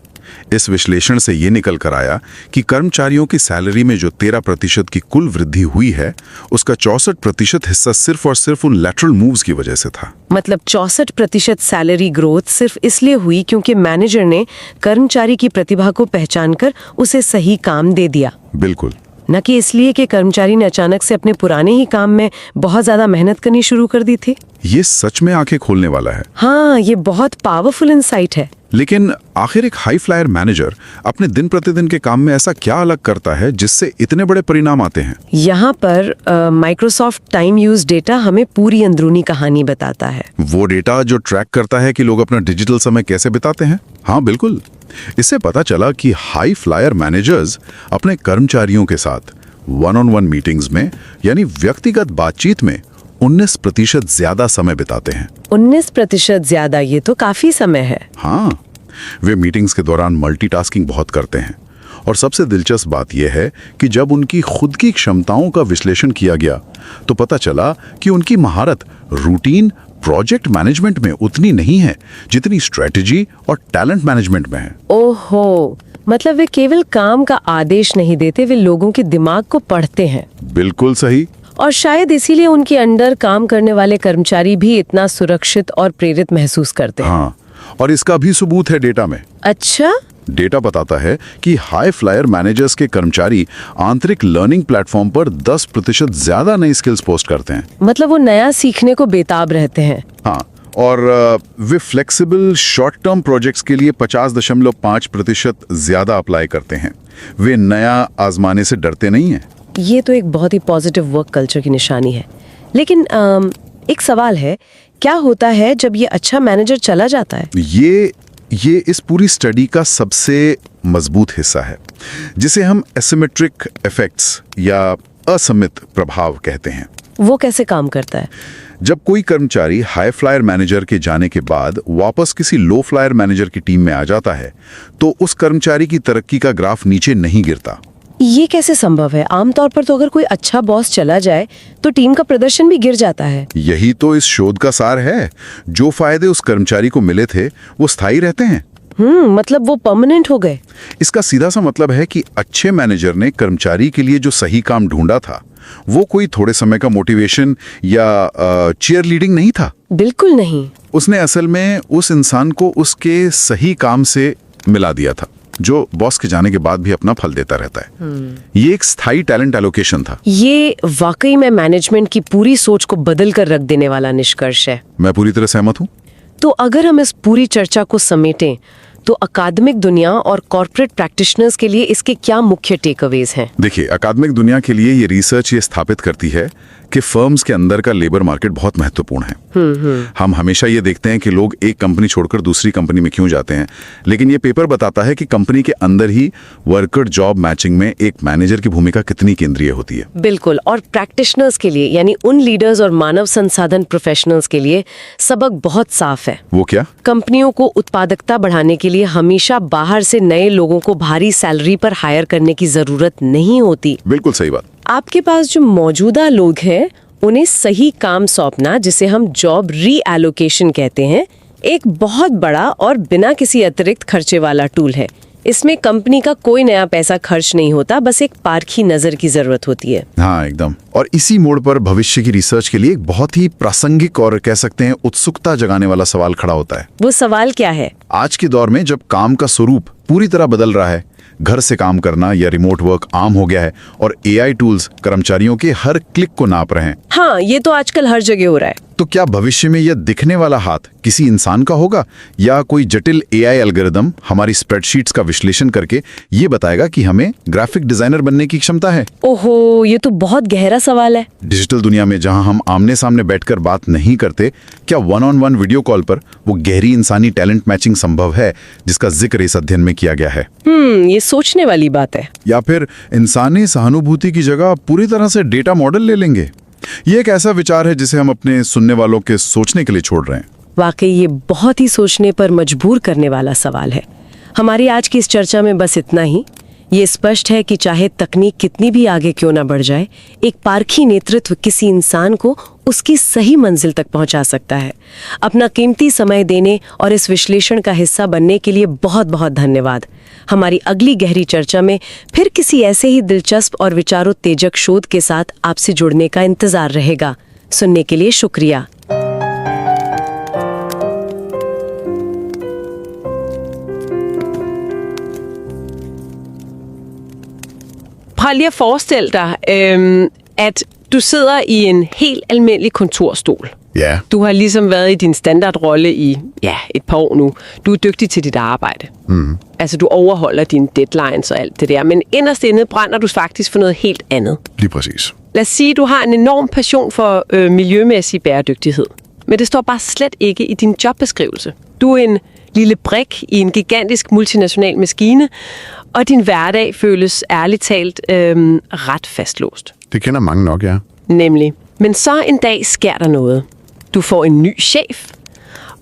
इस विश्लेषण से ये निकल कर आया कि कर्मचारियों की सैलरी में जो 13% की कुल वृद्धि हुई है, उसका 64% हिस्सा सिर्फ और सिर्फ उन लैटरल मूव्स की वजह से था। मतलब 64% सैलरी ग्रोथ सिर्फ इसलिए हुई क्योंकि मैनेजर ने कर्मचारी की प्रतिभा को पहचानकर उसे सही काम दे दिया। बिल्कुल। न कि इसलिए कि कर्मचारी ने अचानक से अपने पुराने ही काम में बहुत ज्यादा मेहनत करनी शुरू कर दी थी। ये सच में आंखें खोलने वाला है। हाँ, ये बहुत पावरफुल इंसाइट है। लेकिन आखिर एक हाई फ्लायर मैनेजर अपने दिन प्रतिदिन के काम में ऐसा क्या अलग करता है जिससे इतने बड़े परिणाम आते हैं? यहाँ पर माइक्रोसॉफ्ट टाइम यूज डेटा हमें पूरी अंदरूनी कहानी बताता है। वो डेटा जो ट्रैक करता है कि लोग अपना डिजिटल समय कैसे बिताते हैं। हाँ बिल्कुल। इससे पता चला कि हाई फ्लायर मैनेजर्स अपने कर्मचारियों के साथ वन-ऑन-वन मीटिंग्स में, यानी व्यक्तिगत बातचीत में 19% ज्यादा समय बिताते हैं। 19% ज्यादा? ये तो काफी समय है। हाँ, वे मीटिंग्स के दौरान मल्टीटास्किंग बहुत करते हैं। और सबसे दिलचस्प बात यह है कि जब उनकी खुद की क्षमताओं का विश्लेषण किया गया तो पता चला कि उनकी महारत रूटीन प्रोजेक्ट मैनेजमेंट में उतनी नहीं है जितनी स्ट्रेटजी और टैलेंट मैनेजमेंट में है। ओहो, मतलब वे केवल काम का आदेश नहीं देते, वे लोगों के दिमाग को पढ़ते हैं। बिल्कुल सही। और शायद इसीलिए उनके अंडर काम करने वाले कर्मचारी भी इतना सुरक्षित और प्रेरित महसूस करते हैं। हाँ, और इसका भी सबूत है डेटा में। अच्छा? डेटा बताता है कि हाई फ्लायर मैनेजर्स के कर्मचारी आंतरिक लर्निंग प्लेटफॉर्म पर 10% ज्यादा नई स्किल्स पोस्ट करते हैं। मतलब वो नया सीखने को बेताब रहते हैं। हाँ, और वे फ्लेक्सिबल शॉर्ट टर्म प्रोजेक्ट्स के लिए 50.5% ज्यादा अप्लाई करते हैं। वे नया आजमाने से डरते नहीं हैं। ये तो एक बहुत ही पॉजिटिव वर्क कल्चर की निशानी है। लेकिन एक सवाल है, क्या होता है जब ये अच्छा मैनेजर चला जाता है? ये इस पूरी स्टडी का सबसे मजबूत हिस्सा है, जिसे हम एसिमेट्रिक इफेक्ट्स या असमित प्रभाव कहते हैं। वो कैसे काम करता है? जब कोई कर्मचारी हाई फ्लायर मैनेजर के जाने के बाद वापस किसी लो फ्लायर मैनेजर की टीम में आ जाता है, तो उस कर्मचारी की तरक्की का ग्राफ नीचे नहीं गिरता। ये कैसे संभव है? आमतौर पर तो अगर कोई अच्छा बॉस चला जाए तो टीम का प्रदर्शन भी गिर जाता है। यही तो इस शोध का सार है। जो फायदे उस कर्मचारी को मिले थे वो स्थायी रहते हैं। मतलब वो परमानेंट हो गए। इसका सीधा सा मतलब है कि अच्छे मैनेजर ने कर्मचारी के लिए जो सही काम ढूंढा था, वो कोई थोड़े समय का मोटिवेशन या चीयर लीडिंग नहीं था। बिल्कुल नहीं। उसने असल में उस इंसान को उसके सही काम से मिला दिया था, जो बॉस के जाने के बाद भी अपना फल देता रहता है। ये एक स्थायी टैलेंट एलोकेशन था। ये वाकई में मैनेजमेंट की पूरी सोच को बदल कर रख देने वाला निष्कर्ष है। मैं पूरी तरह सहमत हूँ। तो अगर हम इस पूरी चर्चा को समेटें तो अकादमिक दुनिया और कॉर्पोरेट प्रैक्टिशनर्स के लिए इसके क्या मुख्य टेकअवेज हैं? देखिए, अकादमिक दुनिया के लिए ये रिसर्च ये स्थापित करती है कि फर्म्स के अंदर का लेबर मार्केट बहुत महत्वपूर्ण है। हम हमेशा ये देखते हैं कि लोग एक कंपनी छोड़कर दूसरी कंपनी में क्यों जाते हैं, लेकिन ये पेपर बताता है कि कंपनी के अंदर ही वर्कर जॉब मैचिंग में एक मैनेजर की भूमिका कितनी केंद्रीय होती है। बिल्कुल। और प्रैक्टिशनर्स के लिए, यानी उन लीडर्स और मानव संसाधन प्रोफेशनल्स के लिए सबक बहुत साफ है। वो क्या? कंपनियों को उत्पादकता बढ़ाने के लिए हमेशा बाहर से नए लोगों को भारी सैलरी पर हायर करने की जरूरत नहीं होती। बिल्कुल सही बात। आपके पास जो मौजूदा लोग हैं उन्हें सही काम सौंपना, जिसे हम जॉब रीएलोकेशन कहते हैं, एक बहुत बड़ा और बिना किसी अतिरिक्त खर्चे वाला टूल है। इसमें कंपनी का कोई नया पैसा खर्च नहीं होता, बस एक पारखी नजर की जरूरत होती है। हाँ, एकदम। और इसी मोड़ पर भविष्य की रिसर्च के लिए एक बहुत ही प्रासंगिक और कह सकते हैं उत्सुकता जगाने वाला सवाल खड़ा होता है। वो सवाल क्या है? आज के दौर में जब काम का स्वरूप पूरी तरह बदल रहा है, घर से काम करना या रिमोट वर्क आम हो गया है और एआई टूल्स कर्मचारियों के हर क्लिक को नाप रहे हैं। हाँ, ये तो आजकल हर जगह हो रहा है। तो क्या भविष्य में यह दिखने वाला हाथ किसी इंसान का होगा या कोई जटिल एआई एल्गोरिदम हमारी स्प्रेडशीट्स का विश्लेषण करके ये बताएगा कि हमें ग्राफिक डिजाइनर बनने की क्षमता है? ओहो, ये तो बहुत गहरा सवाल है। डिजिटल दुनिया में जहां हम आमने सामने बैठकर बात नहीं करते, क्या वन-ऑन-वन वीडियो कॉल पर वो गहरी इंसानी टैलेंट मैचिंग संभव है जिसका जिक्र इस अध्ययन में किया गया है? ये सोचने वाली बात है। या फिर इंसानी सहानुभूति की जगह पूरी तरह से डेटा मॉडल ले लेंगे? ये एक ऐसा विचार है जिसे हम अपने सुनने वालों के सोचने के लिए छोड़ रहे हैं। वाकई ये बहुत ही सोचने पर मजबूर करने वाला सवाल है। हमारी आज की इस चर्चा में बस इतना ही। ये स्पष्ट है कि चाहे तकनीक कितनी भी आगे क्यों ना बढ़ जाए, एक पारखी नेतृत्व किसी इंसान को उसकी सही मंजिल तक पहुंचा सकता है। अपना कीमती समय देने और इस विश्लेषण का हिस्सा बनने के लिए बहुत बहुत धन्यवाद। हमारी अगली गहरी चर्चा में फिर किसी ऐसे ही दिलचस्प और विचारोत्तेजक शोध के साथ आपसे जुड़ने का इंतजार रहेगा। सुनने के लिए शुक्रिया। Prøv lige at forestille dig, at du sidder i en helt almindelig kontorstol. Ja. Du har ligesom været i din standardrolle i et par år nu. Du er dygtig til dit arbejde. Altså, du overholder dine deadlines og alt det der. Men inderst inde brænder du faktisk for noget helt andet. Lige præcis. Lad os sige, at du har en enorm passion for miljømæssig bæredygtighed. Men det står bare slet ikke i din jobbeskrivelse. Du er en lille brik i en gigantisk multinational maskine, og din hverdag føles ærligt talt ret fastlåst. Det kender mange nok, ja. Nemlig. Men så en dag sker der noget. Du får en ny chef,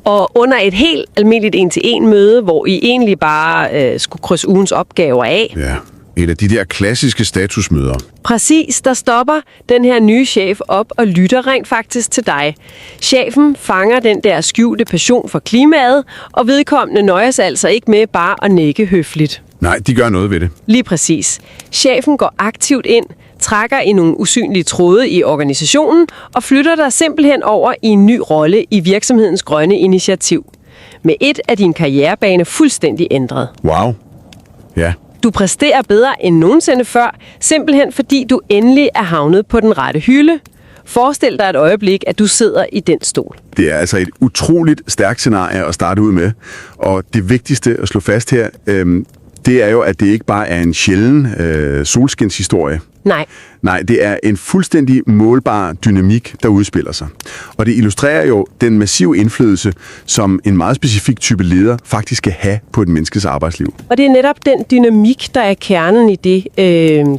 og under et helt almindeligt en-til-en møde, hvor I egentlig bare skulle krydse ugens opgaver af. Ja, et af de der klassiske statusmøder. Præcis, der stopper den her nye chef op og lytter rent faktisk til dig. Chefen fanger den der skjulte passion for klimaet, og vedkommende nøjes altså ikke med bare at nikke høfligt. Nej, de gør noget ved det. Lige præcis. Chefen går aktivt ind, trækker i nogle usynlige tråde i organisationen og flytter dig simpelthen over i en ny rolle i virksomhedens grønne initiativ. Med et af din karrierebane fuldstændig ændret. Wow. Ja. Du præsterer bedre end nogensinde før, simpelthen fordi du endelig er havnet på den rette hylde. Forestil dig et øjeblik, at du sidder i den stol. Det er altså et utroligt stærkt scenarie at starte ud med. Og det vigtigste at slå fast her, det er jo, at det ikke bare er en sjælden solskinshistorie. Nej, det er en fuldstændig målbar dynamik, der udspiller sig. Og det illustrerer jo den massive indflydelse, som en meget specifik type leder faktisk kan have på et menneskes arbejdsliv. Og det er netop den dynamik, der er kernen i det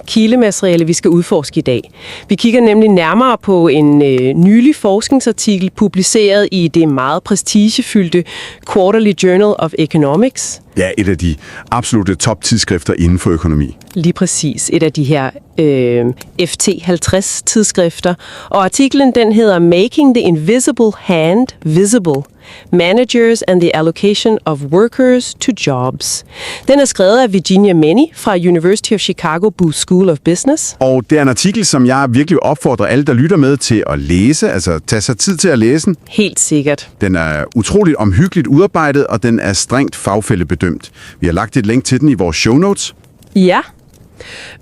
kildemateriale, vi skal udforske i dag. Vi kigger nemlig nærmere på en nylig forskningsartikel, publiceret i det meget prestigefyldte Quarterly Journal of Economics. Ja, et af de absolutte toptidsskrifter inden for økonomi. Lige præcis. Et af de her FT50 tidsskrifter. Og artiklen den hedder Making the Invisible Hand Visible. Managers and the Allocation of Workers to Jobs. Den er skrevet af Virginia Minni fra University of Chicago Booth School of Business. Og det er en artikel, som jeg virkelig opfordrer alle, der lytter med til at læse, altså tage sig tid til at læse den. Helt sikkert. Den er utroligt omhyggeligt udarbejdet, og den er strengt fagfællebedømt. Vi har lagt et link til den i vores show notes. Ja.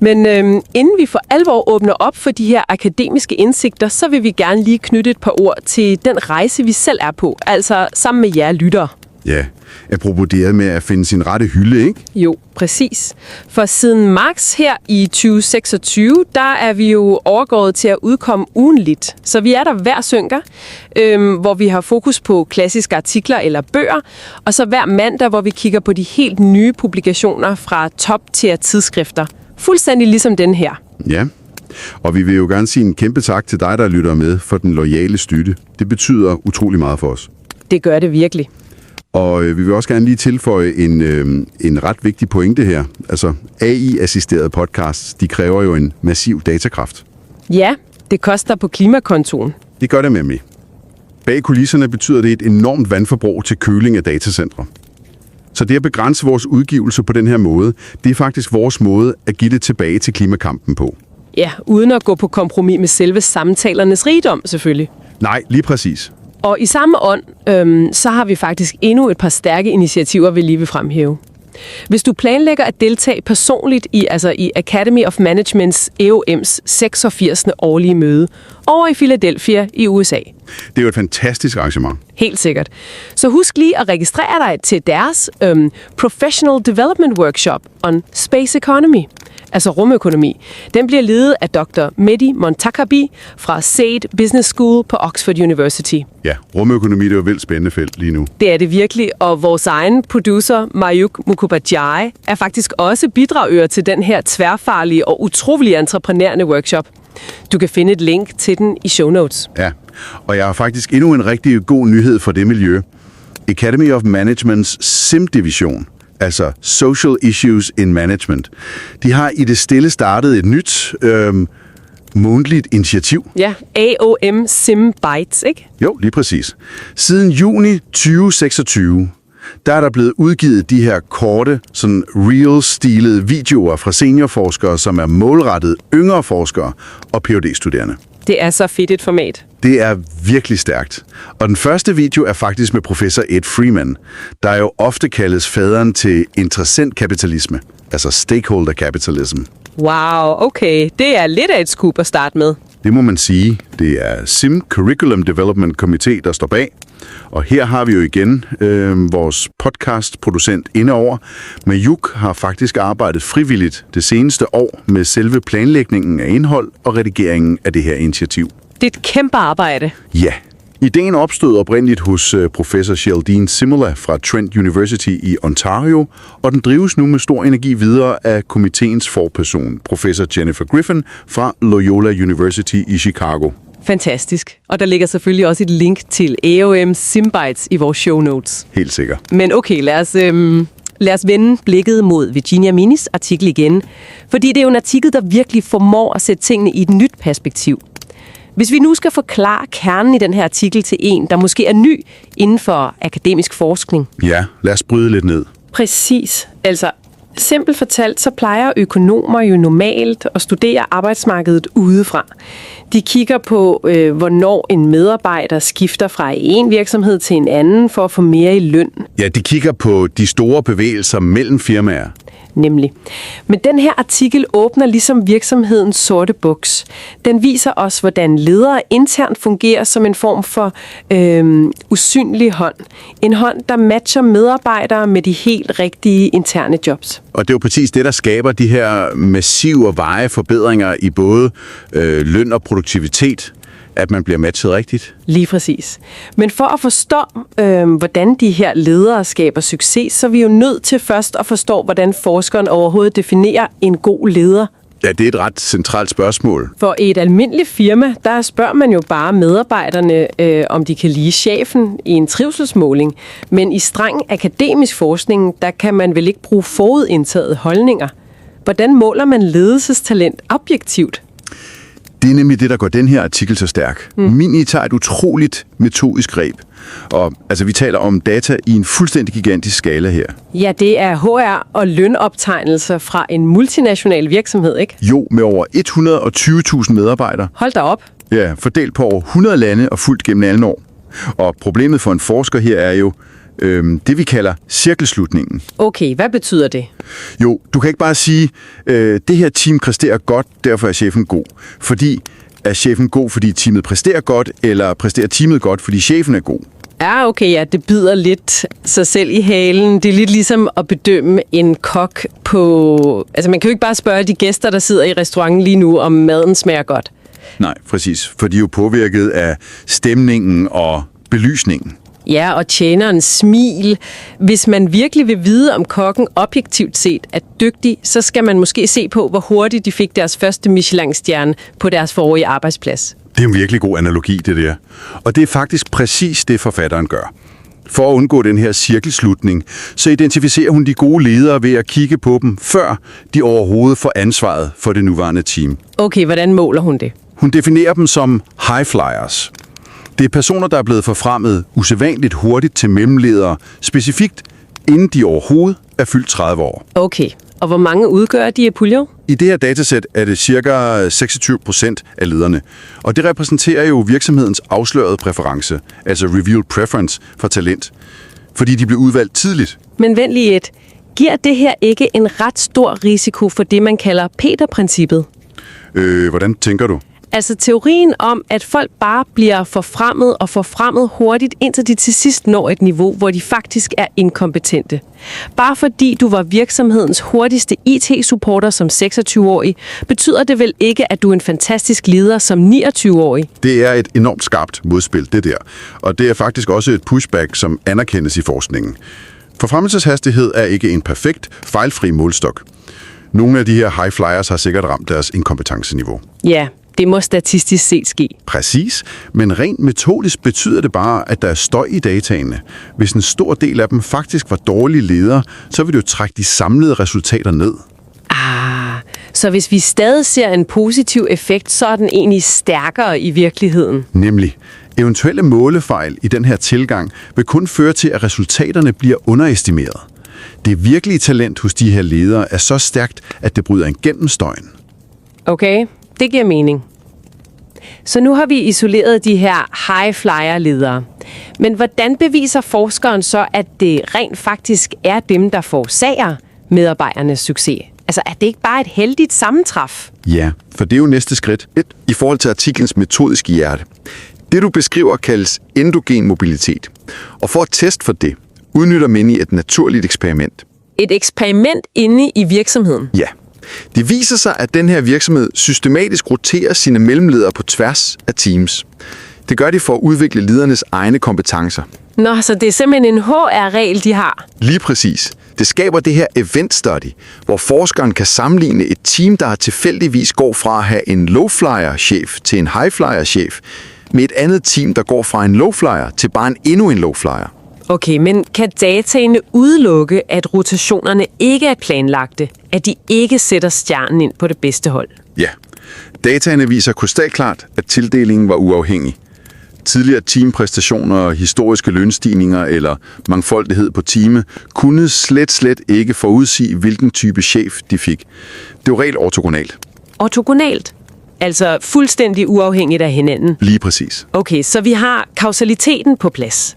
Men inden vi for alvor åbner op for de her akademiske indsigter, så vil vi gerne lige knytte et par ord til den rejse, vi selv er på, altså sammen med jer lyttere. Ja, apropos det med at finde sin rette hylde, ikke? Jo, præcis. For siden marts her i 2026, der er vi jo overgået til at udkomme ugenligt. Så vi er der hver søndag, hvor vi har fokus på klassiske artikler eller bøger, og så hver mandag, hvor vi kigger på de helt nye publikationer fra top-tier tidsskrifter. Fuldstændig ligesom den her. Ja, og vi vil jo gerne sige en kæmpe tak til dig, der lytter med for den loyale støtte. Det betyder utrolig meget for os. Det gør det virkelig. Og vi vil også gerne lige tilføje en ret vigtig pointe her. Altså AI-assisterede podcasts, de kræver jo en massiv datakraft. Ja, det koster på klimakontoen. Det gør det nemlig. Bag kulisserne betyder det et enormt vandforbrug til køling af datacentre. Så det at begrænse vores udgivelser på den her måde, det er faktisk vores måde at give det tilbage til klimakampen på. Ja, uden at gå på kompromis med selve samtalernes rigdom, selvfølgelig. Nej, lige præcis. Og i samme ånd, så har vi faktisk endnu et par stærke initiativer, vi lige vil fremhæve. Hvis du planlægger at deltage personligt i Academy of Managements AOM's 86. årlige møde over i Philadelphia i USA. Det er jo et fantastisk arrangement. Helt sikkert. Så husk lige at registrere dig til deres Professional Development Workshop on Space Economy, altså rumøkonomi. Den bliver ledet af Dr. Mehdi Montakabi fra Sade Business School på Oxford University. Ja, rumøkonomi det er jo et vildt spændende felt lige nu. Det er det virkelig, og vores egen producer, Mayukh Mukhopadhyay, er faktisk også bidragører til den her tværfarlige og utrolig entreprenærende workshop. Du kan finde et link til den i show notes. Ja, og jeg har faktisk endnu en rigtig god nyhed for det miljø. Academy of Managements SIM-division, altså Social Issues in Management, de har i det stille startet et nyt månedligt initiativ. Ja, AOM SIM-Bytes, ikke? Jo, lige præcis. Siden juni 2026, der er der blevet udgivet de her korte, sådan real-stilede videoer fra seniorforskere, som er målrettet yngre forskere og Ph.D.-studerende. Det er så fedt et format. Det er virkelig stærkt. Og den første video er faktisk med professor Ed Freeman, der jo ofte kaldes faderen til interessentkapitalisme, altså stakeholder capitalism. Wow, okay. Det er lidt af et scoop at starte med. Det må man sige. Det er SIM Curriculum Development Committee, der står bag. Og her har vi jo igen vores podcastproducent indeover. Mayukh har faktisk arbejdet frivilligt det seneste år med selve planlægningen af indhold og redigeringen af det her initiativ. Det er et kæmpe arbejde. Ja. Ideen opstod oprindeligt hos professor Sheldine Simula fra Trent University i Ontario, og den drives nu med stor energi videre af komiteens forperson, professor Jennifer Griffin fra Loyola University i Chicago. Fantastisk. Og der ligger selvfølgelig også et link til AOM SIM-Bytes i vores show notes. Helt sikkert. Men okay, lad os vende blikket mod Virginia Minnis artikel igen, fordi det er jo en artikel, der virkelig formår at sætte tingene i et nyt perspektiv. Hvis vi nu skal forklare kernen i den her artikel til en, der måske er ny inden for akademisk forskning. Ja, lad os bryde lidt ned. Præcis. Altså, simpelt fortalt, så plejer økonomer jo normalt at studere arbejdsmarkedet udefra. De kigger på, hvornår en medarbejder skifter fra en virksomhed til en anden for at få mere i løn. Ja, de kigger på de store bevægelser mellem firmaer. Nemlig. Men den her artikel åbner ligesom virksomhedens sorte buks. Den viser os, hvordan ledere internt fungerer som en form for usynlig hånd. En hånd, der matcher medarbejdere med de helt rigtige interne jobs. Og det er jo præcis det, der skaber de her massive og veje forbedringer i både løn og produktivitet, at man bliver matchet rigtigt. Lige præcis. Men for at forstå, hvordan de her ledere skaber succes, så er vi jo nødt til først at forstå, hvordan forskeren overhovedet definerer en god leder. Ja, det er et ret centralt spørgsmål. For i et almindeligt firma, der spørger man jo bare medarbejderne, om de kan lide chefen i en trivselsmåling. Men i streng akademisk forskning, der kan man vel ikke bruge forudindtagede holdninger. Hvordan måler man ledelsestalent objektivt? Det er nemlig det, der gør den her artikel så stærk. Minni tager et utroligt metodisk greb. Og altså, vi taler om data i en fuldstændig gigantisk skala her. Ja, det er HR- og lønoptegnelser fra en multinational virksomhed, ikke? Jo, med over 120.000 medarbejdere. Hold da op. Ja, fordelt på over 100 lande og fuldt gennem alle år. Og problemet for en forsker her er jo det, vi kalder cirkelslutningen. Okay, hvad betyder det? Jo, du kan ikke bare sige, det her team præsterer godt, derfor er chefen god. Fordi er chefen god, fordi teamet præsterer godt, eller præsterer teamet godt, fordi chefen er god? Ja, okay, ja, det bider lidt sig selv i halen. Det er lidt ligesom at bedømme en kok på... Altså, man kan jo ikke bare spørge de gæster, der sidder i restauranten lige nu, om maden smager godt. Nej, præcis. For de er jo påvirket af stemningen og belysningen. Ja, og tjenerens smil. Hvis man virkelig vil vide, om kokken objektivt set er dygtig, så skal man måske se på, hvor hurtigt de fik deres første Michelin-stjerne på deres forrige arbejdsplads. Det er en virkelig god analogi, det der. Og det er faktisk præcis det, forfatteren gør. For at undgå den her cirkelslutning, så identificerer hun de gode ledere ved at kigge på dem, før de overhovedet får ansvaret for det nuværende team. Okay, hvordan måler hun det? Hun definerer dem som high flyers. Det er personer, der er blevet forfremmet usædvanligt hurtigt til mellemledere, specifikt inden de overhovedet er fyldt 30 år. Okay, og hvor mange udgør de af puljer? I det her datasæt er det ca. 26% af lederne, og det repræsenterer jo virksomhedens afslørede præference, altså revealed preference for talent, fordi de blev udvalgt tidligt. Men vent lige et. giver det her ikke en ret stor risiko for det, man kalder Peter-princippet? Hvordan tænker du? Altså teorien om, at folk bare bliver forfremmet hurtigt, indtil de til sidst når et niveau, hvor de faktisk er inkompetente. Bare fordi du var virksomhedens hurtigste IT-supporter som 26-årig, betyder det vel ikke, at du er en fantastisk leder som 29-årig? Det er et enormt skarpt modspil, det der. Og det er faktisk også et pushback, som anerkendes i forskningen. Forfremmelseshastighed er ikke en perfekt, fejlfri målstok. Nogle af de her high flyers har sikkert ramt deres inkompetenceniveau. Ja, det må statistisk set ske. Præcis, men rent metodisk betyder det bare, at der er støj i dataene. Hvis en stor del af dem faktisk var dårlige ledere, så vil det jo trække de samlede resultater ned. Så hvis vi stadig ser en positiv effekt, så er den egentlig stærkere i virkeligheden. Nemlig, eventuelle målefejl i den her tilgang vil kun føre til, at resultaterne bliver underestimeret. Det virkelige talent hos de her ledere er så stærkt, at det bryder igennem støjen. Okay, det giver mening. Så nu har vi isoleret de her high-flyer-ledere. Men hvordan beviser forskeren så, at det rent faktisk er dem, der forårsager medarbejdernes succes? Altså, er det ikke bare et heldigt sammentræf? Ja, for det er jo næste skridt. I forhold til artiklens metodiske hjerte. Det, du beskriver, kaldes endogen mobilitet. Og for at teste for det, udnytter Minni et naturligt eksperiment. Et eksperiment inde i virksomheden? Ja. Det viser sig, at den her virksomhed systematisk roterer sine mellemledere på tværs af teams. Det gør de for at udvikle ledernes egne kompetencer. Nå, så det er simpelthen en HR-regel, de har? Lige præcis. Det skaber det her event study, hvor forskeren kan sammenligne et team, der tilfældigvis går fra at have en low-flyer-chef til en high-flyer-chef, med et andet team, der går fra en low-flyer til bare endnu en low-flyer. Okay, men kan dataene udelukke, at rotationerne ikke er planlagte? At de ikke sætter stjernen ind på det bedste hold? Ja. Dataene viser krystalklart, at tildelingen var uafhængig. Tidligere teampræstationer, historiske lønstigninger eller mangfoldighed på teamet kunne slet ikke forudsige, hvilken type chef de fik. Det var rent ortogonalt. Ortogonalt? Altså fuldstændig uafhængigt af hinanden? Lige præcis. Okay, så vi har kausaliteten på plads.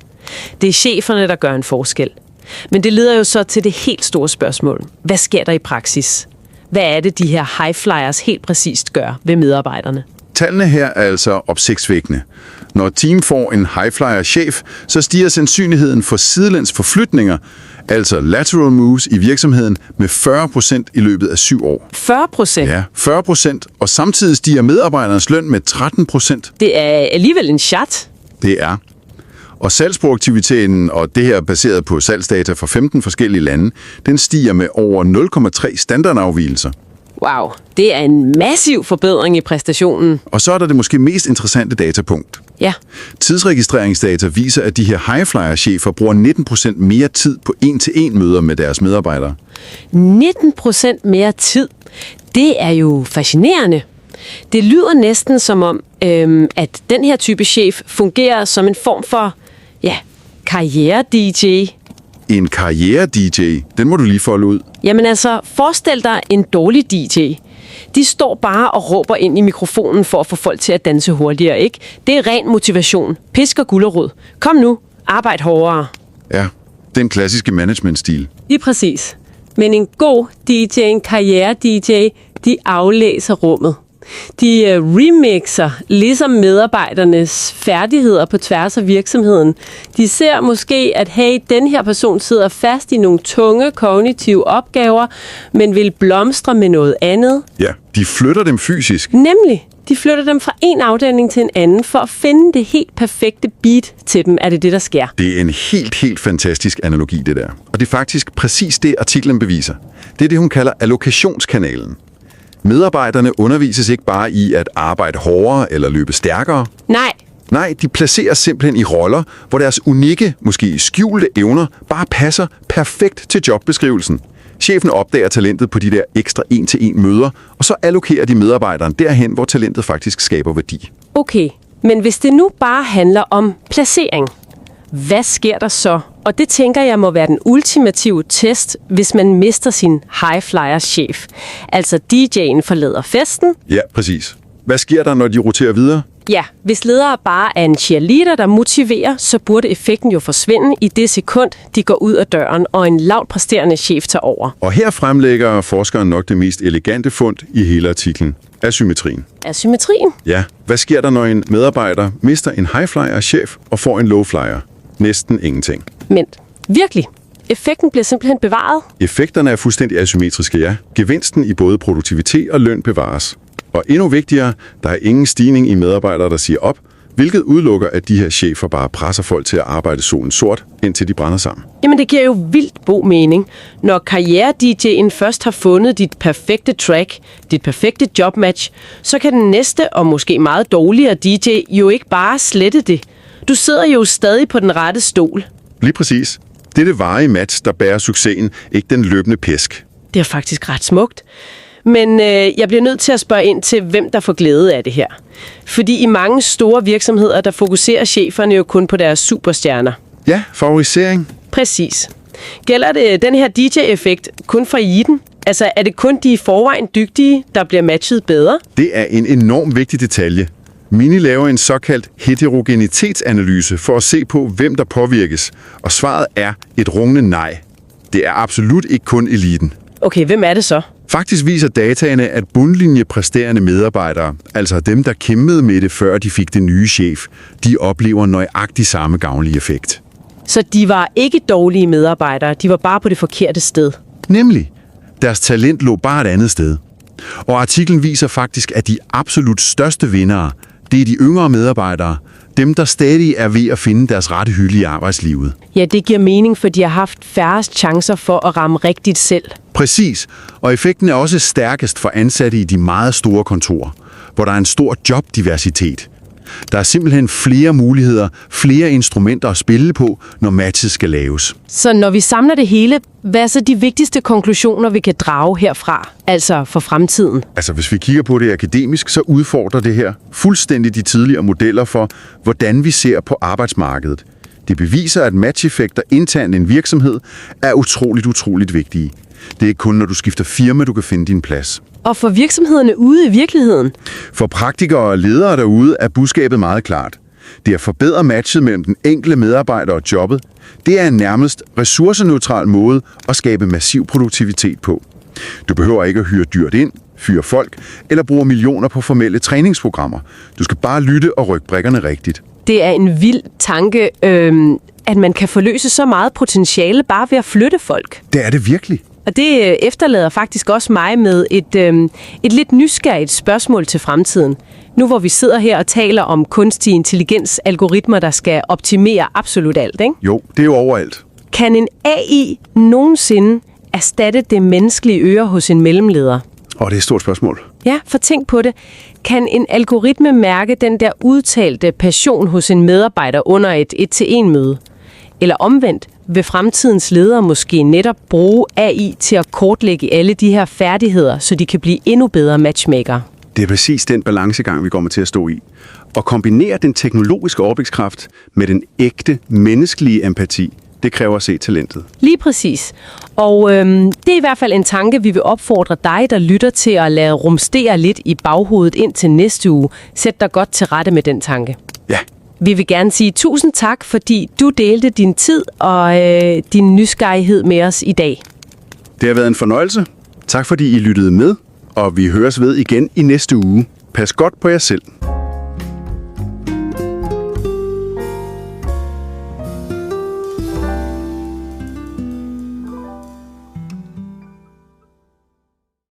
Det er cheferne, der gør en forskel. Men det leder jo så til det helt store spørgsmål. Hvad sker der i praksis? Hvad er det, de her high flyers helt præcist gør ved medarbejderne? Tallene her er altså opsigtsvækkende. Når et team får en high flyer chef, så stiger sandsynligheden for sidelæns forflytninger, altså lateral moves i virksomheden, med 40% i løbet af 7 år. 40%? Ja, 40%, og samtidig stiger medarbejdernes løn med 13%. Det er alligevel en chat. Det er. Og salgsproduktiviteten, og det her er baseret på salgsdata fra 15 forskellige lande, den stiger med over 0,3 standardafvigelser. Wow, det er en massiv forbedring i præstationen. Og så er der det måske mest interessante datapunkt. Ja. Tidsregistreringsdata viser, at de her high-flyer-chefer bruger 19% mere tid på 1-til-1 møder med deres medarbejdere. 19% mere tid? Det er jo fascinerende. Det lyder næsten som om, at den her type chef fungerer som en form for, karriere-DJ. En karriere-DJ? Den må du lige folde ud. Jamen altså, forestil dig en dårlig DJ. De står bare og råber ind i mikrofonen for at få folk til at danse hurtigere, ikke? Det er ren motivation. Pisk og gulerod. Kom nu, arbejd hårdere. Ja, den klassiske management-stil. Lige præcis. Men en god DJ, en karriere-DJ, de aflæser rummet. De remixer ligesom medarbejdernes færdigheder på tværs af virksomheden. De ser måske, at hey, den her person sidder fast i nogle tunge kognitive opgaver, men vil blomstre med noget andet. Ja, de flytter dem fysisk. Nemlig. De flytter dem fra en afdeling til en anden for at finde det helt perfekte beat til dem. Er det det, der sker? Det er en helt fantastisk analogi, det der. Og det er faktisk præcis det, artiklen beviser. Det er det, hun kalder allokationskanalen. Medarbejderne undervises ikke bare i at arbejde hårdere eller løbe stærkere. Nej, de placeres simpelthen i roller, hvor deres unikke, måske skjulte evner bare passer perfekt til jobbeskrivelsen. Chefen opdager talentet på de der ekstra 1-til-1 møder, og så allokerer de medarbejderen derhen, hvor talentet faktisk skaber værdi. Okay, men hvis det nu bare handler om placering, hvad sker der så? Og det tænker jeg må være den ultimative test, hvis man mister sin high flyers chef. Altså DJ'en forlader festen. Ja, præcis. Hvad sker der, når de roterer videre? Ja, hvis ledere bare er en cheerleader, der motiverer, så burde effekten jo forsvinde i det sekund, de går ud af døren, og en lavt præsterende chef tager over. Og her fremlægger forskeren nok det mest elegante fund i hele artiklen. Asymmetrien. Asymmetrien? Ja, hvad sker der, når en medarbejder mister en high-flyer-chef og får en low-flyer? Næsten ingenting. Men virkelig, effekten bliver simpelthen bevaret. Effekterne er fuldstændig asymmetriske, ja. Gevinsten i både produktivitet og løn bevares. Og endnu vigtigere, der er ingen stigning i medarbejdere, der siger op, hvilket udelukker, at de her chefer bare presser folk til at arbejde solen sort, indtil de brænder sammen. Jamen det giver jo vildt god mening. Når karriere-DJ'en først har fundet dit perfekte track, dit perfekte jobmatch, så kan den næste og måske meget dårligere DJ jo ikke bare slette det. Du sidder jo stadig på den rette stol. Lige præcis. Det er det varige match, der bærer succesen, ikke den løbende pisk. Det er faktisk ret smukt. Men jeg bliver nødt til at spørge ind til, hvem der får glæde af det her. Fordi i mange store virksomheder, der fokuserer cheferne jo kun på deres superstjerner. Ja, favorisering. Præcis. Gælder det den her DJ-effekt kun for eliten? Altså, er det kun de i forvejen dygtige, der bliver matchet bedre? Det er en enormt vigtig detalje. Minni laver en såkaldt heterogenitetsanalyse for at se på, hvem der påvirkes. Og svaret er et rungende nej. Det er absolut ikke kun eliten. Okay, hvem er det så? Faktisk viser dataene, at bundlinjepræsterende medarbejdere, altså dem, der kæmpede med det, før de fik den nye chef, de oplever nøjagtig samme gavnlige effekt. Så de var ikke dårlige medarbejdere, de var bare på det forkerte sted? Nemlig. Deres talent lå bare et andet sted. Og artiklen viser faktisk, at de absolut største vindere, det er de yngre medarbejdere, dem, der stadig er ved at finde deres rette hylde i arbejdslivet. Ja, det giver mening, for de har haft færrest chancer for at ramme rigtigt selv. Præcis, og effekten er også stærkest for ansatte i de meget store kontorer, hvor der er en stor jobdiversitet. Der er simpelthen flere muligheder, flere instrumenter at spille på, når matchet skal laves. Så når vi samler det hele, hvad er så de vigtigste konklusioner, vi kan drage herfra, altså for fremtiden? Altså hvis vi kigger på det akademisk, så udfordrer det her fuldstændig de tidligere modeller for, hvordan vi ser på arbejdsmarkedet. Det beviser, at matcheffekter internt i en virksomhed er utroligt vigtige. Det er ikke kun, når du skifter firma, du kan finde din plads. Og for virksomhederne ude i virkeligheden? For praktikere og ledere derude er budskabet meget klart. Det at forbedre matchet mellem den enkelte medarbejder og jobbet, det er en nærmest ressourceneutral måde at skabe massiv produktivitet på. Du behøver ikke at hyre dyrt ind, fyre folk eller bruge millioner på formelle træningsprogrammer. Du skal bare lytte og rykke brikkerne rigtigt. Det er en vild tanke, at man kan forløse så meget potentiale bare ved at flytte folk. Det er det virkelig. Og det efterlader faktisk også mig med et lidt nysgerrigt spørgsmål til fremtiden. Nu hvor vi sidder her og taler om kunstig intelligens, algoritmer, der skal optimere absolut alt, ikke? Jo, det er jo overalt. Kan en AI nogensinde erstatte det menneskelige øre hos en mellemleder? Det er et stort spørgsmål. Ja, for tænk på det. Kan en algoritme mærke den der udtalte passion hos en medarbejder under et 1-til-1-møde? Eller omvendt, vil fremtidens ledere måske netop bruge AI til at kortlægge alle de her færdigheder, så de kan blive endnu bedre matchmaker? Det er præcis den balancegang, vi kommer til at stå i. Og kombinere den teknologiske overblikskraft med den ægte menneskelige empati, det kræver at se talentet. Lige præcis. Og det er i hvert fald en tanke, vi vil opfordre dig, der lytter til at lade rumstere lidt i baghovedet ind til næste uge. Sæt dig godt til rette med den tanke. Ja. Vi vil gerne sige tusind tak, fordi du delte din tid og din nysgerrighed med os i dag. Det har været en fornøjelse. Tak fordi I lyttede med, og vi høres ved igen i næste uge. Pas godt på jer selv.